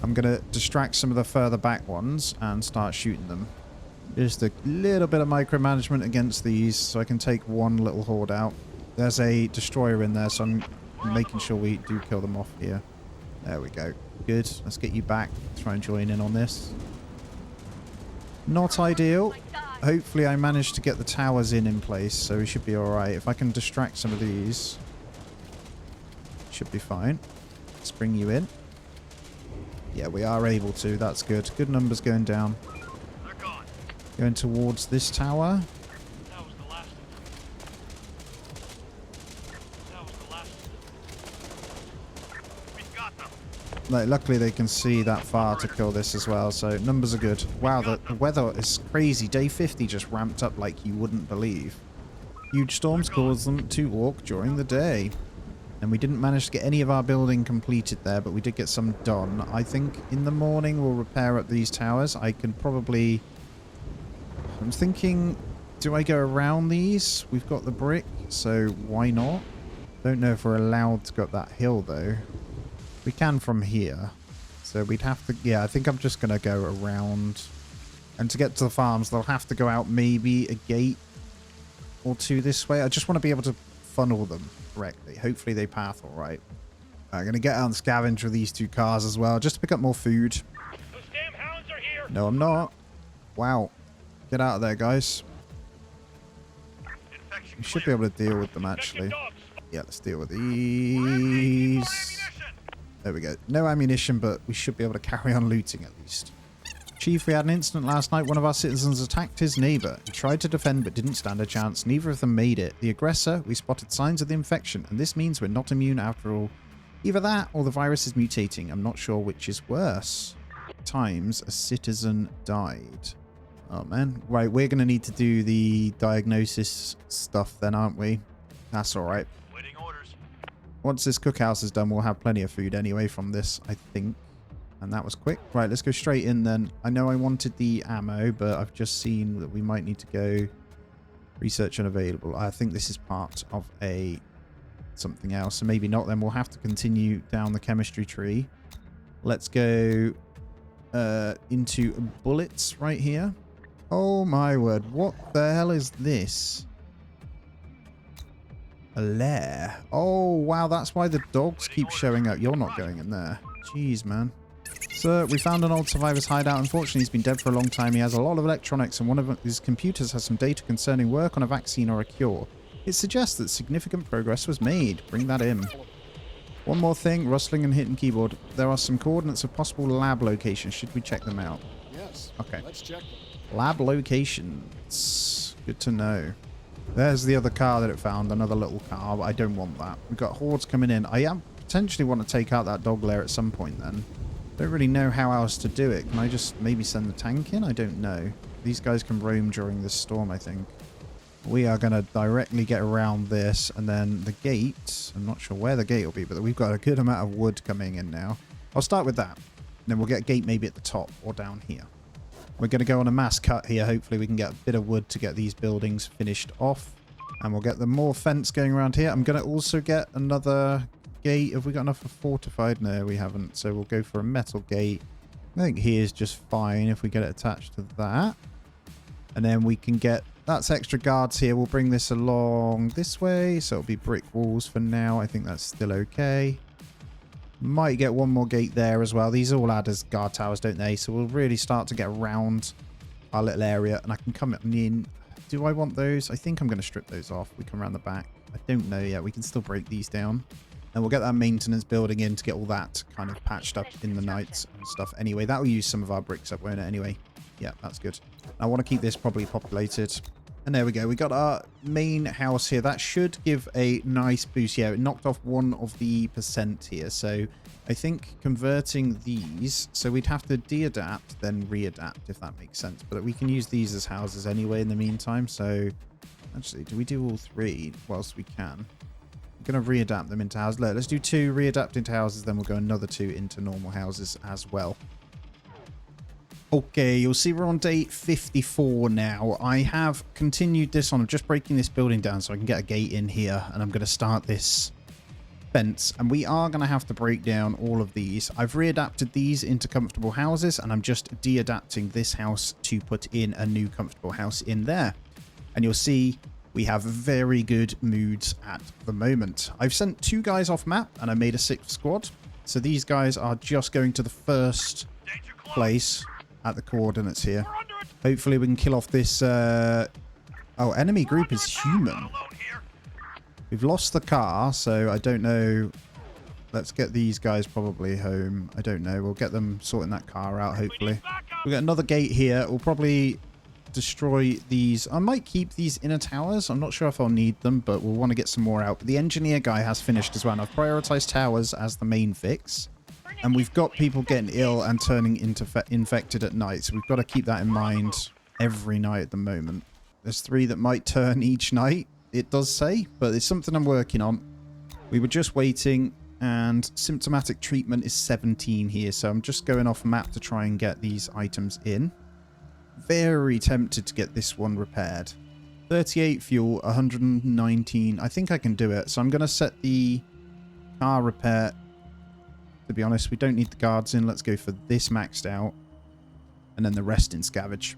Speaker 1: I'm going to distract some of the further back ones and start shooting them. Just a little bit of micromanagement against these so I can take one little horde out. There's a destroyer in there, so I'm making sure we do kill them off here. There we go. Good. Let's get you back. Try and join in on this. Not ideal. Hopefully I managed to get the towers in place, so we should be alright. If I can distract some of these, should be fine. Let's bring you in. Yeah, we are able to. That's good. Good numbers going down.
Speaker 2: They're gone.
Speaker 1: Going towards this tower.
Speaker 2: That was the last of them. That was the last of them. We've got them.
Speaker 1: Like, luckily they can see that far to kill this as well, so numbers are good. Wow, the weather is crazy. Day 50 just ramped up like you wouldn't believe. Huge storms caused them to walk during the day. And we didn't manage to get any of our building completed there, but we did get some done. I think in the morning we'll repair up these towers. I can probably... I'm thinking, do I go around these? We've got the brick, so why not? Don't know if we're allowed to go up that hill, though. We can from here. So we'd have to... Yeah, I think I'm just going to go around. And to get to the farms, they'll have to go out maybe a gate or two this way. I just want to be able to funnel them correctly. Hopefully they path all right. I'm going to get out and scavenge with these 2 cars as well, just to pick up more food.
Speaker 2: Those damn hounds are here.
Speaker 1: No, I'm not. Wow. Get out of there, guys.
Speaker 2: Infection
Speaker 1: We should be
Speaker 2: clear.
Speaker 1: able to deal with them,
Speaker 2: Infected
Speaker 1: actually.
Speaker 2: dogs.
Speaker 1: Yeah, let's deal with
Speaker 2: We're in need more
Speaker 1: these.
Speaker 2: ammunition.
Speaker 1: There we go. No ammunition, but we should be able to carry on looting at least. Chief, we had an incident last night. One of our citizens attacked his neighbor. He tried to defend but didn't stand a chance. Neither of them made it. The aggressor, we spotted signs of the infection, and this means we're not immune after all. Either that or the virus is mutating. I'm not sure which is worse. Times a citizen died. Oh, man. Right, we're going to need to do the diagnosis stuff then, aren't we? That's all right.
Speaker 2: Waiting orders.
Speaker 1: Once this cookhouse is done, we'll have plenty of food anyway from this, I think. And that was quick. Right, let's go straight in then. I know I wanted the ammo, but I've just seen that we might need to go research unavailable. I think this is part of a something else. So maybe not, then we'll have to continue down the chemistry tree. Let's go into bullets right here. Oh my word. What the hell is this? A lair. Oh, wow. That's why the dogs keep showing up. You're not going in there. Jeez, man. Sir, we found an old survivor's hideout. Unfortunately, he's been dead for a long time. He has a lot of electronics, and one of his computers has some data concerning work on a vaccine or a cure. It suggests that significant progress was made. Bring that in. One more thing. Rustling and hitting keyboard. There are some coordinates of possible lab locations. Should we check them out?
Speaker 3: Yes.
Speaker 1: Okay.
Speaker 3: Let's check them.
Speaker 1: Lab locations. Good to know. There's the other car that it found. Another little car, but I don't want that. We've got hordes coming in. I potentially want to take out that dog lair at some point then. Don't really know how else to do it. Can I just maybe send the tank in? I don't know. These guys can roam during this storm, I think. We are going to directly get around this, and then the gate. I'm not sure where the gate will be, but we've got a good amount of wood coming in now. I'll start with that. Then we'll get a gate maybe at the top or down here. We're going to go on a mass cut here. Hopefully we can get a bit of wood to get these buildings finished off. And we'll get the more fence going around here. I'm going to also get another gate. Have we got enough for fortified? No, we haven't. So we'll go for a metal gate. I think here's just fine if we get it attached to that. And then we can get... That's extra guards here. We'll bring this along this way. So it'll be brick walls for now. I think that's still okay. Might get one more gate there as well. These all add as guard towers, don't they? So we'll really start to get around our little area. And I can come in. Do I want those? I think I'm going to strip those off. We come around the back. I don't know yet. We can still break these down. And we'll get that maintenance building in to get all that kind of patched up in the night and stuff. Anyway, that will use some of our bricks up, won't it? Anyway, yeah, that's good. I want to keep this properly populated. And there we go. We got our main house here. That should give a nice boost. Yeah, it knocked off 1 of the % here. So I think converting these, so we'd have to de-adapt, then re-adapt, if that makes sense. But we can use these as houses anyway in the meantime. So actually, do we do all 3 whilst we can? I'm going to re-adapt them into houses. Let's do 2 re-adapt into houses, then we'll go another 2 into normal houses as well. Okay, you'll see we're on day 54 now. I have continued this on. I'm just breaking this building down so I can get a gate in here, and I'm going to start this fence. And we are going to have to break down all of these. I've readapted these into comfortable houses, and I'm just de-adapting this house to put in a new comfortable house in there. And you'll see we have very good moods at the moment. I've sent 2 guys off map, and I made a 6th squad. So these guys are just going to the first place at the coordinates here. Hopefully we can kill off this... Oh, enemy group is human. We've lost the car, so I don't know. Let's get these guys probably home. I don't know. We'll get them sorting that car out, hopefully. We've got another gate here. We'll probably destroy these. I might keep these inner towers. I'm not sure if I'll need them, but we'll want to get some more out. But the engineer guy has finished as well. And I've prioritized towers as the main fix. And we've got people getting ill and turning into infected at night. So we've got to keep that in mind every night at the moment. There's 3 that might turn each night, it does say. But it's something I'm working on. We were just waiting. And symptomatic treatment is 17 here. So I'm just going off map to try and get these items in. Very tempted to get this one repaired. 38 fuel, 119. I think I can do it. So I'm going to set the car repair. To be honest, we don't need the guards in. Let's go for this maxed out. And then the rest in scavenge.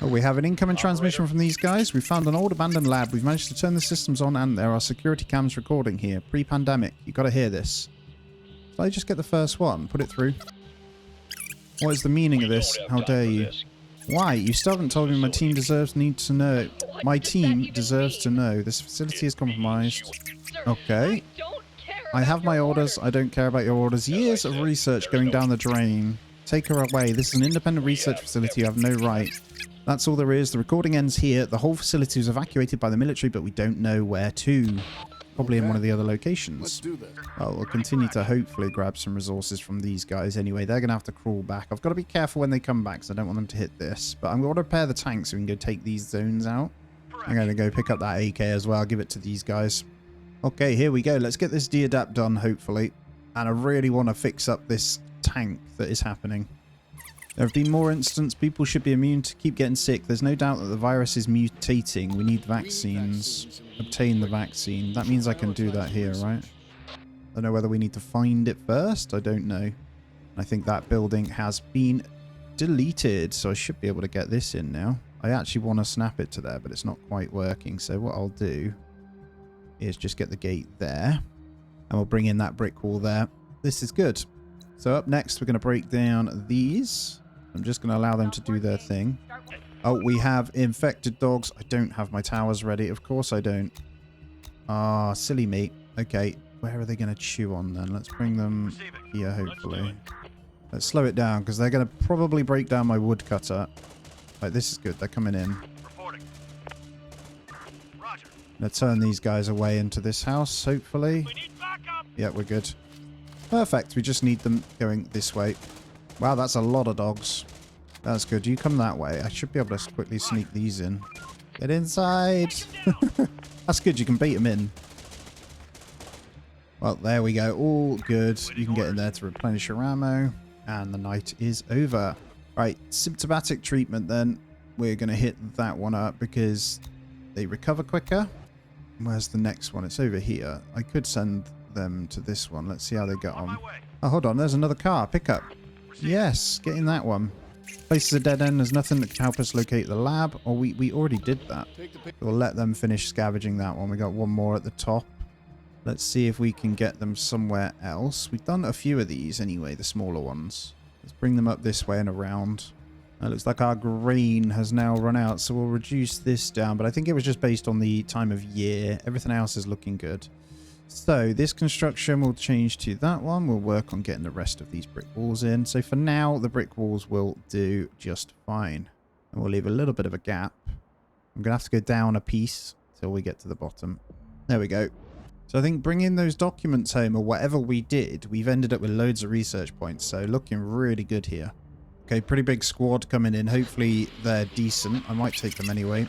Speaker 1: Oh, we have an incoming transmission from these guys. We found an old abandoned lab. We've managed to turn the systems on and there are security cams recording here. Pre-pandemic. You've got to hear this. Did I just get the first one? Put it through. What is the meaning of this? How dare you? Why? You still haven't told me my team needs to know. My team deserves to know. This facility is compromised. Okay. I have my orders. I don't care about your orders. Years of research going down the drain. Take her away. This is an independent research facility. You have no right. That's all there is. The recording ends here. The whole facility was evacuated by the military, but we don't know where to. Probably in one of the other locations.
Speaker 3: Let's do this.
Speaker 1: Well, we'll continue to hopefully grab some resources from these guys anyway. They're going to have to crawl back. I've got to be careful when they come back because I don't want them to hit this. But I'm going to repair the tank so we can go take these zones out. I'm going to go pick up that AK as well. I'll give it to these guys. Okay, here we go. Let's get this de-adapt done, hopefully. And I really want to fix up this tank that is happening. There have been more incidents. People should be immune to keep getting sick. There's no doubt that the virus is mutating. We need vaccines. Obtain the vaccine. That means I can do that here, right? I don't know whether we need to find it first. I don't know. I think that building has been deleted, so I should be able to get this in now. I actually want to snap it to there, but it's not quite working. So what I'll do is just get the gate there, and we'll bring in that brick wall there. This is good. So up next, we're going to break down these. I'm just going to allow them to do their thing. Oh, we have infected dogs. I don't have my towers ready. Of course I don't. Ah, silly me. Okay, where are they going to chew on then? Let's bring them here, hopefully. Let's slow it down, because they're going to probably break down my woodcutter. Right, this is good. They're coming in.
Speaker 2: Reporting. Roger.
Speaker 1: Let's turn these guys away into this house, hopefully.
Speaker 2: We need backup.
Speaker 1: Yeah, we're good. Perfect. We just need them going this way. Wow, that's a lot of dogs. That's good. You come that way. I should be able to quickly sneak these in. Get inside. That's good. You can bait them in. Well, there we go. All good. You can get in there to replenish your ammo. And the night is over. Right. Symptomatic treatment then. We're going to hit that one up because they recover quicker. Where's the next one? It's over here. I could send them to this one. Let's see how they get on. Oh, hold on. There's another car. Pickup. Yes. Get in that one. Place is a dead end. There's nothing that can help us locate the lab. Or we already did that. We'll let them finish scavenging that one. We got one more at the top. Let's see if we can get them somewhere else. We've done a few of these anyway, the smaller ones. Let's bring them up this way and around. It looks like our grain has now run out, so we'll reduce this down. But I think it was just based on the time of year. Everything else is looking good. So this construction will change to that one. We'll work on getting the rest of these brick walls in. So for now, the brick walls will do just fine. And we'll leave a little bit of a gap. I'm going to have to go down a piece till we get to the bottom. There we go. So I think bringing those documents home or whatever we did, we've ended up with loads of research points. So looking really good here. Okay, pretty big squad coming in. Hopefully they're decent. I might take them anyway.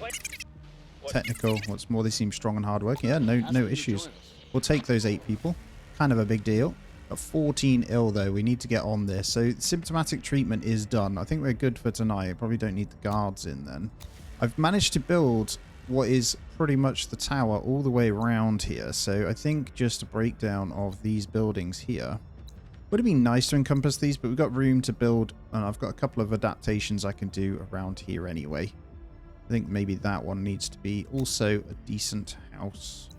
Speaker 1: Technical. What's more, they seem strong and hardworking. Yeah, no issues. We'll take those 8 people. Kind of a big deal. Got 14 ill, though. We need to get on this. So symptomatic treatment is done. I think we're good for tonight. Probably don't need the guards in then. I've managed to build what is pretty much the tower all the way around here. So I think just a breakdown of these buildings here. Would have been nice to encompass these, but we've got room to build. And I've got a couple of adaptations I can do around here anyway. I think maybe that one needs to be also a decent house.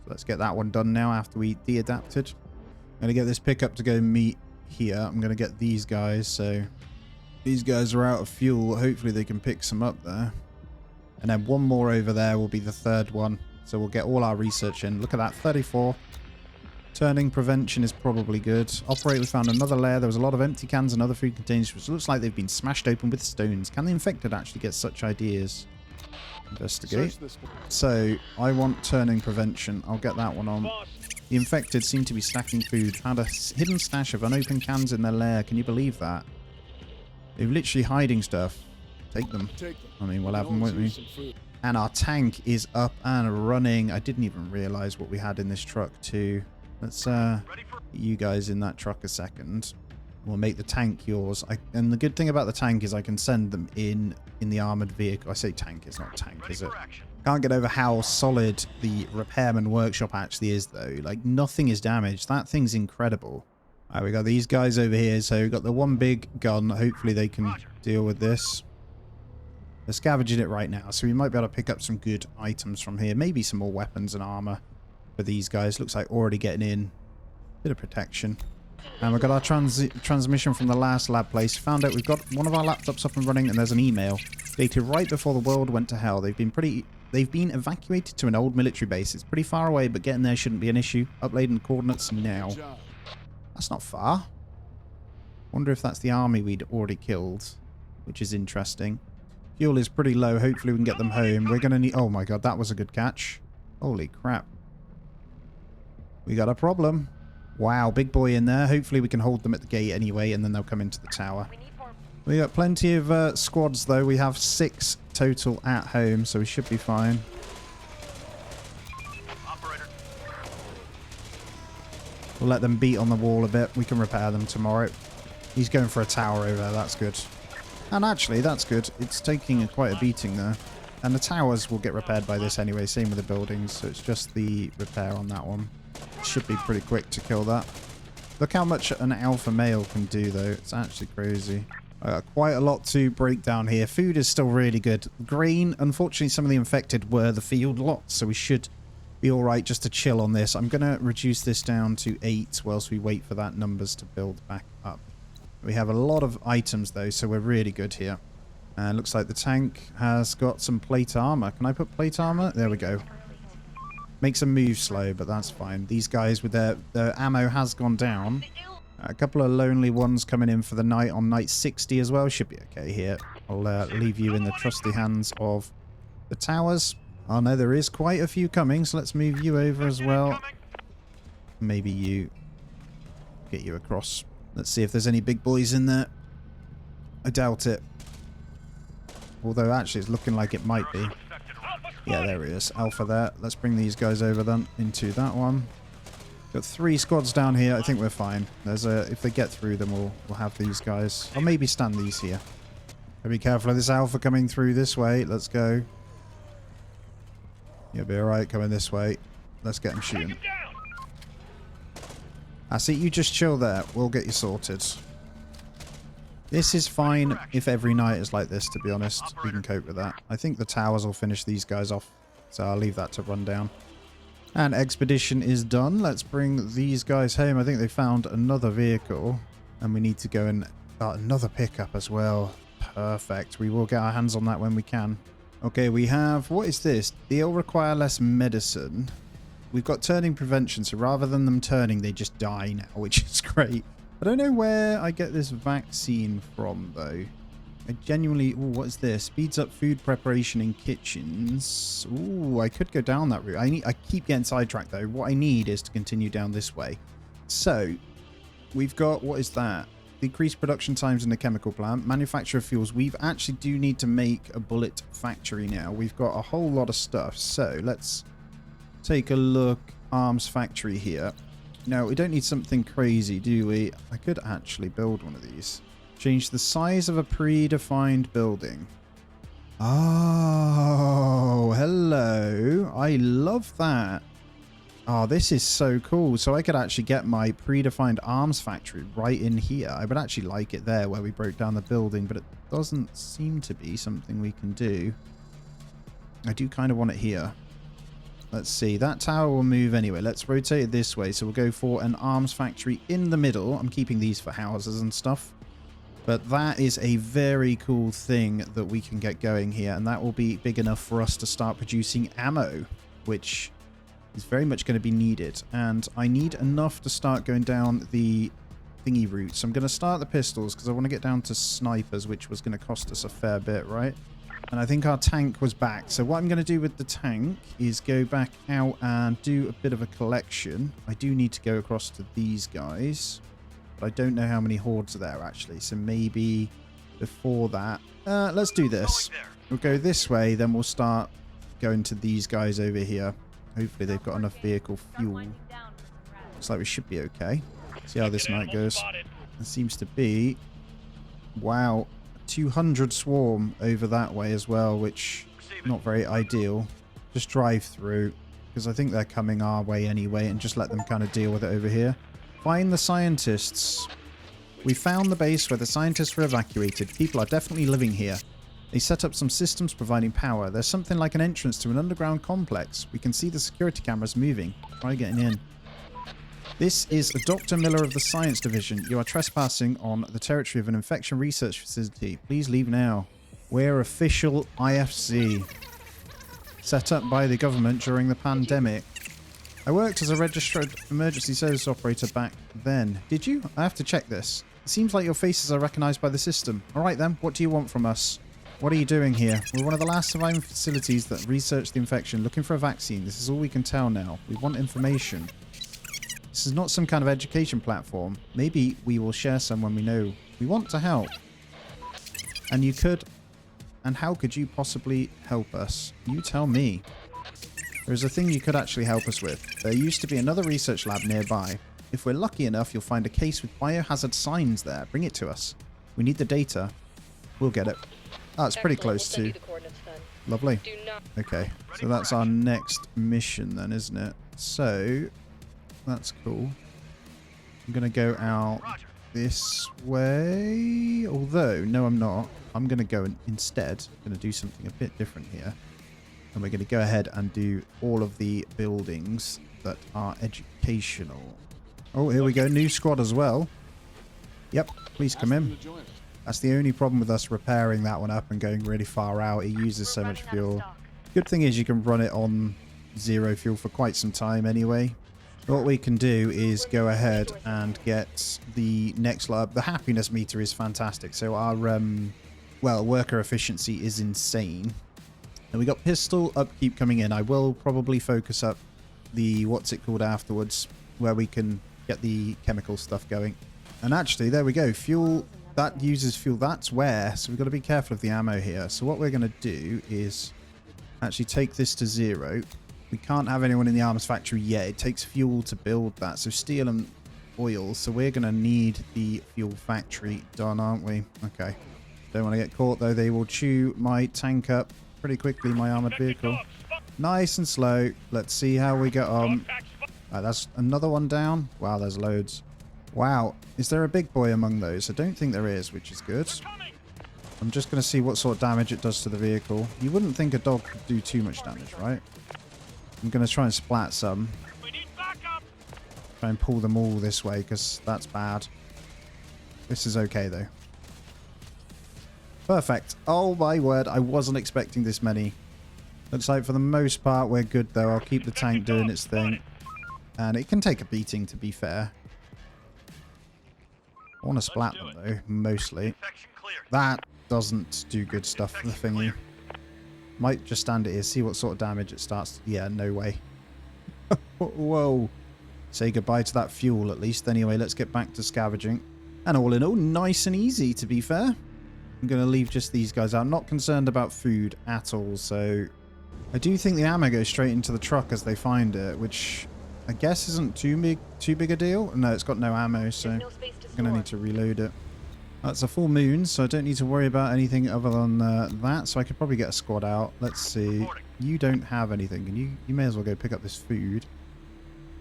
Speaker 1: So let's get that one done now after we de-adapted. I'm going to get this pickup to go meet here. I'm going to get these guys. So these guys are out of fuel. Hopefully they can pick some up there. And then one more over there will be the third one. So we'll get all our research in. Look at that, 34. Turning prevention is probably good. Operate, we found another layer. There was a lot of empty cans and other food containers, which looks like they've been smashed open with stones. Can the infected actually get such ideas? Investigate. So I want turning prevention. I'll get that one on. The infected seem to be stacking food. Found a hidden stash of unopened cans in their lair. Can you believe that? They're literally hiding stuff. Take them. I mean, we'll have them, won't we? And our tank is up and running. I didn't even realize what we had in this truck too. Let's get you guys in that truck a second. We'll make the tank yours. And the good thing about the tank is I can send them in the armored vehicle. I say tank, it's not tank, is it? Can't get over how solid the repairman workshop actually is, though. Like, nothing is damaged. That thing's incredible. All right, we got these guys over here. So we've got the one big gun. Hopefully they can deal with this. They're scavenging it right now, so we might be able to pick up some good items from here. Maybe some more weapons and armor for these guys. Looks like already getting in. Bit of protection. And we've got our transmission from the last lab place. Found out we've got one of our laptops up and running, and there's an email dated right before the world went to hell. They've been evacuated to an old military base. It's pretty far away, but getting there shouldn't be an issue. Uploading coordinates now.
Speaker 3: Good job.
Speaker 1: That's not far. Wonder if that's the army we'd already killed, which is interesting. Fuel is pretty low. Hopefully we can get them home. We're going to need... Oh my god, that was a good catch. Holy crap. We got a problem. Wow, big boy in there. Hopefully we can hold them at the gate anyway, and then they'll come into the tower. We got plenty of squads, though. We have 6 total at home, so we should be fine.
Speaker 2: Operator.
Speaker 1: We'll let them beat on the wall a bit. We can repair them tomorrow. He's going for a tower over there. That's good. And actually, that's good. It's taking quite a beating there. And the towers will get repaired by this anyway. Same with the buildings. So it's just the repair on that one. Should be pretty quick to kill that. Look how much an alpha male can do, though. It's actually crazy. Quite a lot to break down here. Food is still really good. Grain, unfortunately, some of the infected were the field lots. So we should be all right just to chill on this. I'm going to reduce this down to 8 whilst we wait for that numbers to build back up. We have a lot of items, though, so we're really good here. And looks like the tank has got some plate armor. Can I put plate armor? There we go. Makes them move slow, but that's fine. These guys with their ammo has gone down. A couple of lonely ones coming in for the night on night 60 as well. Should be okay here. I'll leave you in the trusty hands of the towers. Oh no, there is quite a few coming, so let's move you over as well. Maybe you get you across. Let's see if there's any big boys in there. I doubt it. Although actually it's looking like it might be. Yeah, there he is. Alpha there. Let's bring these guys over then into that one. Got 3 squads down here. I think we're fine. There's a... If they get through them, we'll have these guys. Or maybe stand these here. Be careful of this alpha coming through this way. Let's go. You'll be alright coming this way. Let's get them shooting. I see. You just chill there. We'll get you sorted. This is fine if every night is like this, to be honest. We can cope with that. I think the towers will finish these guys off. So I'll leave that to run down. And expedition is done. Let's bring these guys home. I think they found another vehicle. And we need to go and... another pickup as well. Perfect. We will get our hands on that when we can. Okay, we have... What is this? They'll require less medicine. We've got turning prevention. So rather than them turning, they just die now, which is great. I don't know where I get this vaccine from, though. I genuinely... Ooh, what is this? Speeds up food preparation in kitchens. Ooh, I could go down that route. I keep getting sidetracked, though. What I need is to continue down this way. So, we've got... What is that? Decreased production times in the chemical plant. Manufacture of fuels. We actually do need to make a bullet factory now. We've got a whole lot of stuff. So, let's take a look. Arms factory here. No, we don't need something crazy, do we? I could actually build one of these. Change the size of a predefined building. Oh, hello. I love that. Oh, this is so cool. So I could actually get my predefined arms factory right in here. I would actually like it there where we broke down the building, but it doesn't seem to be something we can do. I do kind of want it here. Let's see. That tower will move anyway. Let's rotate it this way. So we'll go for an arms factory in the middle. I'm keeping these for houses and stuff. But that is a very cool thing that we can get going here. And that will be big enough for us to start producing ammo, which is very much going to be needed. And I need enough to start going down the thingy route. So I'm going to start the pistols because I want to get down to snipers, which was going to cost us a fair bit, right? And I think our tank was back. So what I'm going to do with the tank is go back out and do a bit of a collection. I do need to go across to these guys. But I don't know how many hordes are there, actually. So maybe before that... let's do this. We'll go this way, then we'll start going to these guys over here. Hopefully they've got enough vehicle fuel. Looks like we should be okay. See how this night goes. It seems to be... Wow. 200 swarm over that way as well, which not very ideal. Just drive through, because I think they're coming our way anyway, and just let them kind of deal with it over here. Find the scientists. We found the base where the scientists were evacuated. People are definitely living here. They set up some systems providing power. There's something like an entrance to an underground complex. We can see the security cameras moving. Try getting in. This is Dr. Miller of the Science Division. You are trespassing on the territory of an infection research facility. Please leave now. We're official IFC. Set up by the government during the pandemic. I worked as a registered emergency service operator back then. Did you? I have to check this. It seems like your faces are recognized by the system. Alright then, what do you want from us? What are you doing here? We're one of the last surviving facilities that researched the infection, looking for a vaccine. This is all we can tell now. We want information. This is not some kind of education platform. Maybe we will share some when we know. We want to help. And you could... And how could you possibly help us? You tell me. There's a thing you could actually help us with. There used to be another research lab nearby. If we're lucky enough, you'll find a case with biohazard signs there. Bring it to us. We need the data. We'll get it. Oh, it's pretty close to. Lovely. Okay, so that's our next mission then, isn't it? So, that's cool. I'm going to go out this way. Although, no I'm not. I'm going to go instead. I'm going to do something a bit different here. And we're going to go ahead and do all of the buildings that are educational. Oh, here we go. New squad as well. Yep, please come in. That's the only problem with us repairing that one up and going really far out. It uses so much fuel. Good thing is you can run it on 0 fuel for quite some time anyway. What we can do is go ahead and get the next lot. The happiness meter is fantastic. So our, well, worker efficiency is insane. And we got pistol upkeep coming in. I will probably focus up the, what's it called afterwards, where we can get the chemical stuff going. And actually, there we go. Fuel, that uses fuel. That's where. So we've got to be careful of the ammo here. So what we're going to do is actually take this to 0. We can't have anyone in the arms factory yet. It takes fuel to build that. So steel and oil. So we're going to need the fuel factory done, aren't we? Okay. Don't want to get caught, though. They will chew my tank up pretty quickly, my armored vehicle. Nice and slow. Let's see how we get on. That's another one down. Wow, there's loads. Wow. Is there a big boy among those? I don't think there is, which is good. I'm just going to see what sort of damage it does to the vehicle. You wouldn't think a dog could do too much damage, right? I'm going to try and splat some. Try and pull them all this way, because that's bad. This is okay, though. Perfect. Oh, my word. I wasn't expecting this many. Looks like for the most part, we're good, though. I'll keep the tank doing its thing. And it can take a beating, to be fair. I want to splat them, though, mostly. That doesn't do good stuff, the thingy. Might just stand it here, see what sort of damage it starts. Yeah, no way. Whoa. Say goodbye to that fuel, at least. Anyway, let's get back to scavenging. And all in all, nice and easy, to be fair. I'm going to leave just these guys out. I'm not concerned about food at all, so... I do think the ammo goes straight into the truck as they find it, which I guess isn't too big a deal. No, it's got no ammo, so I'm going to need to reload it. That's a full moon, so I don't need to worry about anything other than that. So I could probably get a squad out. Let's see. You don't have anything, and you may as well go pick up this food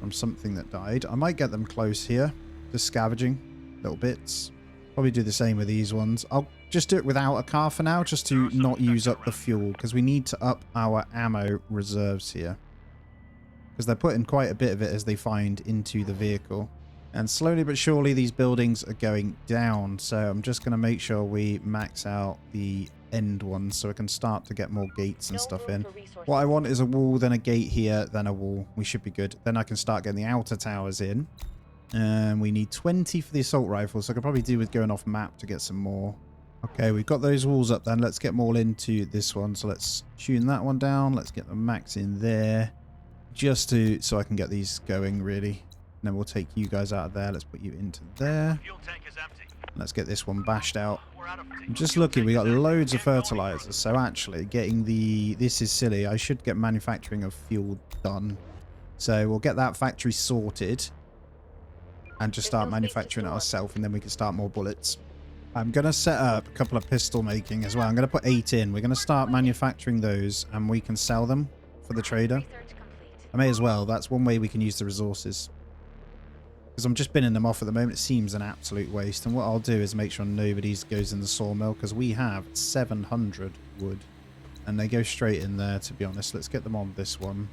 Speaker 1: from something that died. I might get them close here, just scavenging little bits. Probably do the same with these ones. I'll just do it without a car for now, just to not use up the fuel, because we need to up our ammo reserves here. Because they're putting quite a bit of it as they find into the vehicle. And slowly but surely these buildings are going down. So I'm just going to make sure we max out the end ones so we can start to get more gates and stuff in. What I want is a wall, then a gate here, then a wall. We should be good. Then I can start getting the outer towers in. And we need 20 for the assault rifle. So I could probably do with going off map to get some more. Okay, we've got those walls up then. Let's get them all into this one. So let's tune that one down. Let's get the max in there. Just to, so I can get these going really. And then we'll take you guys out of there. Let's put you into there. Let's get this one bashed out. I'm just looking. We got loads of fertilizers. So actually getting the... This is silly. I should get manufacturing of fuel done. So we'll get that factory sorted. And just start manufacturing it ourselves. And then we can start more bullets. I'm going to set up a couple of pistol making as well. I'm going to put 8 in. We're going to start manufacturing those. And we can sell them for the trader. I may as well. That's one way we can use the resources. Because I'm just binning them off at the moment. It seems an absolute waste. And what I'll do is make sure nobody goes in the sawmill. Because we have 700 wood. And they go straight in there, to be honest. Let's get them on this one.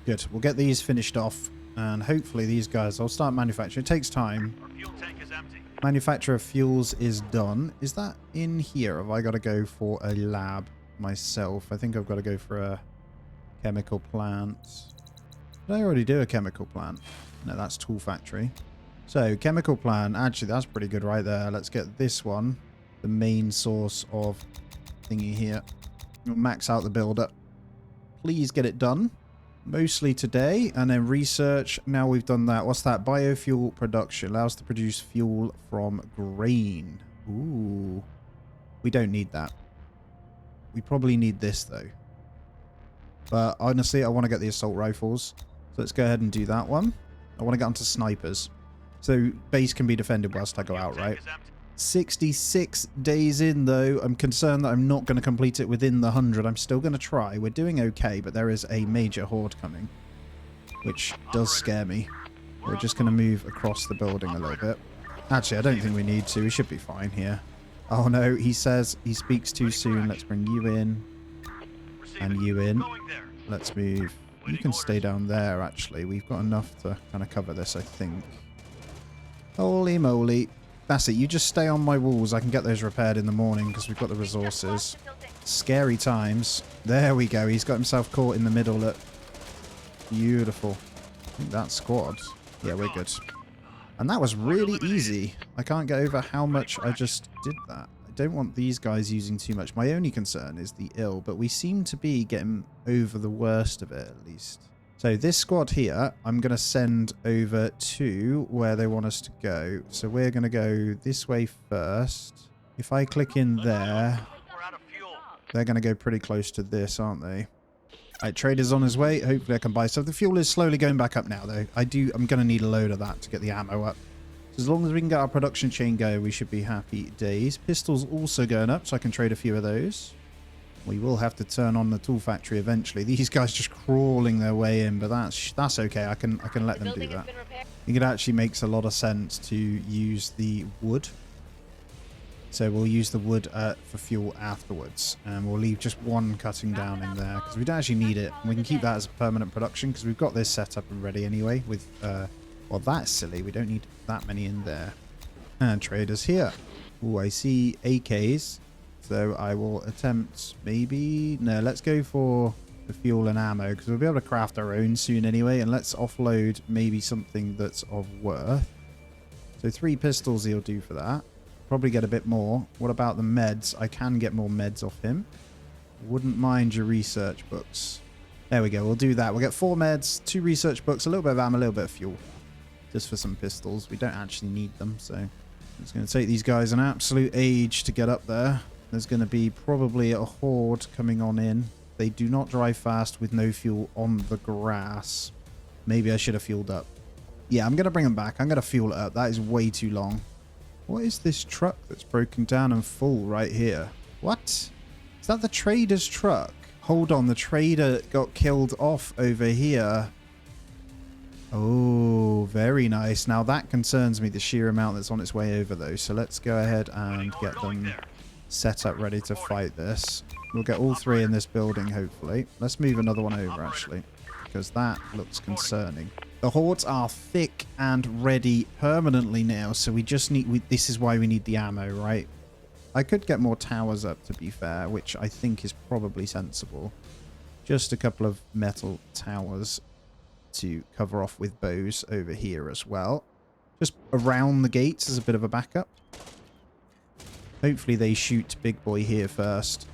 Speaker 1: Good. We'll get these finished off. And hopefully these guys, I'll start manufacturing. It takes time.
Speaker 2: Our fuel tank is empty.
Speaker 1: Manufacture of fuels is done. Is that in here? Have I got to go for a lab myself? I think I've got to go for a chemical plant. Did I already do a chemical plant? No, that's tool factory. So chemical plant, actually that's pretty good right there. Let's get this one, the main source of thingy here. We'll max out the builder. Please get it done. Mostly today. And then research. Now we've done that. What's that? Biofuel production. Allows to produce fuel from grain. Ooh. We don't need that. We probably need this though. But honestly, I want to get the assault rifles. So let's go ahead and do that one. I want to get onto snipers. So base can be defended whilst I go out, right? 66 days in though. I'm concerned that I'm not going to complete it within the 100. I'm still going to try. We're doing okay, but there is a major horde coming, which does scare me. We're just going to move across the building a little bit. Actually, I don't think we need to. We should be fine here. Oh no, he says he speaks too soon. Let's bring you in and you in. Let's move. You can stay down there, actually. We've got enough to kind of cover this, I think. Holy moly. That's it. You just stay on my walls. I can get those repaired in the morning because we've got the resources. Scary times. There we go. He's got himself caught in the middle. Look. Beautiful. I think that's squad. Yeah, we're good. And that was really easy. I can't get over how much I just did that. I don't want these guys using too much. My only concern is the ill, but we seem to be getting over the worst of it at least. So this squad here, I'm going to send over to where they want us to go. So we're going to go this way first. If I click in there, they're going to go pretty close to this, aren't they? Alright, trader's on his way. Hopefully I can buy stuff. The fuel is slowly going back up now, though. I'm going to need a load of that to get the ammo up. So as long as we can get our production chain going, we should be happy days. Pistols also going up, so I can trade a few of those. We will have to turn on the tool factory eventually. These guys just crawling their way in, but that's okay. I can let them do that. I think it actually makes a lot of sense to use the wood. So we'll use the wood for fuel afterwards, and we'll leave just one cutting down in there because we don't actually need it. And we can keep that as a permanent production because we've got this set up and ready anyway. With well, that's silly. We don't need that many in there. And traders here. Oh, I see AKs. So I will attempt maybe... No, let's go for the fuel and ammo because we'll be able to craft our own soon anyway. And let's offload maybe something that's of worth. So 3 pistols he'll do for that. Probably get a bit more. What about the meds? I can get more meds off him. Wouldn't mind your research books. There we go. We'll do that. We'll get 4 meds, 2 research books, a little bit of ammo, a little bit of fuel. Just for some pistols. We don't actually need them. So it's going to take these guys an absolute age to get up there. There's going to be probably a horde coming on in. They do not drive fast with no fuel on the grass. Maybe I should have fueled up. Yeah, I'm going to bring them back. I'm going to fuel it up. That is way too long. What is this truck that's broken down and full right here? What? Is that the trader's truck? Hold on, the trader got killed off over here. Oh, very nice. Now that concerns me, the sheer amount that's on its way over though. So let's go ahead and get them set up ready to fight this. We'll get all 3 in this building, hopefully. Let's move another one over, actually, because that looks concerning. The hordes are thick and ready permanently now, so we just need... this is why we need the ammo, right? I could get more towers up, to be fair, which I think is probably sensible. Just a couple of metal towers to cover off with bows over here as well. Just around the gates as a bit of a backup. Hopefully they shoot Big Boy here first.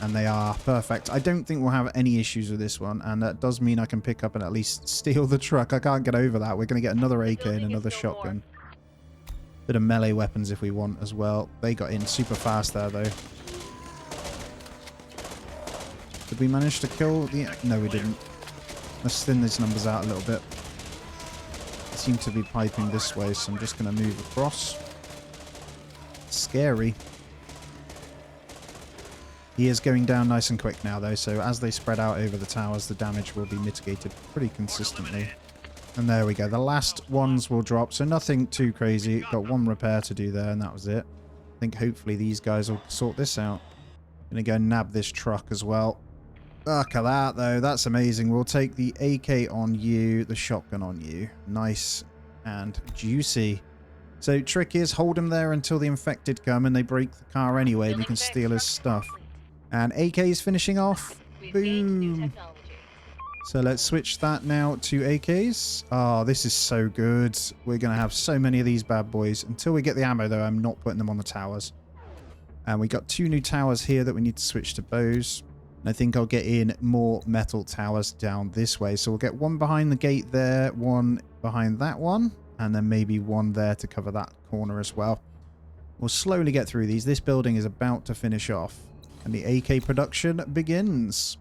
Speaker 1: And they are perfect. I don't think we'll have any issues with this one. And that does mean I can pick up and at least steal the truck. I can't get over that. We're going to get another AK and another shotgun. Bit of melee weapons if we want as well. They got in super fast there, though. Did we manage to kill the... No, we didn't. Let's thin these numbers out a little bit. They seem to be piping this way, so I'm just going to move across. Scary. He is going down nice and quick now, though, so as they spread out over the towers, the damage will be mitigated pretty consistently. And there we go. The last ones will drop, so nothing too crazy. Got 1 repair to do there, and that was it. I think hopefully these guys will sort this out. Gonna go nab this truck as well. Look at that, though. That's amazing. We'll take the AK on you, the shotgun on you. Nice and juicy. So, trick is, hold him there until the infected come and they break the car anyway and you can steal his stuff. And AK is finishing off. Boom. So, let's switch that now to AKs. Oh, this is so good. We're going to have so many of these bad boys. Until we get the ammo, though, I'm not putting them on the towers. And we got 2 new towers here that we need to switch to bows. And I think I'll get in more metal towers down this way. So we'll get one behind the gate there, one behind that one, and then maybe one there to cover that corner as well. We'll slowly get through these. This building is about to finish off. And the AK production begins.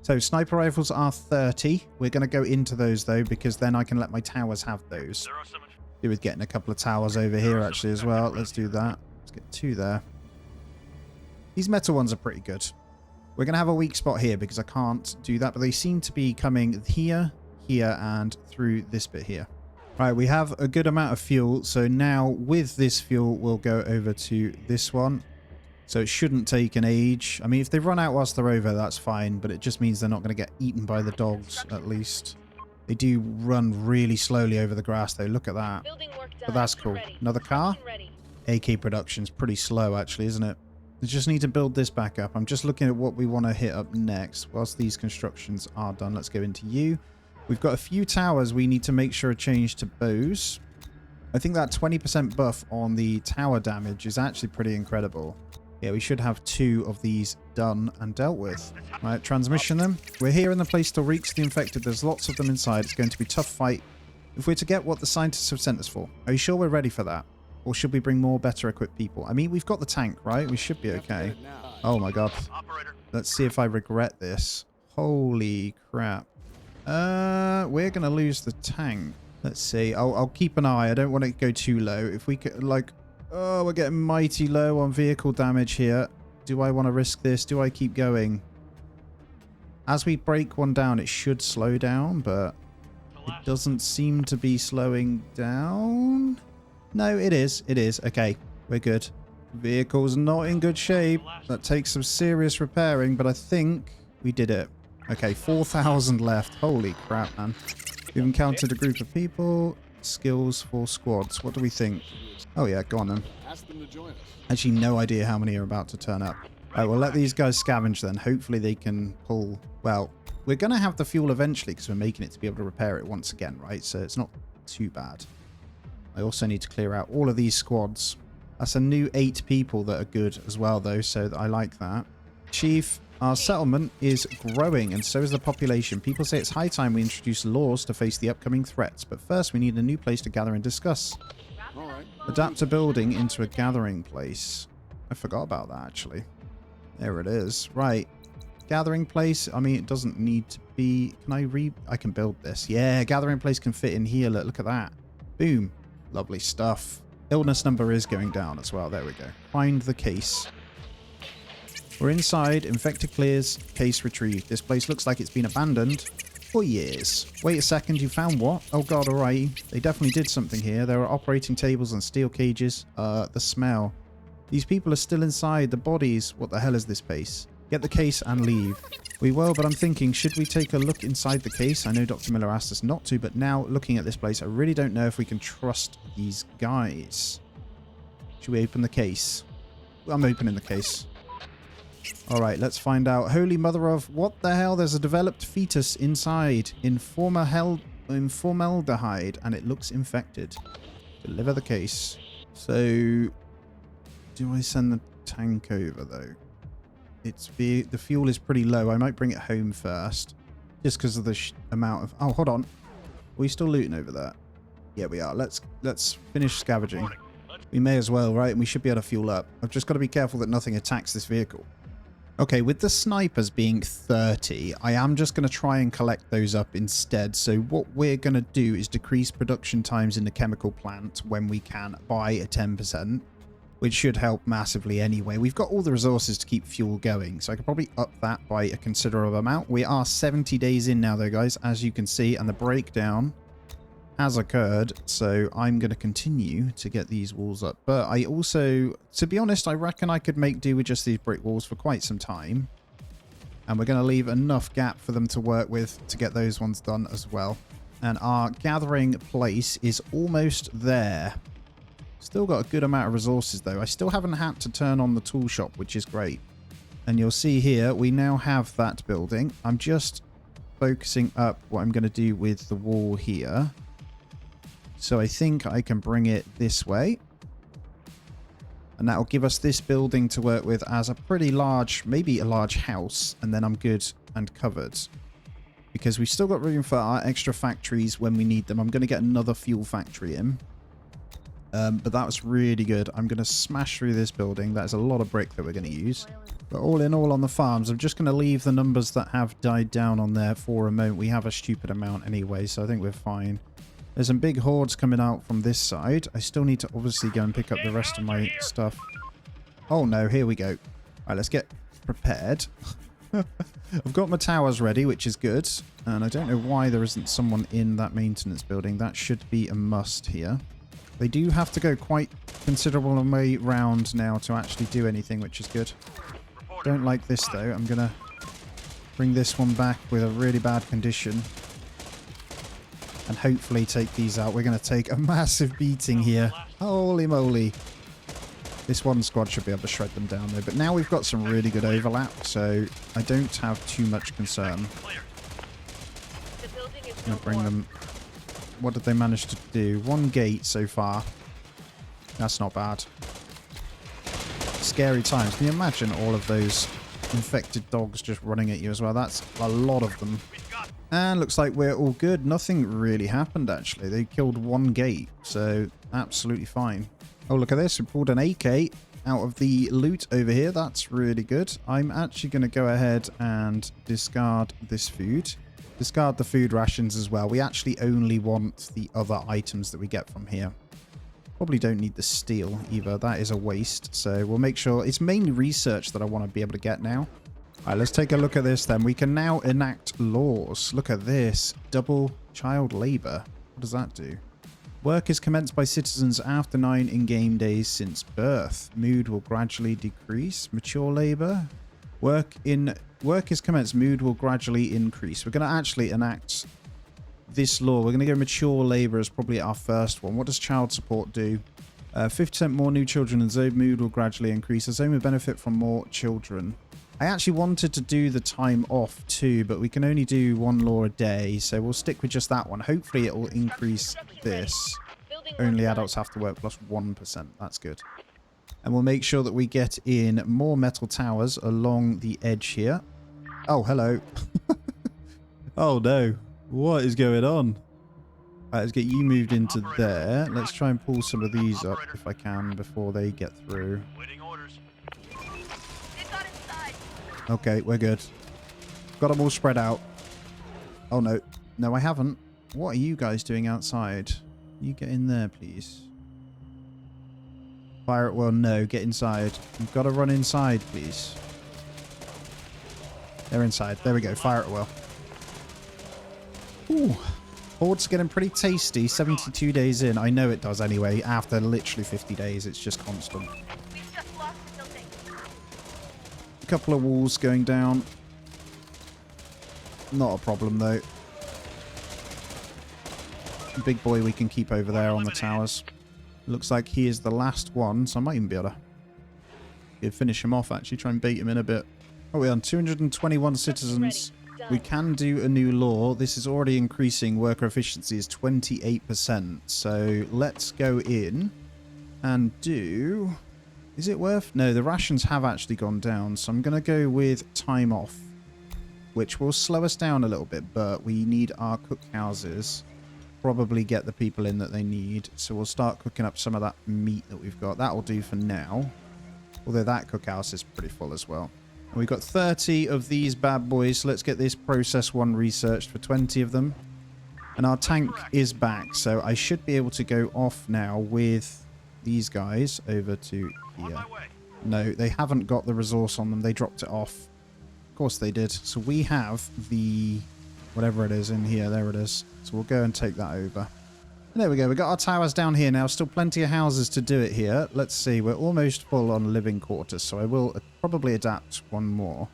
Speaker 1: So sniper rifles are 30. We're going to go into those, though, because then I can let my towers have those. Do with getting a couple of towers over here, actually, as well. Let's do that. Let's get 2 there. These metal ones are pretty good. We're going to have a weak spot here because I can't do that, but they seem to be coming here, here, and through this bit here. Right, we have a good amount of fuel, so now with this fuel, we'll go over to this one. So it shouldn't take an age. I mean, if they run out whilst they're over, that's fine, but it just means they're not going to get eaten by the dogs, at least. They do run really slowly over the grass, though. Look at that. But that's cool. Another car? AK production's pretty slow, actually, isn't it? We just need to build this back up. I'm just looking at what we want to hit up next. Whilst these constructions are done, let's go into you. We've got a few towers we need to make sure are changed to bows. I think that 20% buff on the tower damage is actually pretty incredible. Yeah, we should have 2 of these done and dealt with. Right, transmission them. We're here in the place to reach the infected. There's lots of them inside. It's going to be a tough fight if we're to get what the scientists have sent us for. Are you sure we're ready for that? Or should we bring more better equipped people? I mean, we've got the tank, right? We should be okay. Oh my god. Let's see if I regret this. Holy crap. We're going to lose the tank. Let's see. I'll keep an eye. I don't want it to go too low. If we could, like... Oh, we're getting mighty low on vehicle damage here. Do I want to risk this? Do I keep going? As we break one down, it should slow down, but it doesn't seem to be slowing down. No, it is. It is. Okay, we're good. Vehicle's not in good shape. That takes some serious repairing, but I think we did it. Okay, 4,000 left. Holy crap, man. We've encountered a group of people. Skills for squads. What do we think? Oh, yeah, go on then.
Speaker 3: Ask them to join us.
Speaker 1: Actually, no idea how many are about to turn up. All right, we'll let these guys scavenge then. Hopefully they can pull... Well, we're going to have the fuel eventually because we're making it to be able to repair it once again, right? So it's not too bad. I also need to clear out all of these squads. That's a new 8 people that are good as well, though, so I like that. Chief, our settlement is growing, and so is the population. People say it's high time we introduce laws to face the upcoming threats, but first we need a new place to gather and discuss.
Speaker 3: All right.
Speaker 1: Adapt a building into a gathering place. I forgot about that, actually. There it is. Right. Gathering place. I mean, it doesn't need to be... I can build this. Yeah, gathering place can fit in here. Look at that. Boom. Lovely stuff. Illness number is going down as well. There we go. Find the case. We're inside. Infected clears. Case retrieved. This place looks like it's been abandoned for years. Wait a second. You found what? Oh god, alright. They definitely did something here. There are operating tables and steel cages. The smell. These people are still inside. The bodies. What the hell is this place? Get the case and leave. We will, but I'm thinking, should we take a look inside the case? I know Dr. Miller asked us not to, but now looking at this place, I really don't know if we can trust these guys. Should we open the case? I'm opening the case. Alright, let's find out. Holy mother of... What the hell? There's a developed fetus inside. In formaldehyde, and it looks infected. Deliver the case. So... Do I send the tank over, though? The fuel is pretty low. I might bring it home first. Just because of the amount of... Oh, hold on. Are we still looting over there? Yeah, we are. Let's finish scavenging. We may as well, right? And we should be able to fuel up. I've just got to be careful that nothing attacks this vehicle. Okay, with the snipers being 30, I am just going to try and collect those up instead. So what we're going to do is decrease production times in the chemical plant when we can by a 10%. Which should help massively anyway. We've got all the resources to keep fuel going, so I could probably up that by a considerable amount. We are 70 days in now, though, guys, as you can see, and the breakdown has occurred, so I'm going to continue to get these walls up. But I also, to be honest, I reckon I could make do with just these brick walls for quite some time. And we're going to leave enough gap for them to work with to get those ones done as well. And our gathering place is almost there. Still got a good amount of resources though. I still haven't had to turn on the tool shop, which is great. And you'll see here, we now have that building. I'm just focusing up what I'm going to do with the wall here. So I think I can bring it this way. And that'll give us this building to work with as a pretty large, maybe a large house. And then I'm good and covered. Because we've still got room for our extra factories when we need them. I'm going to get another fuel factory in. But that was really good. I'm going to smash through this building. That is a lot of brick that we're going to use. But all in all on the farms, I'm just going to leave the numbers that have died down on there for a moment. We have a stupid amount anyway, so I think we're fine. There's some big hordes coming out from this side. I still need to obviously go and pick up the rest of my stuff. Oh no, here we go. All right, let's get prepared. I've got my towers ready, which is good. And I don't know why there isn't someone in that maintenance building. That should be a must here. They do have to go quite considerable way round now to actually do anything, which is good. Don't like this though. I'm going to bring this one back with a really bad condition. And hopefully take these out. We're going to take a massive beating here. Holy moly. This one squad should be able to shred them down though. But now we've got some really good overlap, so I don't have too much concern.
Speaker 4: The building is
Speaker 1: I'm going to bring them... What did they manage to do? One gate so far. That's not bad. Scary times. Can you imagine all of those infected dogs just running at you as well? That's a lot of them. And looks like we're all good. Nothing really happened, actually. They killed one gate, so absolutely fine. Oh, look at this. We pulled an AK out of the loot over here. That's really good. I'm actually going to go ahead and discard this food. Discard the food rations as well. We actually only want the other items that we get from here. Probably don't need the steel either. That is a waste. So we'll make sure... It's mainly research that I want to be able to get now. All right, let's take a look at this then. We can now enact laws. Look at this. Double child labor. What does that do? Work is commenced by citizens after 9 in-game days since birth. Mood will gradually decrease. Mature labor. Work is commenced. Mood will gradually increase. We're going to actually enact this law. We're going to go mature labor as probably our first one. What does child support do? 50% more new children and Zoe. Mood will gradually increase. Zoe will benefit from more children. I actually wanted to do the time off too, but we can only do one law a day, so we'll stick with just that one. Hopefully it will increase this. Only adults have to work plus 1%. That's good. And we'll make sure that we get in more metal towers along the edge here. Oh, hello. Oh no. What is going on? Right, let's get you moved into there. Let's try and pull some of these up if I can before they get through. Okay, we're good. Got them all spread out. Oh, no. No, I haven't. What are you guys doing outside? You get in there, please. Fire at will. No, get inside. You've got to run inside, please. They're inside. There we go. Fire at will. Ooh. Horde's getting pretty tasty. 72 days in. I know it does anyway. After literally 50 days, it's just constant. Couple of walls going down. Not a problem though. Big boy we can keep over there on the towers. Looks like he is the last one, so I might even be able to finish him off actually, try and bait him in a bit. Oh, we're on 221 citizens. We can do a new law. This is already increasing. Worker efficiency is 28%. So let's go in and do... Is it worth? No, the rations have actually gone down, so I'm going to go with time off, which will slow us down a little bit, but we need our cookhouses. Probably get the people in that they need, so we'll start cooking up some of that meat that we've got. That will do for now, although that cookhouse is pretty full as well. And we've got 30 of these bad boys, so let's get this process one researched for 20 of them. And our tank is back, so I should be able to go off now with these guys over to here. No, they haven't got the resource on them. They dropped it off. Of course they did. So we have the... whatever it is in here. There it is. So we'll go and take that over. And there we go. We've got our towers down here now. Still plenty of houses to do it here. Let's see. We're almost full on living quarters. So I will probably adapt one more.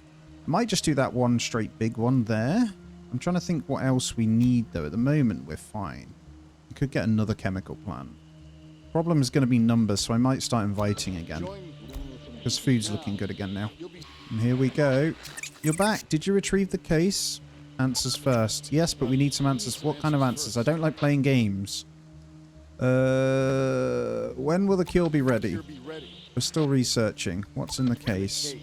Speaker 1: Might just do that one straight big one there. I'm trying to think what else we need, though. At the moment, we're fine. We could get another chemical plant. Problem is going to be numbers, so I might start inviting again. Because food's looking good again now. And here we go. You're back. Did you retrieve the case? Answers first. Yes, but we need some answers. What kind of answers? I don't like playing games. When will the cure be ready? We're still researching. What's in the case?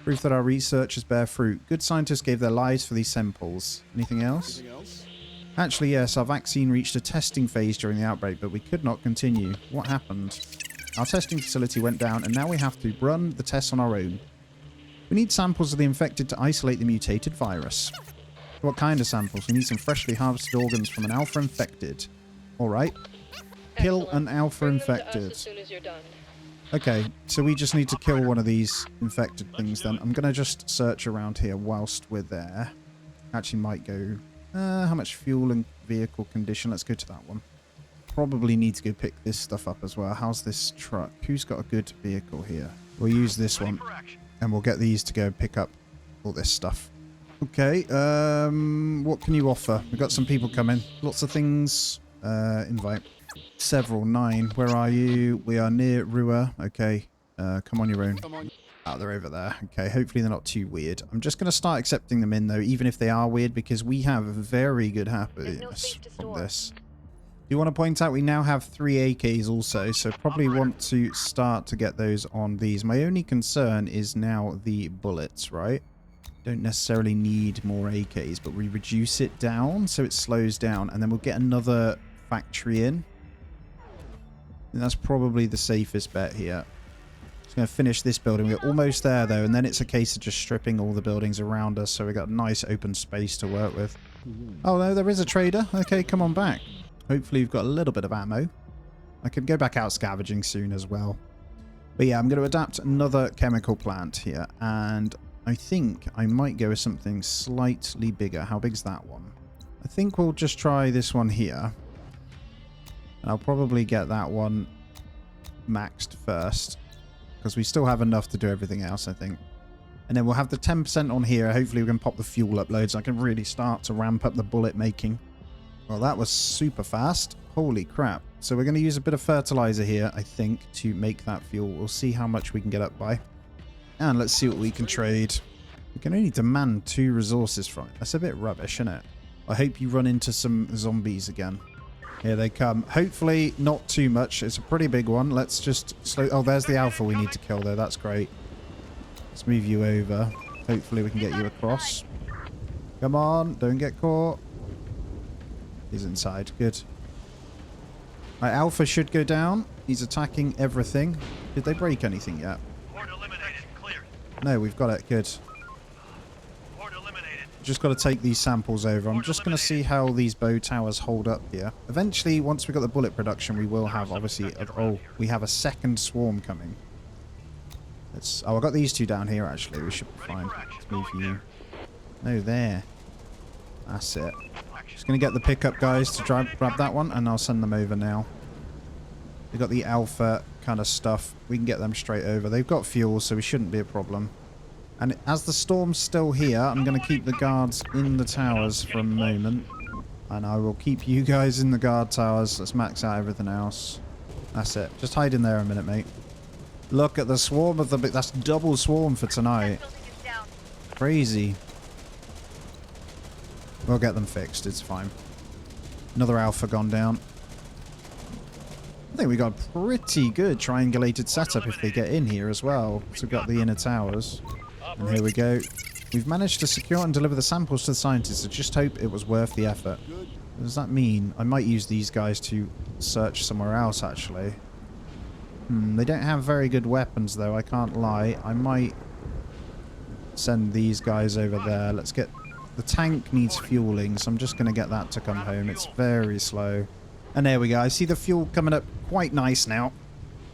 Speaker 1: Proof that our researchers bear fruit. Good scientists gave their lives for these samples. Anything else? Actually, yes. Our vaccine reached a testing phase during the outbreak, but we could not continue. What happened? Our testing facility went down, and now we have to run the tests on our own. We need samples of the infected to isolate the mutated virus. What kind of samples? We need some freshly harvested organs from an alpha infected. Alright. Kill an alpha infected.
Speaker 4: As soon as you're done.
Speaker 1: Okay, so we just need to kill one of these infected things then. I'm going to just search around here whilst we're there. Actually might go... how much fuel and vehicle condition? Let's go to that one. Probably need to go pick this stuff up as well. How's this truck? Who's got a good vehicle here? We'll use this one. And we'll get these to go pick up all this stuff. Okay, what can you offer? We've got some people coming. Lots of things. Invite. Several. 9. Where are you? We are near Rua. Okay. Come on your own. Oh, they're over there. Okay, hopefully they're not too weird. I'm just going to start accepting them in, though, even if they are weird, because we have very good happiness from this. Do you want to point out we now have 3 AKs also, so probably want to start to get those on these. My only concern is now the bullets, right? Don't necessarily need more AKs, but we reduce it down so it slows down, and then we'll get another factory in. And that's probably the safest bet here. Just going to finish this building. We're almost there, though, and then it's a case of just stripping all the buildings around us, so we've got a nice open space to work with. Oh, no, there is a trader. Okay, come on back. Hopefully you've got a little bit of ammo. I could go back out scavenging soon as well. But yeah, I'm going to adapt another chemical plant here, and I think I might go with something slightly bigger. How big's that one? I think we'll just try this one here. And I'll probably get that one maxed first, because we still have enough to do everything else, I think. And then we'll have the 10% on here. Hopefully we can pop the fuel up loads. I can really start to ramp up the bullet making. Well, that was super fast. Holy crap. So we're going to use a bit of fertilizer here, I think, to make that fuel. We'll see how much we can get up by. And let's see what we can trade. We can only demand 2 resources from it. That's a bit rubbish, isn't it? I hope you run into some zombies again. Here they come. Hopefully not too much. It's a pretty big one. Let's just slow... Oh, there's the alpha we need to kill there. That's great. Let's move you over. Hopefully we can get you across. Come on. Don't get caught. He's inside. Good. Right, alpha should go down. He's attacking everything. Did they break anything yet?
Speaker 2: Horde eliminated. Cleared.
Speaker 1: No, we've got it. Good.
Speaker 2: Horde eliminated.
Speaker 1: Just got to take these samples over. I'm just going to see how these bow towers hold up here. Eventually, once we've got the bullet production, we will have, obviously... Oh, we have a second swarm coming. Oh, I've got these 2 down here, actually. We should be fine. Let's move you. No, there. That's it. Just going to get the pickup guys to grab that one, and I'll send them over now. They've got the alpha kind of stuff. We can get them straight over. They've got fuel, so we shouldn't be a problem. And as the storm's still here, I'm going to keep the guards in the towers for a moment. And I will keep you guys in the guard towers. Let's max out everything else. That's it. Just hide in there a minute, mate. Look at the swarm of the... That's double swarm for tonight. Crazy. We'll get them fixed. It's fine. Another alpha gone down. I think we got a pretty good triangulated setup if they get in here as well. So we've got the inner towers. And here we go. We've managed to secure and deliver the samples to the scientists. I just hope it was worth the effort. What does that mean? I might use these guys to search somewhere else, actually. They don't have very good weapons, though. I can't lie. I might send these guys over there. Let's get... The tank needs fueling, so I'm just going to get that to come home. It's very slow. And there we go. I see the fuel coming up quite nice now.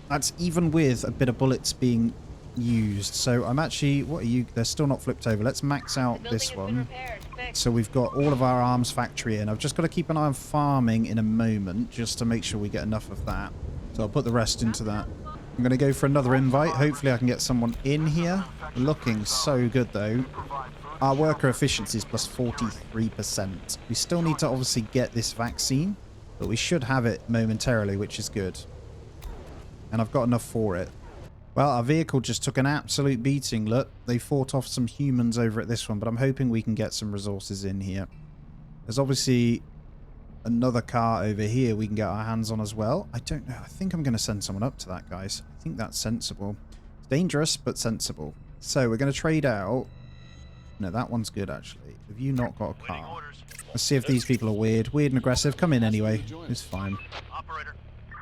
Speaker 1: That's even with a bit of bullets being used. So I'm actually... What are you... They're still not flipped over. Let's max out this one. So we've got all of our arms factory in. I've just got to keep an eye on farming in a moment, just to make sure we get enough of that. So I'll put the rest into that. I'm going to go for another invite. Hopefully I can get someone in here. Looking so good, though. Our worker efficiency is plus 43%. We still need to obviously get this vaccine, but we should have it momentarily, which is good. And I've got enough for it. Well, our vehicle just took an absolute beating. Look, they fought off some humans over at this one, but I'm hoping we can get some resources in here. There's obviously another car over here we can get our hands on as well. I don't know. I think I'm going to send someone up to that, guys. I think that's sensible. It's dangerous, but sensible. So we're going to trade out. No, that one's good, actually. Have you not got a car? Let's see if these people are weird. Weird and aggressive. Come in anyway. It's fine.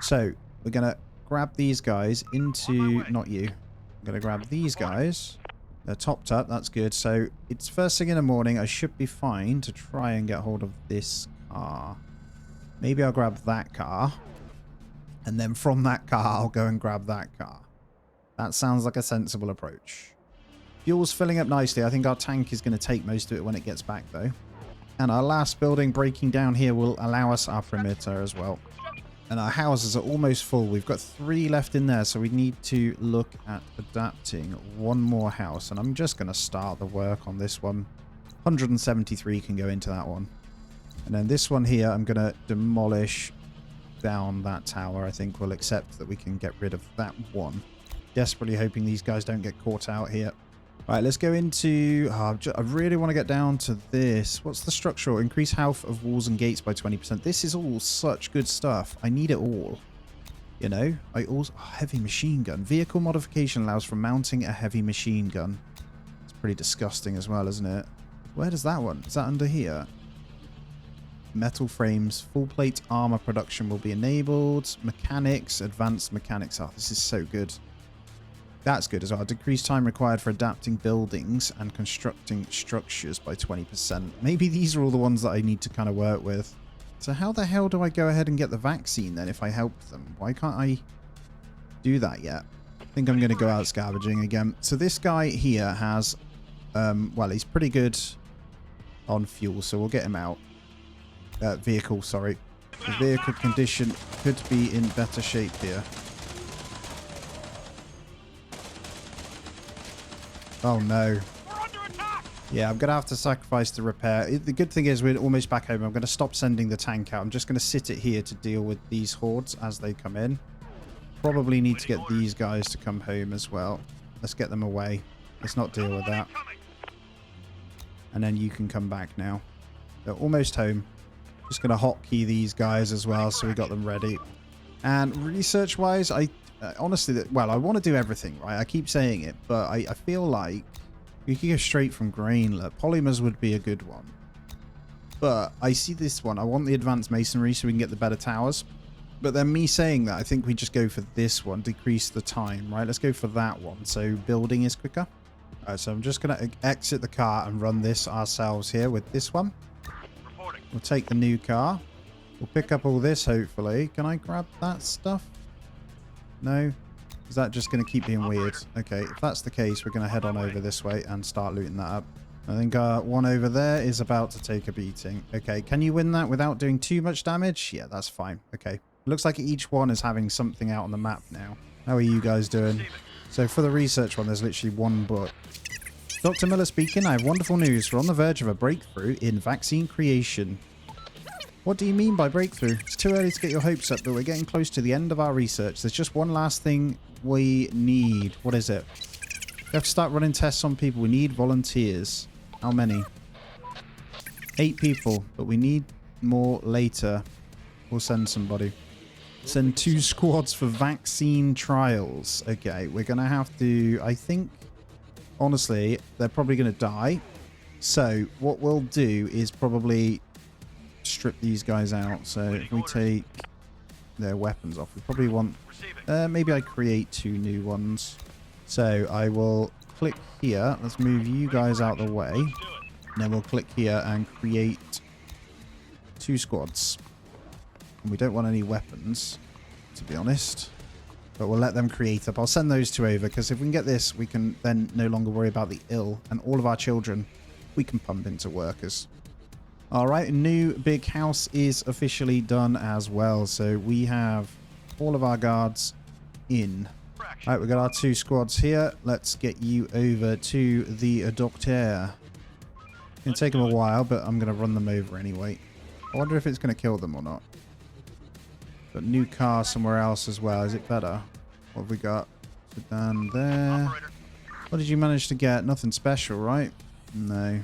Speaker 1: So we're going to grab these guys into... Not you. I'm going to grab these guys. They're topped up. That's good. So it's first thing in the morning. I should be fine to try and get hold of this car. Maybe I'll grab that car. And then from that car, I'll go and grab that car. That sounds like a sensible approach. Fuel's filling up nicely. I think our tank is going to take most of it when it gets back, though. And our last building breaking down here will allow us our perimeter as well. And our houses are almost full. We've got 3 left in there, so we need to look at adapting one more house. And I'm just going to start the work on this one. 173 can go into that one. And then this one here, I'm going to demolish down that tower. I think we'll accept that we can get rid of that one. Desperately hoping these guys don't get caught out here. Right, let's go into... I really want to get down to this. What's the structural? Increase health of walls and gates by 20%. This is all such good stuff. I need it all. You know? I also... heavy machine gun. Vehicle modification allows for mounting a heavy machine gun. It's pretty disgusting as well, isn't it? Where does that one? Is that under here? Metal frames. Full plate armor production will be enabled. Mechanics. Advanced mechanics. Oh, this is so good. That's good as well. Decreased time required for adapting buildings and constructing structures by 20%. Maybe these are all the ones that I need to kind of work with. So how the hell do I go ahead and get the vaccine then if I help them? Why can't I do that yet? I think I'm going to go out scavenging again. So this guy here has, well, he's pretty good on fuel, so we'll get him out. Vehicle, sorry. The vehicle condition could be in better shape here. Oh no. Yeah, I'm going to have to sacrifice the repair. The good thing is we're almost back home. I'm going to stop sending the tank out. I'm just going to sit it here to deal with these hordes as they come in. Probably need to get these guys to come home as well. Let's get them away. Let's not deal with that. And then you can come back now. They're almost home. Just going to hotkey these guys as well so we got them ready. And research-wise, honestly, well, I want to do everything, right? I keep saying it, but I feel like we could go straight from grain. Look, polymers would be a good one. But I see this one. I want the advanced masonry so we can get the better towers. But then me saying that, I think we just go for this one. Decrease the time, right? Let's go for that one. So building is quicker. All right, so I'm just going to exit the car and run this ourselves here with this one. We'll take the new car. We'll pick up all this, hopefully. Can I grab that stuff? No? Is that just going to keep being weird? Okay, if that's the case, we're going to head on over this way and start looting that up. I think one over there is about to take a beating. Okay, can you win that without doing too much damage? Yeah, that's fine. Okay. Looks like each one is having something out on the map now. How are you guys doing? So for the research one, there's literally one book. Dr. Miller speaking. I have wonderful news. We're on the verge of a breakthrough in vaccine creation. What do you mean by breakthrough? It's too early to get your hopes up, but we're getting close to the end of our research. There's just one last thing we need. What is it? We have to start running tests on people. We need volunteers. How many? 8 people, but we need more later. We'll send somebody. Send 2 squads for vaccine trials. Okay, we're going to have to, I think, honestly, they're probably going to die. So what we'll do is probably strip these guys out. So if we take their weapons off, we probably want, maybe I create 2 new ones. So I will click here. Let's move you guys out of the way. And then we'll click here and create 2 squads. And we don't want any weapons, to be honest. But we'll let them create up. I'll send those 2 over, because if we can get this, we can then no longer worry about the ill. And all of our children, we can pump into workers. Alright, a new big house is officially done as well. So we have all of our guards in. Right, we got our 2 squads here. Let's get you over to the doctor. It's going to take them a while, but I'm going to run them over anyway. I wonder if it's going to kill them or not. Got a new car somewhere else as well. Is it better? What have we got? Down there. What did you manage to get? Nothing special, right? No.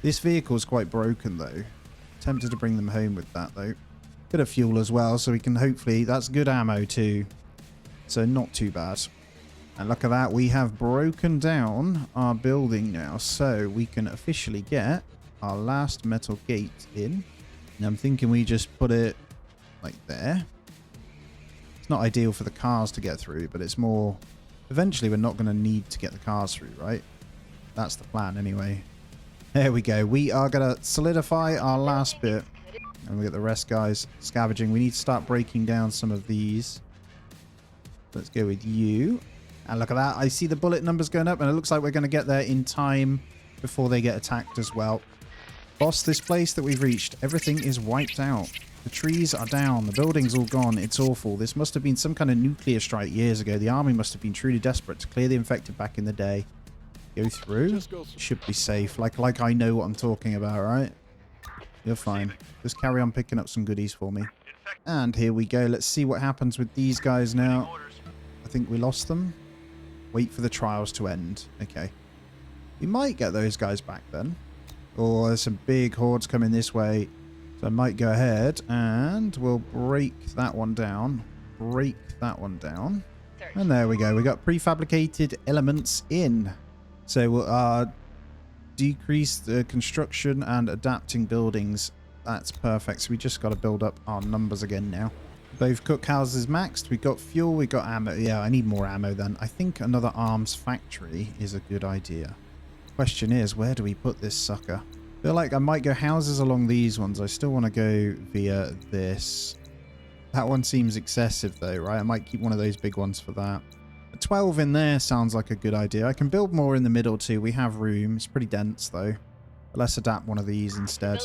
Speaker 1: This vehicle's quite broken, though. Tempted to bring them home with that, though. Bit of fuel as well, so we can hopefully... That's good ammo, too. So not too bad. And look at that. We have broken down our building now, so we can officially get our last metal gate in. And I'm thinking we just put it like there. It's not ideal for the cars to get through, but it's more... Eventually, we're not going to need to get the cars through, right? That's the plan, anyway. There we go. We are going to solidify our last bit. And we get the rest, guys, scavenging. We need to start breaking down some of these. Let's go with you. And look at that. I see the bullet numbers going up, and it looks like we're going to get there in time before they get attacked as well. Boss, this place that we've reached, everything is wiped out. The trees are down. The building's all gone. It's awful. This must have been some kind of nuclear strike years ago. The army must have been truly desperate to clear the infected back in the day. Go through. Should be safe. Like I know what I'm talking about, right? You're fine. Just carry on picking up some goodies for me. And here we go. Let's see what happens with these guys now. I think we lost them. Wait for the trials to end. Okay. We might get those guys back then. Or there's some big hordes coming this way. So I might go ahead and we'll break that one down. Break that one down. And there we go. We got prefabricated elements in. So we'll decrease the construction and adapting buildings. That's perfect. So we just got to build up our numbers again now. Both cookhouses maxed. We got fuel. We got ammo. Yeah, I need more ammo then. I think another arms factory is a good idea. Question is, where do we put this sucker? I feel like I might go houses along these ones. I still want to go via this. That one seems excessive though, right? I might keep one of those big ones for that. 12 in there sounds like a good idea. I can build more in the middle too. We have room. It's pretty dense though. But let's adapt one of these instead.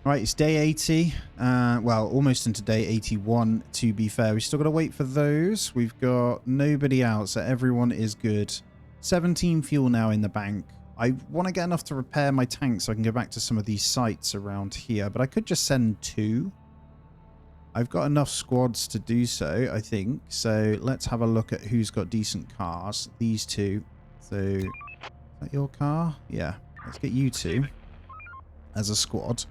Speaker 1: Right, it's day 80. Well, almost into day 81 to be fair. We still got to wait for those. We've got nobody out, so everyone is good. 17 fuel now in the bank. I want to get enough to repair my tank so I can go back to some of these sites around here. But I could just send 2. I've got enough squads to do so, I think. So let's have a look at who's got decent cars. These 2. So, is that your car? Yeah. Let's get you 2 as a squad.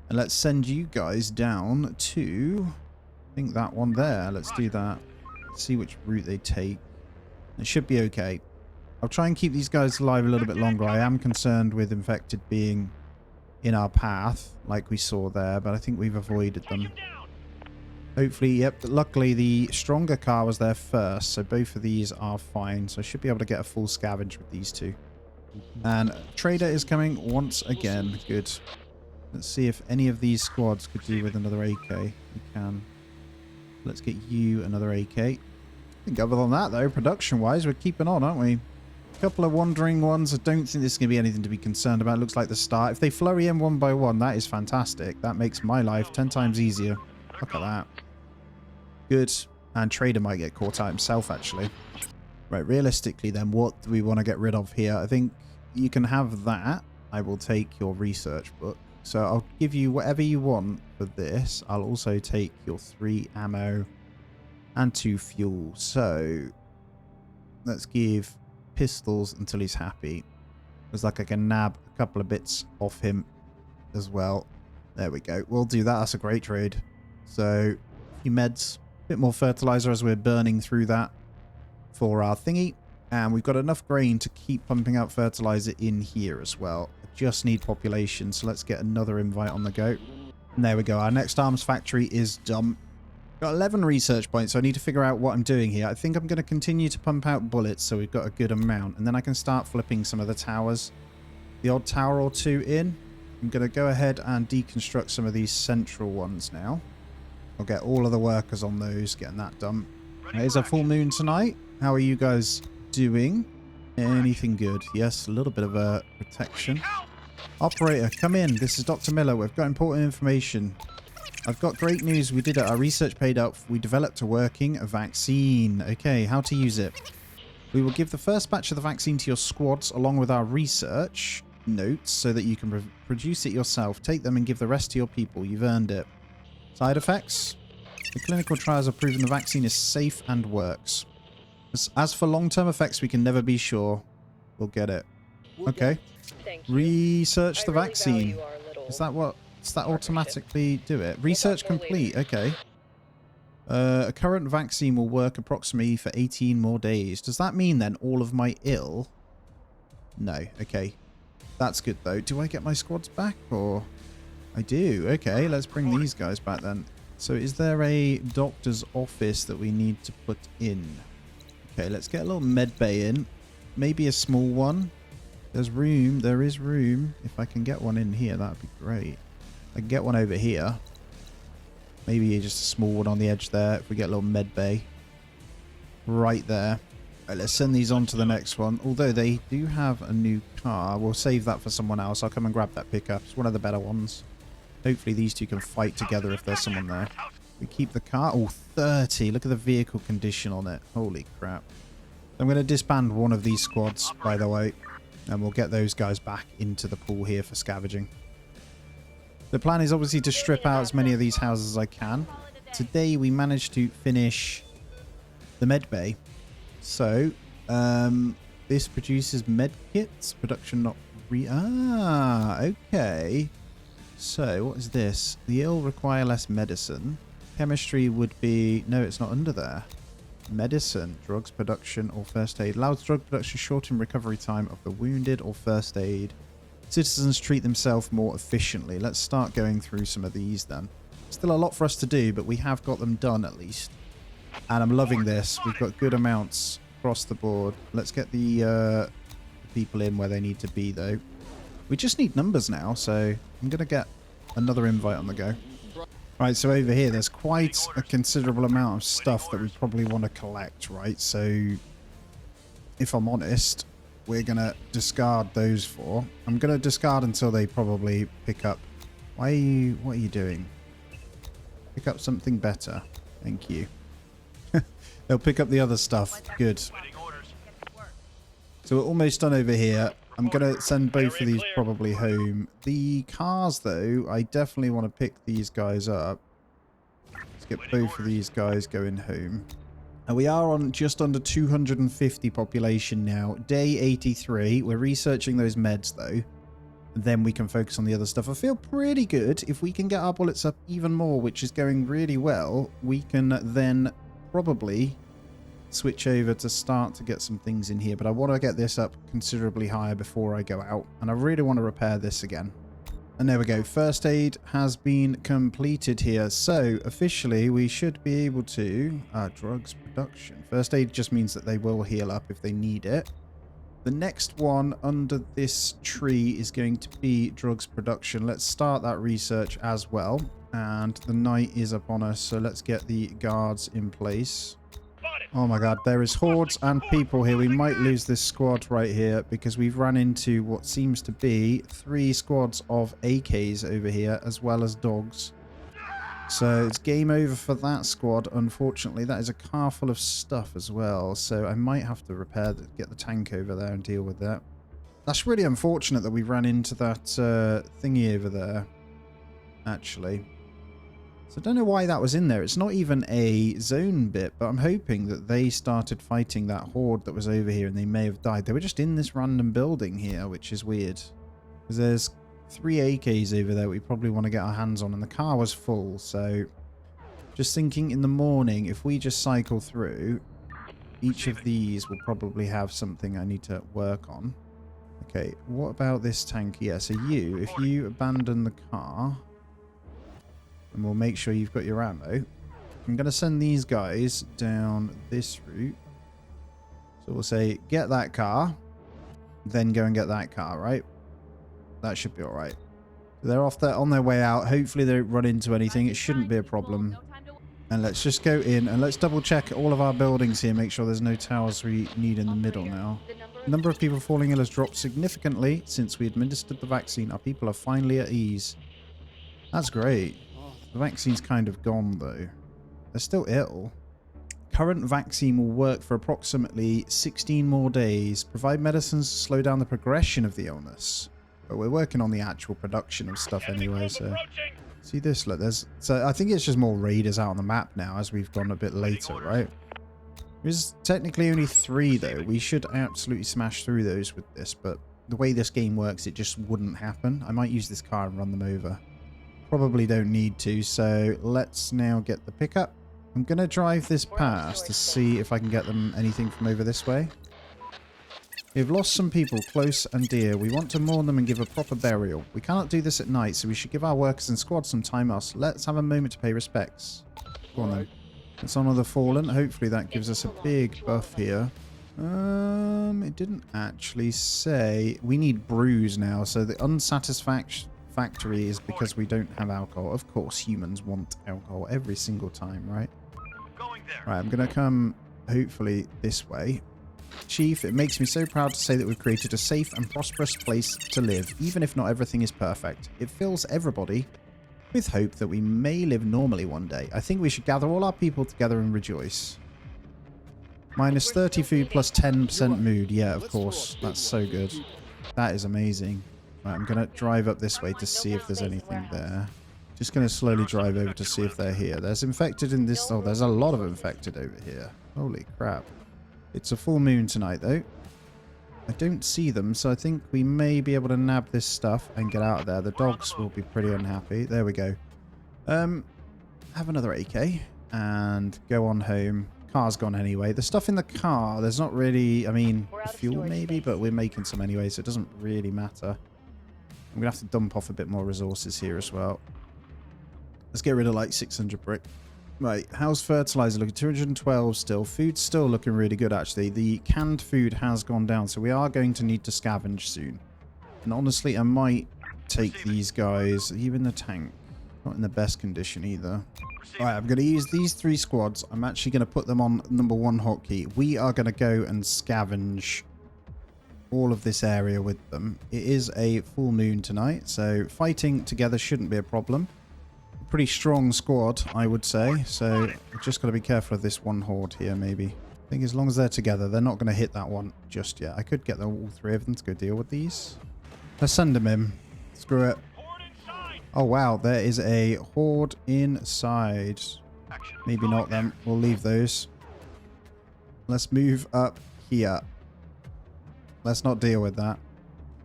Speaker 1: And let's send you guys down to, I think that one there. Let's do that. Let's see which route they take. It should be okay. I'll try and keep these guys alive a little bit longer. I am concerned with infected being in our path, like we saw there, but I think we've avoided them. Hopefully, yep. Luckily, the stronger car was there first, so both of these are fine. So I should be able to get a full scavenge with these 2. And trader is coming once again. Good. Let's see if any of these squads could do with another AK. We can. Let's get you another AK. I think other than that, though, production-wise, we're keeping on, aren't we? A couple of wandering ones. I don't think this is going to be anything to be concerned about. It looks like the start. If they flurry in one by one, that is fantastic. That makes my life 10 times easier. Look at that. Good. And trader might get caught out himself, actually. Right, realistically, then, what do we want to get rid of here? I think you can have that. I will take your research book. So I'll give you whatever you want for this. I'll also take your 3 ammo and 2 fuel. So let's give pistols until he's happy. Looks like I can nab a couple of bits off him as well. There we go. We'll do that. That's a great trade. So a few meds, a bit more fertilizer as we're burning through that for our thingy. And we've got enough grain to keep pumping out fertilizer in here as well. I just need population, so let's get another invite on the go. And there we go. Our next arms factory is done. Got 11 research points, so I need to figure out what I'm doing here. I think I'm going to continue to pump out bullets, so we've got a good amount. And then I can start flipping some of the towers. The odd tower or 2 in. I'm going to go ahead and deconstruct some of these central ones now. I'll get all of the workers on those, getting that done. It's a full moon tonight. How are you guys doing? Anything good? Yes, a little bit of a protection. Operator, come in. This is Dr. Miller. We've got important information. I've got great news. We did it. Our research paid off. We developed a working vaccine. Okay, how to use it. We will give the first batch of the vaccine to your squads along with our research notes so that you can produce it yourself. Take them and give the rest to your people. You've earned it. Side effects? The clinical trials have proven the vaccine is safe and works. As for long-term effects, we can never be sure. We'll get it. Okay.
Speaker 4: Thank you.
Speaker 1: Research the
Speaker 4: I really
Speaker 1: vaccine.
Speaker 4: value our little
Speaker 1: Is that what? Does that
Speaker 4: partnership.
Speaker 1: automatically do it? Research
Speaker 4: more
Speaker 1: complete. Okay. A current vaccine will work approximately for 18 more days. Does that mean then all of my ill? No. Okay. That's good though. Do I get my squads back or? I do. Okay. Let's bring these guys back then. So is there a doctor's office that we need to put in? Okay. Let's get a little med bay in. Maybe a small one. There's room. There is room. If I can get one in here, that'd be great. I can get one over here. Maybe just a small one on the edge there. If we get a little med bay. Right there. Right, let's send these on to the next one. Although they do have a new car. We'll save that for someone else. I'll come and grab that pickup. It's one of the better ones. Hopefully these two can fight together if there's someone there. We keep the car. Oh, 30. Look at the vehicle condition on it. Holy crap. I'm going to disband one of these squads, by the way. And we'll get those guys back into the pool here for scavenging. The plan is obviously to strip out as many of these houses as I can. Today we managed to finish the med bay. So, this produces med kits. Production not okay. So, what is this? The ill require less medicine. Chemistry would be... No, it's not under there. Medicine, drugs production, or first aid. Allows drug production, shorten recovery time of the wounded, or first aid. Citizens treat themselves more efficiently. Let's start going through some of these then. Still a lot for us to do, but we have got them done at least. And I'm loving this. We've got good amounts across the board. Let's get the people in where they need to be though. We just need numbers now, so I'm going to get another invite on the go. Right, so over here, there's quite a considerable amount of stuff that we probably want to collect, right? So, if I'm honest, we're going to discard those four. I'm going to discard until they probably pick up. What are you doing? Pick up something better. Thank you. They'll pick up the other stuff. Good. So we're almost done over here. I'm going to send both of these probably home. The cars, though, I definitely want to pick these guys up. Let's get both of these guys going home. And we are on just under 250 population now. Day 83. We're researching those meds, though. Then we can focus on the other stuff. I feel pretty good. If we can get our bullets up even more, which is going really well, we can then probably switch over to start to get some things in here. But I want to get this up considerably higher before I go out. And I really want to repair this again. And there we go. First aid has been completed here. So officially we should be able to... drugs production. First aid just means that they will heal up if they need it. The next one under this tree is going to be drugs production. Let's start that research as well. And the night is upon us. So let's get the guards in place. Oh my god, there is hordes and people here. We might lose this squad right here because we've run into what seems to be 3 squads of AKs over here as well as dogs. So it's game over for that squad, unfortunately. That is a car full of stuff as well. So I might have to get the tank over there and deal with that. That's really unfortunate that we ran into that thingy over there, actually. So I don't know why that was in there. It's not even a zone bit, but I'm hoping that they started fighting that horde that was over here and they may have died. They were just in this random building here, which is weird. Because there's 3 AKs over there we probably want to get our hands on, and the car was full. So just thinking in the morning, if we just cycle through, each of these will probably have something I need to work on. Okay, what about this tank? Yeah, so if you abandon the car... and we'll make sure you've got your ammo. I'm going to send these guys down this route. So we'll say, get that car. Then go and get that car, right? That should be alright. They're off there on their way out. Hopefully they don't run into anything. It shouldn't be a problem. And let's just go in and let's double check all of our buildings here. Make sure there's no towers we need in the middle now. The number of people falling ill has dropped significantly since we administered the vaccine. Our people are finally at ease. That's great.
Speaker 3: Oh,
Speaker 1: The vaccine's kind of gone, though. They're still ill. Current vaccine will work for approximately 16 more days. Provide medicines to slow down the progression of the illness. But we're working on the actual production of stuff anyway, so... See this? Look, there's... So I think it's just more raiders out on the map now as we've gone a bit later, right? There's technically only 3, though. We should absolutely smash through those with this, but the way this game works, it just wouldn't happen. I might use this car and run them over. Probably don't need to, so let's now get the pickup. I'm going to drive this past to see if I can get them anything from over this way. We've lost some people close and dear. We want to mourn them and give a proper burial. We cannot do this at night, so we should give our workers and squad some time off. Let's have a moment to pay respects. Go on then. Let's honor the fallen. Hopefully that gives us a big buff here. It didn't actually say. We need brews now, so the unsatisfactory is because we don't have alcohol. Of course, humans want alcohol every single time, right? Right, I'm going to come, hopefully, this way. Chief, it makes me so proud to say that we've created a safe and prosperous place to live, even if not everything is perfect. It fills everybody with hope that we may live normally one day. I think we should gather all our people together and rejoice. Minus 30 food plus 10% mood. Yeah, of course. That's so good. That is amazing. Right, I'm going to drive up this way to see if there's anything there. Just going to slowly drive over to see if they're here. There's infected in this... Oh, there's a lot of infected over here. Holy crap. It's a full moon tonight, though. I don't see them, so I think we may be able to nab this stuff and get out of there. The dogs will be pretty unhappy. There we go. Have another AK and go on home. Car's gone anyway. The stuff in the car, there's not really... I mean, fuel maybe, but we're making some anyway, so it doesn't really matter. I'm going to have to dump off a bit more resources here as well. Let's get rid of like 600 brick. Right, how's fertilizer looking? 212 still. Food's still looking really good, actually. The canned food has gone down, so we are going to need to scavenge soon. And honestly, I might take these guys. Are you in the tank? Not in the best condition either. Alright, I'm going to use these 3 squads. I'm actually going to put them on number 1 hotkey. We are going to go and scavenge all of this area with them. It is a full moon tonight, so fighting together shouldn't be a problem. Pretty strong squad, I would say, so just got to be careful of this one horde here, maybe. I think as long as they're together, they're not going to hit that one just yet. I could get all 3 of them to go deal with these. Let's send them in. Screw it. Oh wow, there is a horde inside. Maybe not them. We'll leave those. Let's move up here. Let's not deal with that.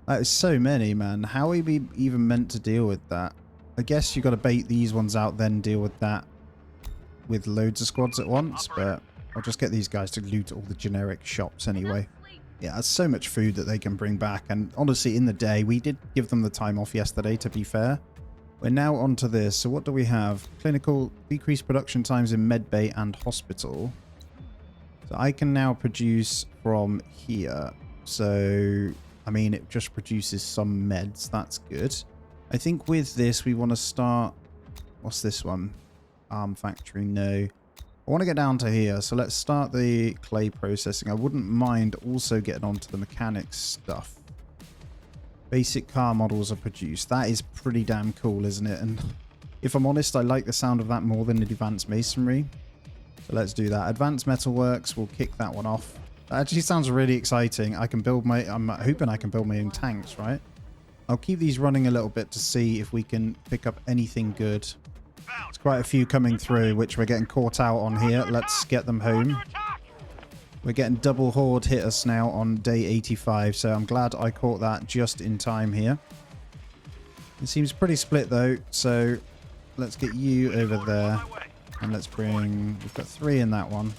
Speaker 1: That is so many, man. How are we even meant to deal with that? I guess you got to bait these ones out, then deal with that with loads of squads at once, but I'll just get these guys to loot all the generic shops anyway. Yeah, that's so much food that they can bring back, and honestly, in the day, we did give them the time off yesterday, to be fair. We're now onto this, so what do we have? Clinical, decreased production times in medbay and hospital. So I can now produce from here, so, I mean, it just produces some meds, that's good. I think with this, we want to start... What's this one? Arm factory, no. I want to get down to here, so let's start the clay processing. I wouldn't mind also getting onto the mechanics stuff. Basic car models are produced. That is pretty damn cool, isn't it? And if I'm honest, I like the sound of that more than advanced masonry. So let's do that. Advanced metalworks, we'll kick that one off. That actually sounds really exciting. I can build my... I'm hoping I can build my own tanks, right? I'll keep these running a little bit to see if we can pick up anything good. There's quite a few coming through, which we're getting caught out on here. Let's get them home. We're getting double horde hit us now on day 85, so I'm glad I caught that just in time here. It seems pretty split though, so let's get you over there. And let's bring... We've got 3 in that one.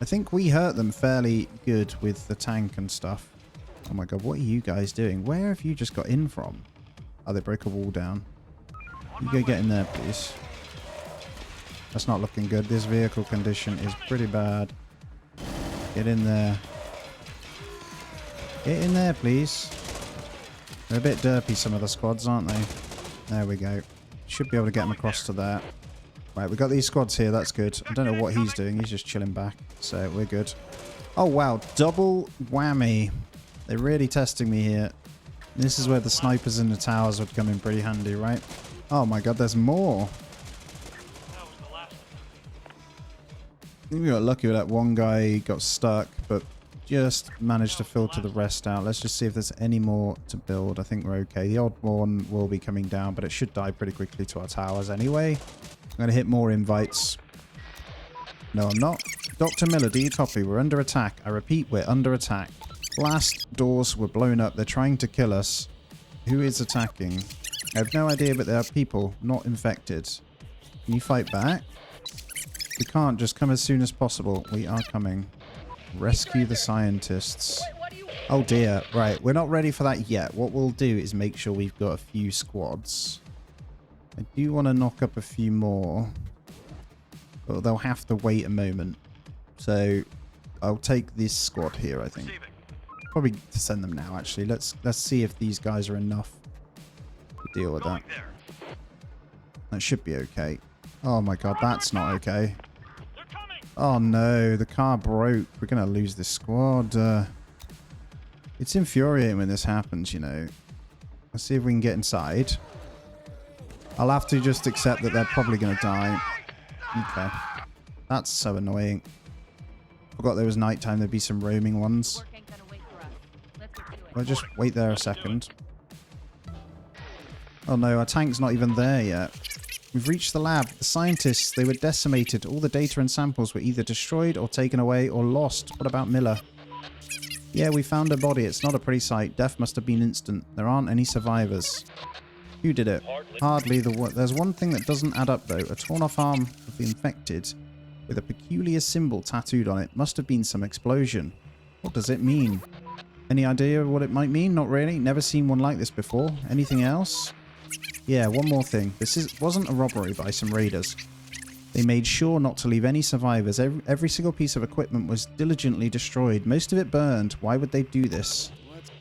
Speaker 1: I think we hurt them fairly good with the tank and stuff. Oh my god, what are you guys doing? Where have you just got in from? Oh, they broke a wall down. You go get in there, please. That's not looking good. This vehicle condition is pretty bad. Get in there. Get in there, please. They're a bit derpy, some of the squads, aren't they? There we go. Should be able to get them across to there. Right, we've got these squads here. That's good. I don't know what he's doing. He's just chilling back. So, we're good. Oh, wow. Double whammy. They're really testing me here. This is where the snipers in the towers would come in pretty handy, right? Oh my god, there's more. We got lucky with that one guy got stuck, but just managed to filter the rest out. Let's just see if there's any more to build. I think we're okay. The odd one will be coming down, but it should die pretty quickly to our towers anyway. I'm going to hit more invites. No, I'm not. Dr. Miller, do you copy? We're under attack. I repeat, we're under attack. Blast doors were blown up. They're trying to kill us. Who is attacking? I have no idea, but there are people not infected. Can you fight back? We can't. Just come as soon as possible. We are coming. Rescue the scientists. Oh dear. Right, we're not ready for that yet. What we'll do is make sure we've got a few squads. I do want to knock up a few more, but they'll have to wait a moment. So I'll take this squad here, I think. Probably to send them now, actually. Let's see if these guys are enough to deal with that. That should be okay. Oh my god, that's not okay. Oh no, the car broke. We're going to lose this squad. It's infuriating when this happens, you know. Let's see if we can get inside. I'll have to just accept that they're probably going to die. Okay. That's so annoying. Forgot there was nighttime. There'd be some roaming ones. I'll just wait there a second. Oh no, our tank's not even there yet. We've reached the lab. The scientists, they were decimated. All the data and samples were either destroyed or taken away or lost. What about Miller? Yeah, we found her body. It's not a pretty sight. Death must have been instant. There aren't any survivors. Who did it? Hardly the one. There's one thing that doesn't add up, though. A torn-off arm of the infected with a peculiar symbol tattooed on it. Must have been some explosion. What does it mean? Any idea what it might mean? Not really. Never seen one like this before. Anything else? Yeah, one more thing. This wasn't a robbery by some raiders. They made sure not to leave any survivors. Every single piece of equipment was diligently destroyed. Most of it burned. Why would they do this?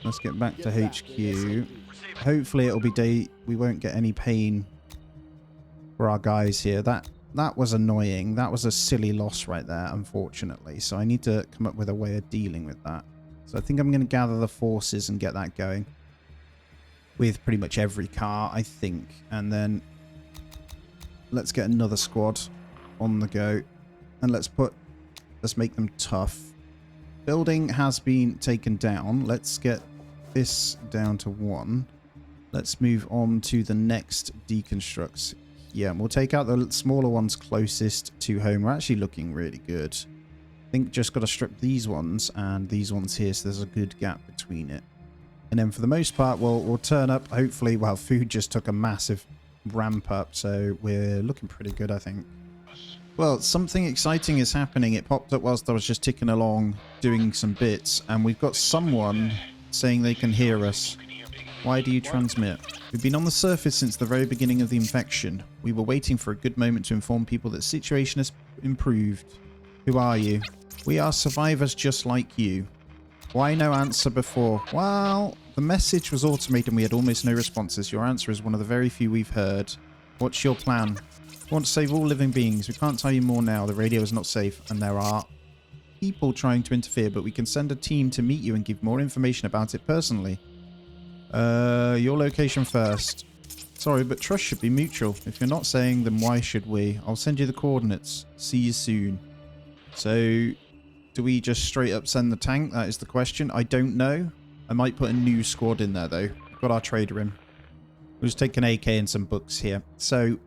Speaker 1: Let's get back to HQ. Hopefully it'll be day. We won't get any pain for our guys here. That was annoying. That was a silly loss right there, unfortunately. So I need to come up with a way of dealing with that. So I think I'm going to gather the forces and get that going. With pretty much every car, I think. And then let's get another squad on the go. And let's make them tough. Building has been taken down. Let's get this down to 1. Let's move on to the next deconstructs. Yeah, we'll take out the smaller ones closest to home. We're actually looking really good. I think just got to strip these ones and these ones here, so there's a good gap between it. And then for the most part, we'll turn up, hopefully. Well, food just took a massive ramp up, so we're looking pretty good, I think. Well, something exciting is happening. It popped up whilst I was just ticking along, doing some bits, and we've got someone saying they can hear us. Why do you transmit? We've been on the surface since the very beginning of the infection. We were waiting for a good moment to inform people that the situation has improved. Who are you? We are survivors just like you. Why no answer before? Well, the message was automated and we had almost no responses. Your answer is one of the very few we've heard. What's your plan? We want to save all living beings. We can't tell you more now. The radio is not safe and there are people trying to interfere, but we can send a team to meet you and give more information about it personally. Your location first. Sorry, but trust should be mutual. If you're not saying, then why should we? I'll send you the coordinates. See you soon. So, do we just straight up send the tank? That is the question. I don't know. I might put a new squad in there, though. We've got our trader in. We'll just take an AK and some books here. So,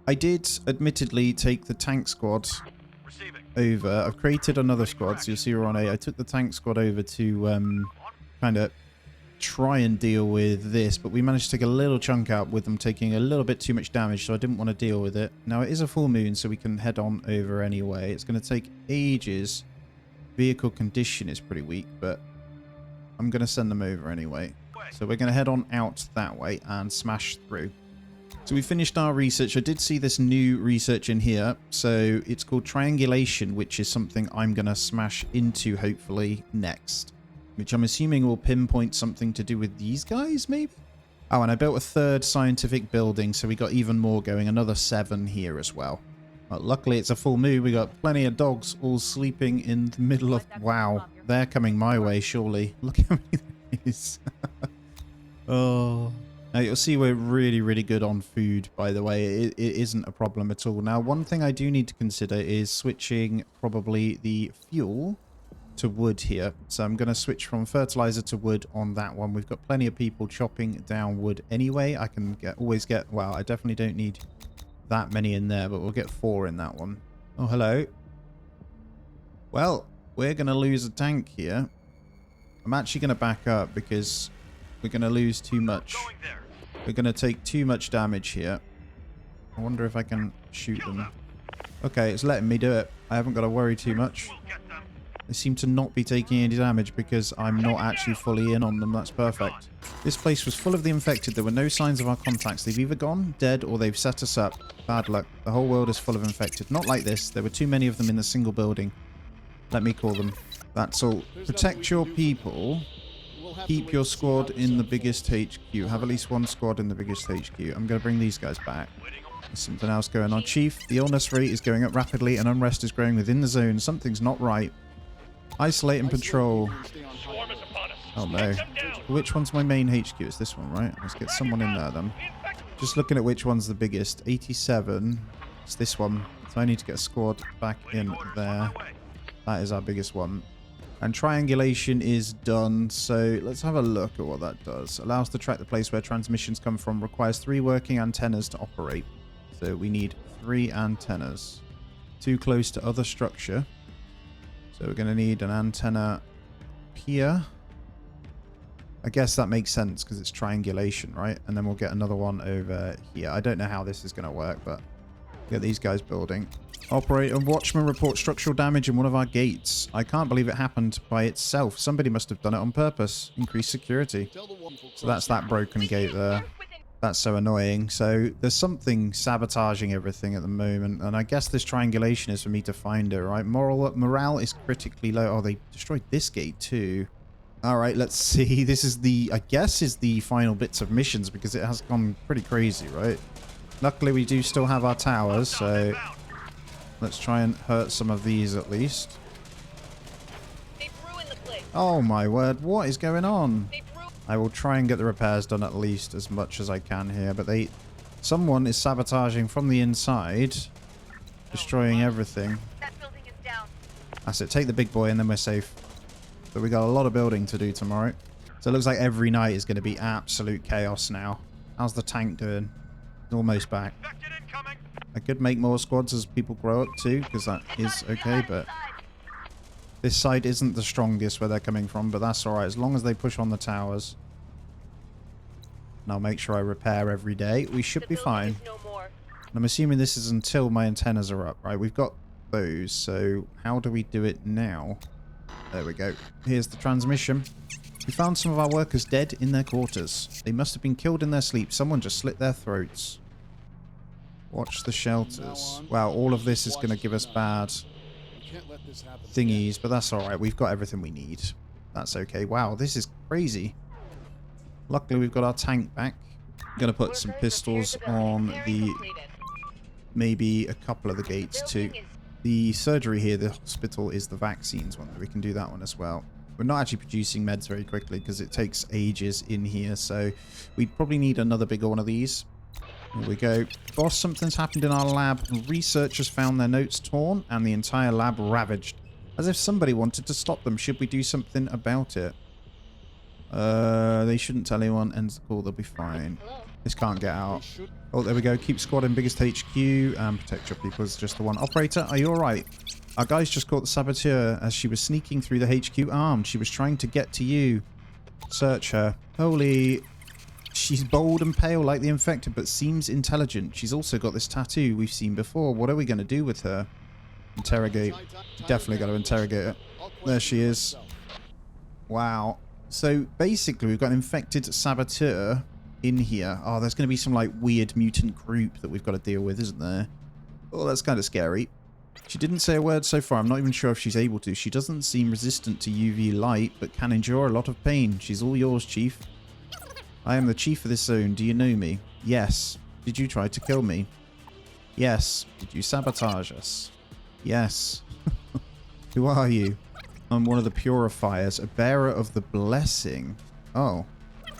Speaker 1: I did, admittedly, take the tank squad over. I've created another squad, so you'll see we're on A. I took the tank squad over to kind of try and deal with this, but we managed to take a little chunk out with them taking a little bit too much damage, so I didn't want to deal with it. Now, it is a full moon, so we can head on over anyway. It's going to take ages. Vehicle condition is pretty weak, but I'm going to send them over anyway. So we're going to head on out that way and smash through. So we finished our research. I did see this new research in here. So it's called triangulation, which is something I'm going to smash into hopefully next. Which I'm assuming will pinpoint something to do with these guys, maybe? Oh, and I built a third scientific building, so we got even more going. Another 7 here as well. But luckily, it's a full moon. We got plenty of dogs all sleeping in the middle of... Wow, they're coming my way, surely. Look how many there is. Oh, Now you'll see we're really, really good on food, by the way. It isn't a problem at all. Now, one thing I do need to consider is switching probably the fuel to wood here. So I'm going to switch from fertilizer to wood on that one. We've got plenty of people chopping down wood anyway. I can always get, well, I definitely don't need that many in there, but we'll get 4 in that one. Oh, hello. Well, we're going to lose a tank here. I'm actually going to back up because we're going to lose too much. We're going to take too much damage here. I wonder if I can shoot them. Okay, it's letting me do it. I haven't got to worry too much. They seem to not be taking any damage because I'm not actually fully in on them. That's perfect. This place was full of the infected. There were no signs of our contacts. They've either gone, dead, or they've set us up. Bad luck. The whole world is full of infected. Not like this. There were too many of them in a single building. Let me call them. That's all. Protect your people. Keep your squad in the biggest HQ. Have at least one squad in the biggest HQ. I'm going to bring these guys back. There's something else going on. Chief, the illness rate is going up rapidly and unrest is growing within the zone. Something's not right. Isolate and patrol. Oh no. Which one's my main HQ? It's this one, right? Let's get someone in there then. Just looking at which one's the biggest. 87. It's this one. So I need to get a squad back in there. That is our biggest one. And triangulation is done. So let's have a look at what that does. Allows to track the place where transmissions come from. Requires 3 working antennas to operate. So we need 3 antennas. Too close to other structure. So we're going to need an antenna here. I guess that makes sense because it's triangulation, right? And then we'll get another one over here. I don't know how this is going to work, but get these guys building. Operator Watchman report structural damage in one of our gates. I can't believe it happened by itself. Somebody must have done it on purpose. Increase security. So that's that broken gate there. That's so annoying. So there's something sabotaging everything at the moment. And I guess this triangulation is for me to find it, right? Morale is critically low. Oh, they destroyed this gate too. All right, let's see. This is the, I guess, is the final bits of missions because it has gone pretty crazy, right? Luckily, we do still have our towers, so let's try and hurt some of these at least. Oh my word, what is going on? I will try and get the repairs done at least as much as I can here, but someone is sabotaging from the inside, destroying everything.
Speaker 4: That building is down.
Speaker 1: That's it, take the big boy and then we're safe. But we got a lot of building to do tomorrow. So it looks like every night is going to be absolute chaos now. How's the tank doing? Almost back. I could make more squads as people grow up too, because that is okay, but this side isn't the strongest where they're coming from, but that's alright as long as they push on the towers. And I'll make sure I repair every day. We should be fine. And I'm assuming this is until my antennas are up, right? We've got those, so how do we do it now? There we go. Here's the transmission. We found some of our workers dead in their quarters. They must have been killed in their sleep. Someone just slit their throats. Watch the shelters. Wow, all of this is going to give us bad thingies, but that's alright. We've got everything we need. That's okay. Wow, this is crazy. Luckily, we've got our tank back. I'm going to put some pistols on the... maybe a couple of the gates too. The surgery here, the hospital, is the vaccines one. We can do that one as well. We're not actually producing meds very quickly because it takes ages in here, so we'd probably need another bigger one of these. Here we go. Boss, something's happened in our lab. Researchers found their notes torn and the entire lab ravaged. As if somebody wanted to stop them. Should we do something about it? They shouldn't tell anyone. Ends the call, they'll be fine. This can't get out. Oh, there we go. Keep squad in biggest HQ and protect your people is just the one. Operator, are you alright? Our guys just caught the saboteur as she was sneaking through the HQ armed. She was trying to get to you. Search her. Holy... She's bold and pale like the infected, but seems intelligent. She's also got this tattoo we've seen before. What are we going to do with her? Interrogate. Definitely got to interrogate her. There she is. Wow. So basically we've got an infected saboteur in here. Oh, there's going to be some like weird mutant group that we've got to deal with, isn't there? Oh, that's kind of scary. She didn't say a word so far. I'm not even sure if she's able to. She doesn't seem resistant to UV light, but can endure a lot of pain. She's all yours, Chief. I am the chief of this zone. Do you know me? Yes. Did you try to kill me? Yes. Did you sabotage us? Yes. Who are you? I'm one of the purifiers, a bearer of the blessing. Oh.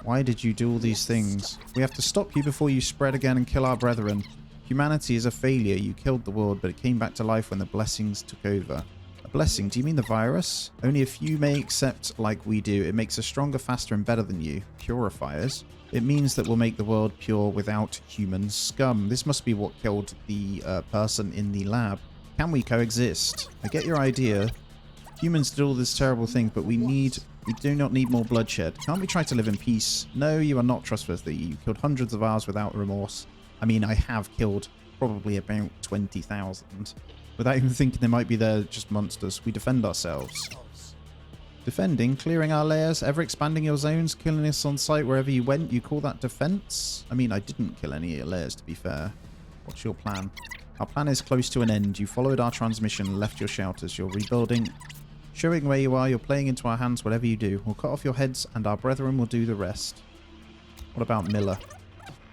Speaker 1: Why did you do all these things? We have to stop you before you spread again and kill our brethren. Humanity is a failure. You killed the world, but it came back to life when the blessings took over. A blessing? Do you mean the virus? Only a few may accept like we do. It makes us stronger, faster, and better than you. Purifiers? It means that we'll make the world pure without human scum. This must be what killed the person in the lab. Can we coexist? I get your idea. Humans did all this terrible thing, but we do not need more bloodshed. Can't we try to live in peace? No, you are not trustworthy. You killed hundreds of ours without remorse. I mean, I have killed probably about 20,000. Without even thinking they might be there just monsters. We defend ourselves. Defending? Clearing our layers? Ever expanding your zones? Killing us on sight wherever you went? You call that defense? I mean, I didn't kill any of your layers, to be fair. What's your plan? Our plan is close to an end. You followed our transmission and left your shelters. You're rebuilding. Showing where you are. You're playing into our hands, whatever you do. We'll cut off your heads and our brethren will do the rest. What about Miller?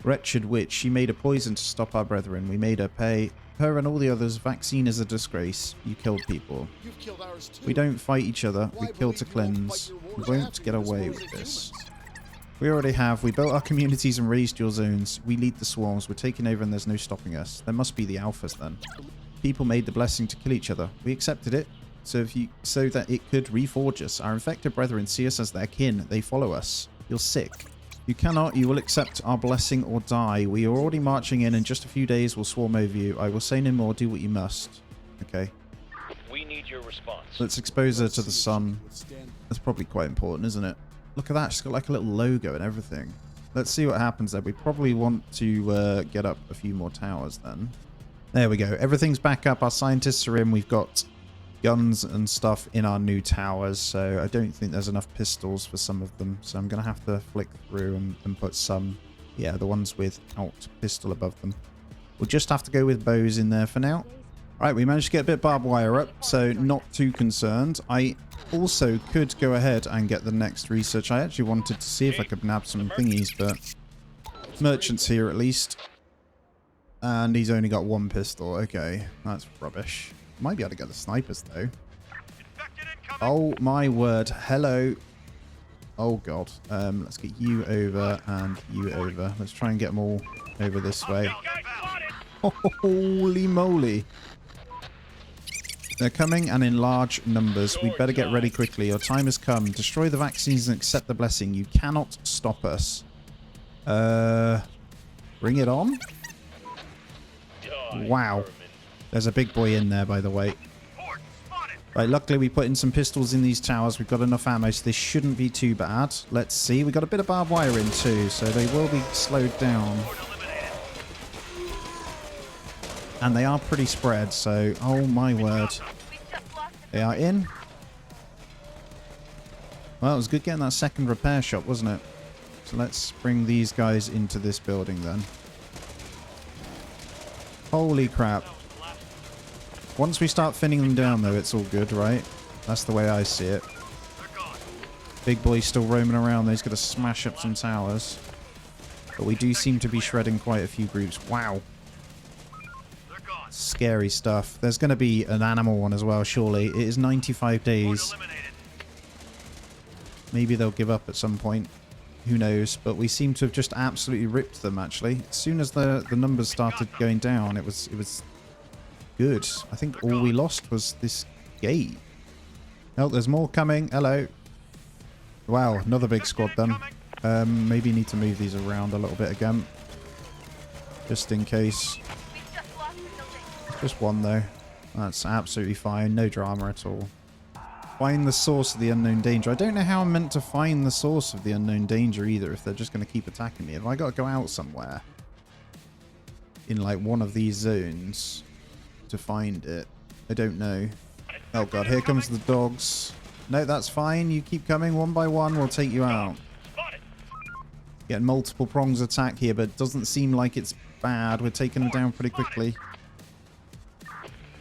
Speaker 1: Wretched witch. She made a poison to stop our brethren. We made her pay. Her and all the others. Vaccine is a disgrace. You killed people.
Speaker 3: You've killed ours too.
Speaker 1: We don't fight each other. We
Speaker 3: Why
Speaker 1: kill to
Speaker 3: believe you won't
Speaker 1: cleanse.
Speaker 3: fight your
Speaker 1: We
Speaker 3: wars
Speaker 1: won't
Speaker 3: after
Speaker 1: get
Speaker 3: this
Speaker 1: away
Speaker 3: war
Speaker 1: with
Speaker 3: of
Speaker 1: this.
Speaker 3: humans?
Speaker 1: We already have. We built our communities and raised your zones. We lead the swarms. We're taking over and there's no stopping us. There must be the alphas then. People made the blessing to kill each other. We accepted it so that it could reforge us. Our infected brethren see us as their kin. They follow us. You're sick. You cannot. You will accept our blessing or die. We are already marching in just a few days we'll swarm over you. I will say no more. Do what you must. Okay.
Speaker 2: We need your response.
Speaker 1: Let's expose her to the sun. That's probably quite important, isn't it? Look at that. She's got like a little logo and everything. Let's see what happens there. We probably want to get up a few more towers then. There we go. Everything's back up. Our scientists are in. We've got guns and stuff in our new towers. So I don't think there's enough pistols for some of them. So I'm going to have to flick through and put some, yeah, the ones without pistol above them. We'll just have to go with bows in there for now. All right, we managed to get a bit of barbed wire up, so not too concerned. I also could go ahead and get the next research. I actually wanted to see if I could nab some thingies, but merchant's here at least. And he's only got one pistol. Okay, that's rubbish. Might be able to get the snipers, though.
Speaker 2: Infected incoming.
Speaker 1: Oh, my word. Hello. Oh, God. Let's get you over and you over. Let's try and get them all over this way. Holy moly. They're coming and in large numbers. We'd better get ready quickly. Your time has come. Destroy the vaccines and accept the blessing. You cannot stop us. Bring it on. Wow. There's a big boy in there, by the way. Right, luckily we put in some pistols in these towers. We've got enough ammo, so this shouldn't be too bad. Let's see. We got a bit of barbed wire in too, so they will be slowed down. And they are pretty spread, so oh my word. They are in. Well, it was good getting that second repair shop, wasn't it? So let's bring these guys into this building then. Holy crap. Once we start thinning them down, though, it's all good, right? That's the way I see it. Big boy's still roaming around. He's going to smash up some towers. But we do seem to be shredding quite a few groups. Wow. Scary stuff. There's going to be an animal one as well, surely. It is 95 days. Maybe they'll give up at some point. Who knows? But we seem to have just absolutely ripped them, actually. As soon as the numbers started going down, it was good. I think all we lost was this gate. Oh, there's more coming. Hello. Wow, another big squad then. Maybe need to move these around a little bit again. Just in case. Just one, though. That's absolutely fine. No drama at all. Find the source of the unknown danger. I don't know how I'm meant to find the source of the unknown danger either if they're just going to keep attacking me. Have I got to go out somewhere in like one of these zones to find it? I don't know. Oh god, here comes the dogs. No, that's fine. You keep coming one by one. We'll take you out. Getting multiple prongs attack here, but it doesn't seem like it's bad. We're taking them down pretty quickly.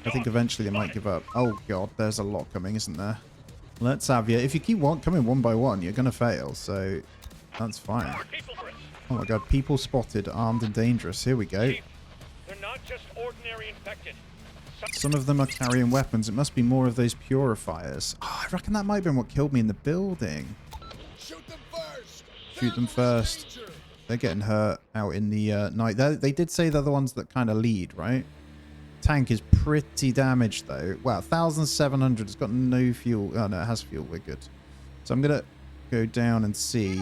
Speaker 1: I think eventually they might give up. Oh god, there's a lot coming, isn't there? Let's have you. If you keep coming one by one, you're going to fail, so that's fine. Oh my god, people spotted, armed and dangerous. Here we go.
Speaker 2: They're not just ordinary infected.
Speaker 1: Some of them are carrying weapons. It must be more of those purifiers. Oh, I reckon that might have been what killed me in the building.
Speaker 3: Shoot them first.
Speaker 1: Shoot them first. They're getting hurt out in the night. They did say they're the ones that kind of lead, right? Tank is pretty damaged though. Wow, 1,700. It's got no fuel. Oh no, it has fuel. We're good. So I'm gonna go down and see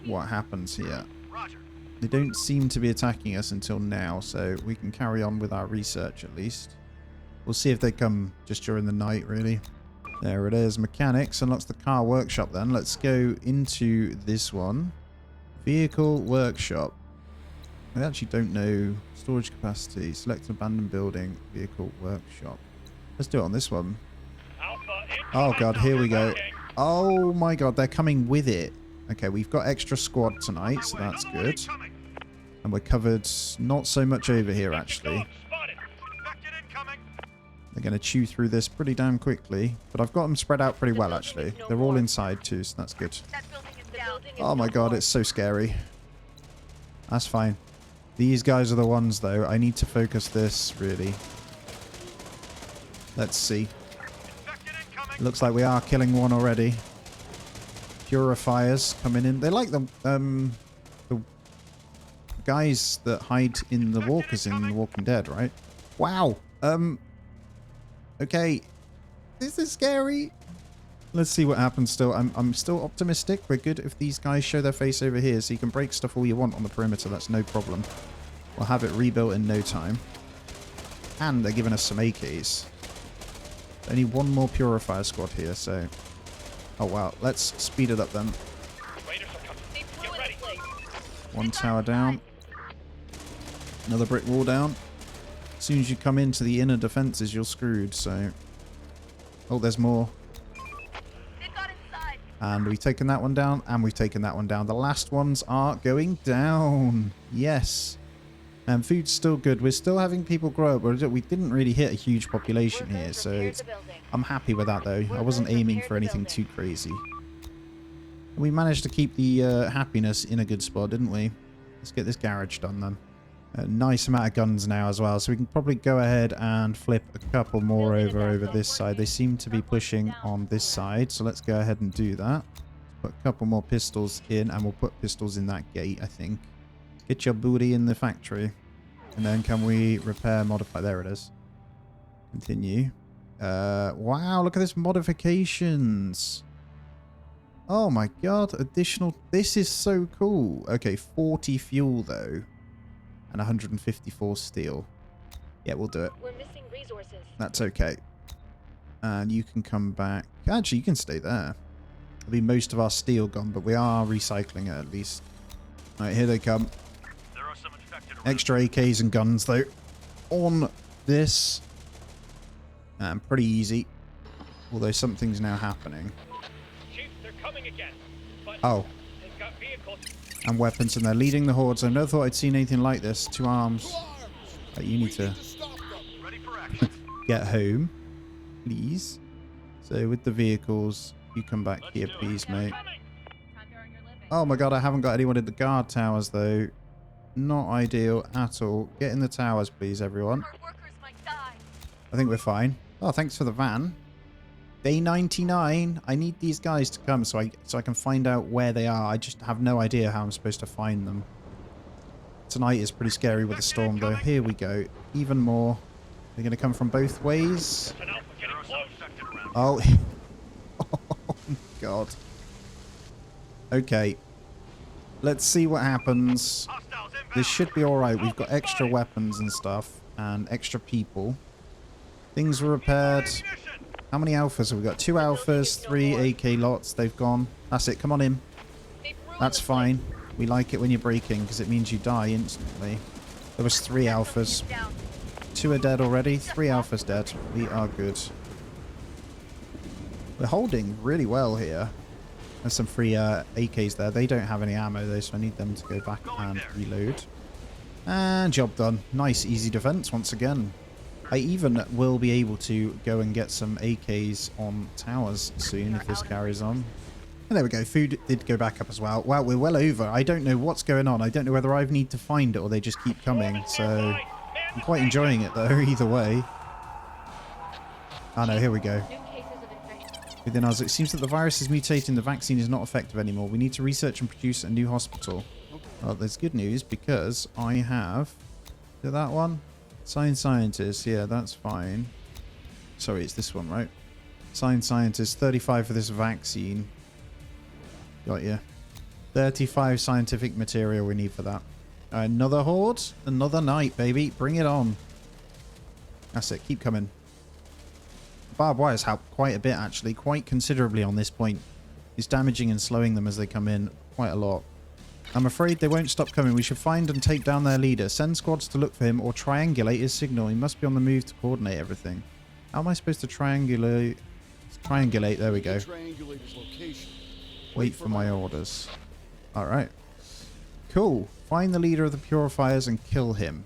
Speaker 1: what happens here.
Speaker 2: Roger.
Speaker 1: They don't seem to be attacking us until now, so we can carry on with our research at least. We'll see if they come just during the night, really. There it is. Mechanics unlocks the car workshop then. Let's go into this one. Vehicle workshop. I actually don't know. Storage capacity. Select an abandoned building. Vehicle workshop. Let's do it on this one. Oh god, here we go. Oh my god, they're coming with it. Okay, we've got extra squad tonight, so that's good. And we're covered not so much over here, actually. They're going to chew through this pretty damn quickly. But I've got them spread out pretty well, actually. They're all inside, too, so that's good. Oh my god, it's so scary. That's fine. These guys are the ones, though. I need to focus this, really. Let's see. It looks like we are killing one already. Purifiers coming in. They like the guys that hide in the walkers in The Walking Dead, right? Wow. Okay. This is scary. Let's see what happens still. I'm still optimistic. We're good if these guys show their face over here, so you can break stuff all you want on the perimeter. That's no problem. We'll have it rebuilt in no time. And they're giving us some AKs. Only one more purifier squad here, so... Oh, wow. Let's speed it up then. One tower down. Another brick wall down. As soon as you come into the inner defenses, you're screwed, so... Oh, there's more. And we've taken that one down, and we've taken that one down. The last ones are going down. Yes. And food's still good. We're still having people grow up. We didn't really hit a huge population here, so I'm happy with that, though. I wasn't aiming for anything too crazy. We managed to keep the happiness in a good spot, didn't we? Let's get this garage done, then. A nice amount of guns now as well, so we can probably go ahead and flip a couple more over this side. They seem to be pushing on this side, so let's go ahead and do that. Put a couple more pistols in, and we'll put pistols in that gate, I think. Get your booty in the factory. And then can we repair, modify? There it is. Continue. Wow, look at this modifications. Oh my god, additional... This is so cool. Okay, 40 fuel though. And 154 steel. Yeah, we'll do it.
Speaker 4: We're missing resources.
Speaker 1: That's okay. And you can come back. Actually, you can stay there. There'll be most of our steel gone, but we are recycling it at least. Alright, here they come.
Speaker 2: There are some infected
Speaker 1: Extra AKs and guns, though, on this. Pretty easy. Although something's now happening.
Speaker 2: Chief, they're coming again. But
Speaker 1: oh.
Speaker 2: they've got vehicles.
Speaker 1: And weapons, and they're leading the hordes. I never thought I'd seen anything like this. 2 arms. But you need to
Speaker 2: Ready for action.
Speaker 1: get home, please. So with the vehicles, you come back here, please, mate. Oh my god, I haven't got anyone in the guard towers, though. Not ideal at all. Get in the towers, please, everyone. I think we're fine. Oh, thanks for the van. Day 99. I need these guys to come so I can find out where they are. I just have no idea how I'm supposed to find them. Tonight is pretty scary with the storm, though. Here we go. Even more. They're going to come from both ways. Oh. Oh, God. Okay. Let's see what happens. This should be alright. We've got extra weapons and stuff. And extra people. Things were repaired. How many alphas have we got? 2 alphas, 3 AK lots. They've gone. That's it. Come on in. That's fine. We like it when you're breaking because it means you die instantly. There was 3 alphas. 2 are dead already. 3 alphas dead. We are good. We're holding really well here. There's some free AKs there. They don't have any ammo though, so I need them to go back and reload. And job done. Nice, easy defense once again. I even will be able to go and get some AKs on towers soon if this carries on. And there we go. Food did go back up as well. Wow, we're well over. I don't know what's going on. I don't know whether I need to find it or they just keep coming. So I'm quite enjoying it though, either way. Oh no, here we go. within us. It seems that the virus is mutating. The vaccine is not effective anymore. We need to research and produce a new hospital. Well, there's good news because I have... Is it that one? Scientist. Yeah, that's fine. Sorry, it's this one, right? Scientist. 35 for this vaccine. Got you. 35 scientific material we need for that. Another horde. Another night, baby. Bring it on. That's it. Keep coming. Barbed wire's helped quite a bit, actually. Quite considerably on this point. It's damaging and slowing them as they come in quite a lot. I'm afraid they won't stop coming. We should find and take down their leader. Send squads to look for him or triangulate his signal. He must be on the move to coordinate everything. How am I supposed to triangulate? Triangulate. There we go.
Speaker 3: Triangulate his location.
Speaker 1: Wait for my orders. Alright. Cool. Find the leader of the purifiers and kill him.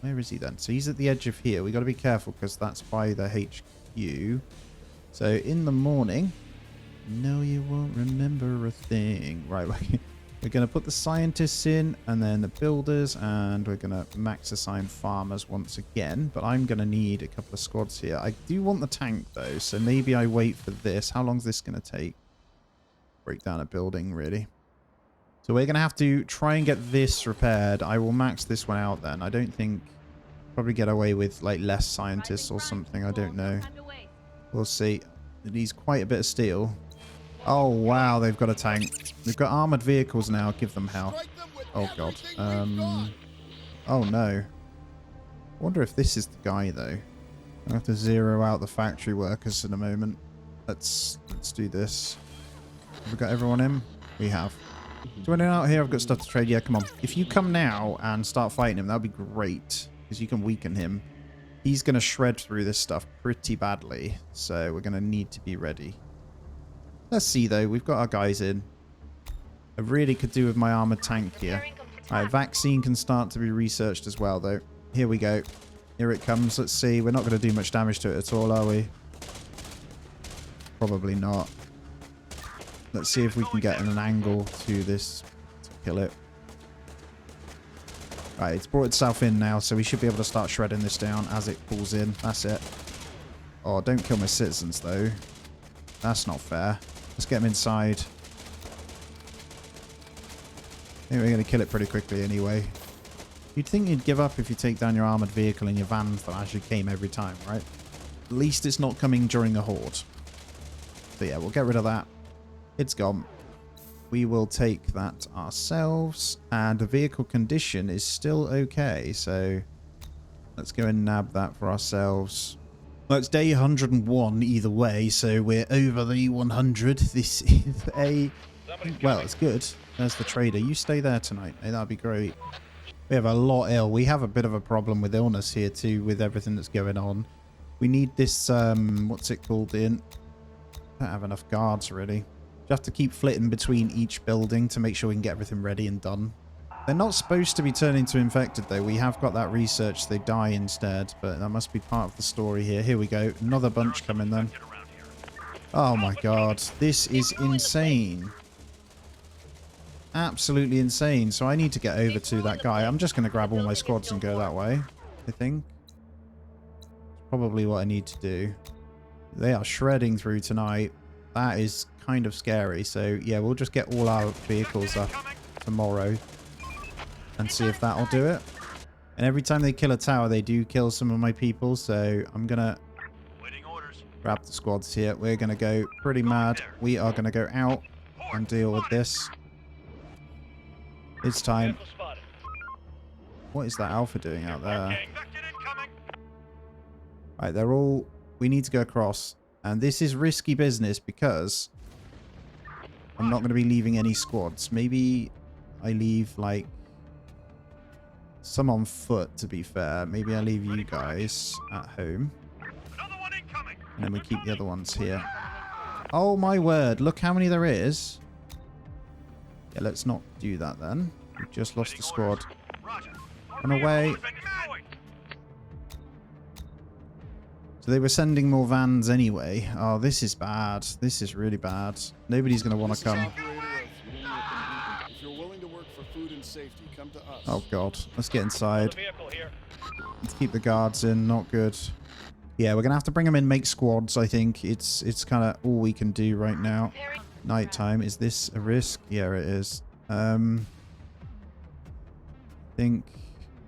Speaker 1: Where is he then? So he's at the edge of here. We got to be careful because that's by the HQ. So in the morning... No, you won't remember a thing. Right, we're going to put the scientists in and then the builders, and we're going to max assign farmers once again. But I'm going to need a couple of squads here. I do want the tank though, so maybe I wait for this. How long is this going to take? Break down a building, really. So we're going to have to try and get this repaired. I will max this one out then. I don't think... Probably get away with like less scientists or something. I don't know. We'll see. It needs quite a bit of steel. Oh, wow. They've got a tank. They've got armored vehicles now. Give them hell. Oh, God. Oh, no. I wonder if this is the guy, though. I'll have to zero out the factory workers in a moment. Let's do this. Have we got everyone in? We have. Do anyone out here? I've got stuff to trade. Yeah, come on. If you come now and start fighting him, that would be great. Because you can weaken him. He's going to shred through this stuff pretty badly. So we're going to need to be ready. Let's see, though. We've got our guys in. I really could do with my armored tank here. Alright, vaccine can start to be researched as well, though. Here we go. Here it comes. Let's see. We're not going to do much damage to it at all, are we? Probably not. Let's see if we can get an angle to this to kill it. Right, it's brought itself in now, so we should be able to start shredding this down as it pulls in. That's it. Oh, don't kill my citizens, though. That's not fair. Let's get them inside. I think we're going to kill it pretty quickly anyway. You'd think you'd give up if you take down your armored vehicle and your vans that actually came every time, right? At least it's not coming during a horde. So yeah, we'll get rid of that. It's gone. We will take that ourselves. And the vehicle condition is still okay. So let's go and nab that for ourselves. Well, it's day 101 either way. So we're over the 100. This is a... Well, it's good. There's the trader. You stay there tonight. Hey, that'd be great. We have a lot ill. We have a bit of a problem with illness here too with everything that's going on. We need this... what's it called in? Don't have enough guards really. You have to keep flitting between each building to make sure we can get everything ready and done. They're not supposed to be turning to infected though. We have got that research. They die instead, but that must be part of the story here. Here we go. Another bunch coming then. Oh my god. This is insane. Absolutely insane. So I need to get over to that guy. I'm just going to grab all my squads and go that way, I think. Probably what I need to do. They are shredding through tonight. That is kind of scary. So yeah, we'll just get all our vehicles up tomorrow and see if that'll do it. And every time they kill a tower, they do kill some of my people. So I'm going to grab the squads here. We're going to go pretty mad. We are going to go out and deal with this. It's time. What is that Alpha doing out there? Right, they're all... We need to go across. And this is risky business because I'm not going to be leaving any squads. Maybe I leave, like, some on foot, to be fair. Maybe I leave you guys at home. And then we keep the other ones here. Oh, my word. Look how many there is. Yeah, let's not do that then. We've just lost the squad. Run away. So they were sending more vans anyway. Oh, this is bad. This is really bad. Nobody's going to want to come.
Speaker 3: If you're willing to work for food and safety, come to us.
Speaker 1: Oh, God. Let's get inside. Let's keep the guards in. Not good. Yeah, we're gonna have to bring them in, make squads. I think it's kind of all we can do right now. Nighttime. Is this a risk? Yeah, it is. Think,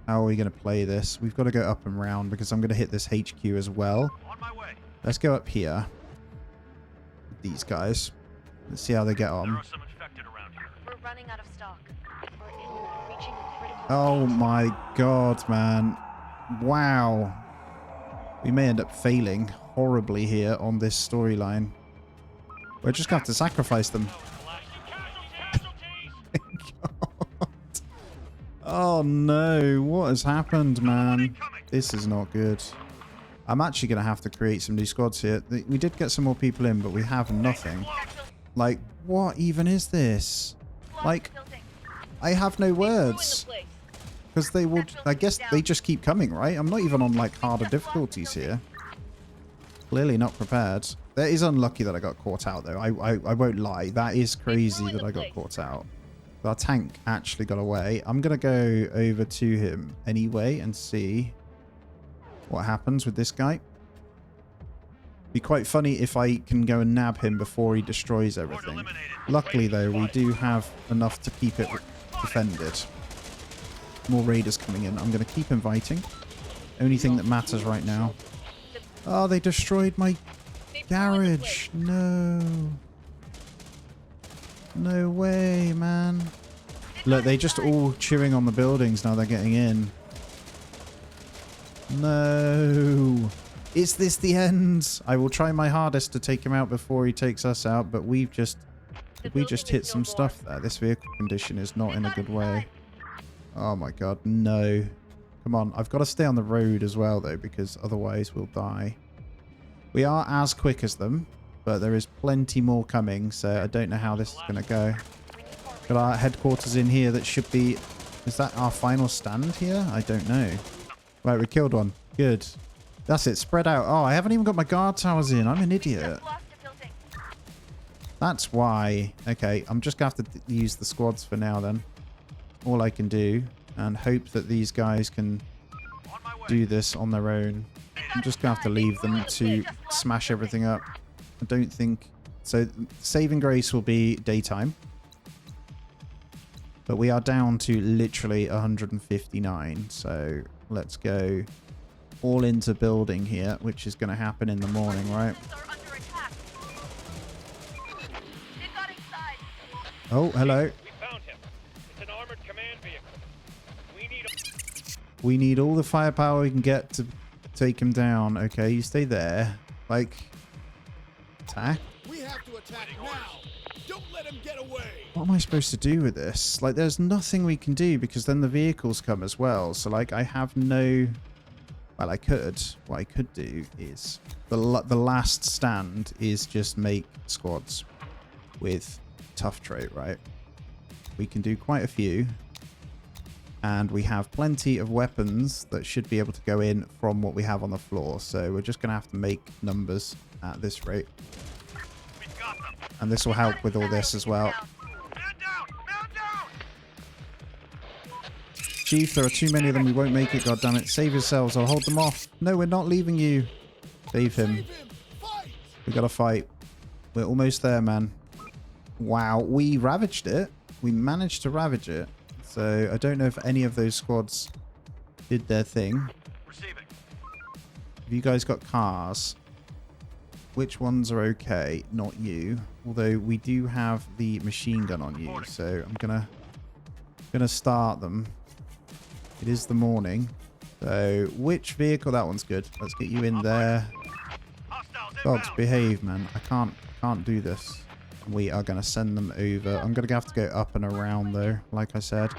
Speaker 1: how are we gonna play this? We've got to go up and round because I'm gonna hit this HQ as well.
Speaker 2: On my way.
Speaker 1: Let's go up here. These guys. Let's see how they get
Speaker 2: There
Speaker 1: on.
Speaker 2: are some infected around here.
Speaker 4: We're running out of stock. We're reaching a critical
Speaker 1: Oh my god, man. Wow. We may end up failing horribly here on this storyline. We're just going to have to sacrifice them. God. Oh no, what has happened, man? This is not good. I'm actually going to have to create some new squads here. We did get some more people in, but we have nothing. Like, what even is this? Like, I have no words. Because they will, I guess they just keep coming, right? I'm not even on, like, harder difficulties here. Clearly not prepared. That is unlucky that I got caught out, though. I won't lie. That is crazy that I got caught out. But our tank actually got away. I'm going to go over to him anyway and see what happens with this guy. Be quite funny if I can go and nab him before he destroys everything. Luckily, though, we do have enough to keep it defended. More raiders coming in. I'm going to keep inviting. Only thing that matters right now. Oh, they destroyed my garage. No. No way, man. Look, they just all chewing on the buildings now they're getting in. No. Is this the end? I will try my hardest to take him out before he takes us out, but we just hit some stuff there. This vehicle condition is not in a good way. Oh my god, no. Come on, I've got to stay on the road as well, though, because otherwise we'll die. We are as quick as them, but there is plenty more coming, so I don't know how this is going to go. Got our headquarters in here that should be... Is that our final stand here? I don't know. Right, we killed one. Good. That's it, spread out. Oh, I haven't even got my guard towers in. I'm an idiot. That's why. Okay, I'm just going to have to use the squads for now, then. All I can do, and hope that these guys can do this on their own. I'm just going to have to leave them to smash everything up. I don't think... So, saving grace will be daytime. But we are down to literally 159. So, let's go all into building here, which is going to happen in the morning, right? Oh, hello. We need all the firepower we can get to take him down. Okay, you stay there. Like, attack?
Speaker 3: We have to attack now. Don't let him get away.
Speaker 1: What am I supposed to do with this? Like, there's nothing we can do because then the vehicles come as well. So, like, I have no... Well, I could. What I could do is... The last stand is just make squads with tough trait, right? We can do quite a few. And we have plenty of weapons that should be able to go in from what we have on the floor. So we're just going to have to make numbers at this rate. And this will help with all this as well. Chief, there are too many of them. We won't make it, goddammit. Save yourselves. I'll hold them off. No, we're not leaving you. Save him. We got to fight. We're almost there, man. Wow, we ravaged it. We managed to ravage it. So I don't know if any of those squads did their thing.
Speaker 2: Receiving.
Speaker 1: Have you guys got cars? Which ones are okay? Not you. Although we do have the machine gun on you, so I'm gonna start them. It is the morning. So which vehicle? That one's good. Let's get you in there. Dogs, behave, man. I can't do this. We are going to send them over. I'm going to have to go up and around, though, like I said.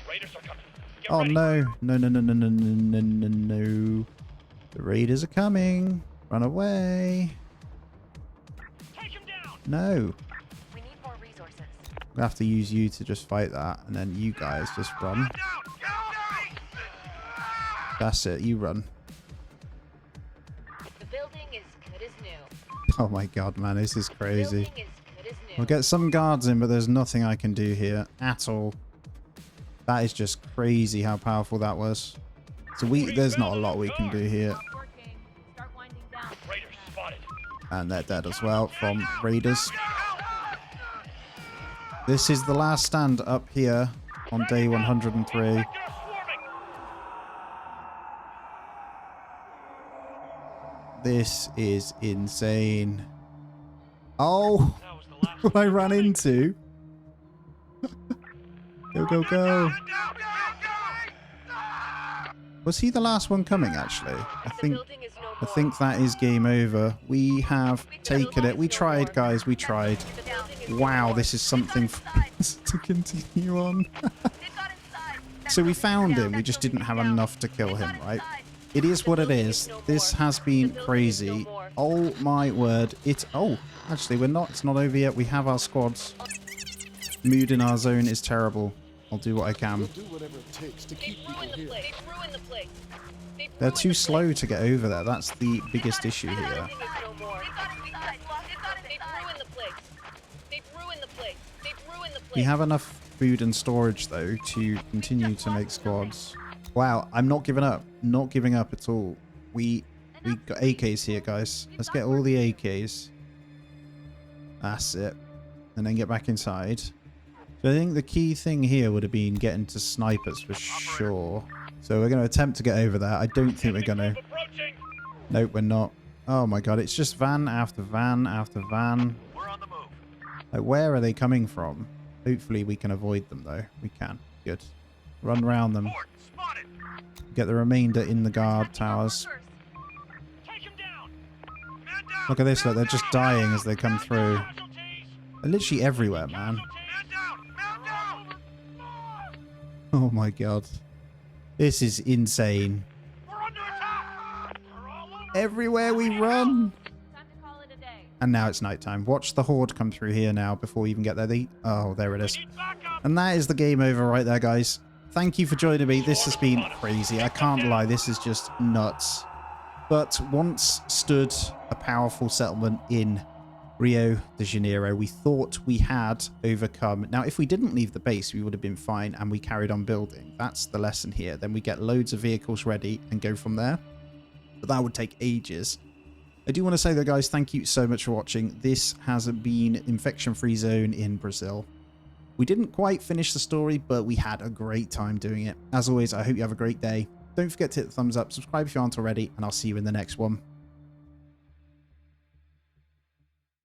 Speaker 1: Oh, no. No, no, no, no, no, no, no, no. The raiders are coming. Run away. No.
Speaker 4: We need more resources.
Speaker 1: We have to use you to just fight that, and then you guys just run. That's it. You run.
Speaker 4: The building is good as new.
Speaker 1: Oh, my God, man. This is crazy.
Speaker 4: Building is good as new.
Speaker 1: We'll get some guards in, but there's nothing I can do here at all. That is just crazy how powerful that was. So there's not a lot we can do here. And they're dead as well from raiders. This is the last stand up here on day 103. This is insane. Oh, what I ran into. Go, go, go. Was he the last one coming, actually? I think that is game over. We have taken it. We tried, guys. We tried. Wow, this is something for us to continue on. So we found him. We just didn't have enough to kill him, right? It is what it is. This has been crazy. Oh, my word. Oh, actually, we're not. It's not over yet. We have our squads. Mood in our zone is terrible. I'll do what I can.
Speaker 3: We'll do whatever it takes to keep people here.
Speaker 1: They're too slow to get over there. That's the biggest issue here. We have enough food and storage, though, to continue to make squads. Wow, I'm not giving up. Not giving up at all. We got AKs here, guys. Let's get all the AKs. That's it. And then get back inside. So I think the key thing here would have been getting to snipers for sure. So we're going to attempt to get over there. I don't think we're going to. Nope, we're not. Oh my god, it's just van after van after van.
Speaker 2: We're on the move.
Speaker 1: Like, where are they coming from? Hopefully we can avoid them, though. We can. Good. Run around them.
Speaker 2: Horde spotted.
Speaker 1: Get the remainder in the guard towers.
Speaker 2: Take him down. Man down.
Speaker 1: Look at this, look, they're just dying as they come through.
Speaker 2: Casualties.
Speaker 1: They're literally everywhere, man.
Speaker 2: Man down. Man down.
Speaker 1: Oh my god. This is insane.
Speaker 2: We're under attack. They're all over.
Speaker 1: Everywhere we run.
Speaker 4: Time to call it a day.
Speaker 1: And now it's nighttime. Watch the horde come through here now before we even get there. Oh, there it is.
Speaker 2: Need backup.
Speaker 1: And that is the game over right there, guys. Thank you for joining me. This has been crazy. I can't lie. This is just nuts. But once stood a powerful settlement in Rio de Janeiro, we thought we had overcome. Now, if we didn't leave the base, we would have been fine and we carried on building. That's the lesson here. Then we get loads of vehicles ready and go from there. But that would take ages. I do want to say though, guys, thank you so much for watching. This has been Infection-Free Zone in Brazil. We didn't quite finish the story, but we had a great time doing it. As always, I hope you have a great day. Don't forget to hit the thumbs up, subscribe if you aren't already, and I'll see you in the next one.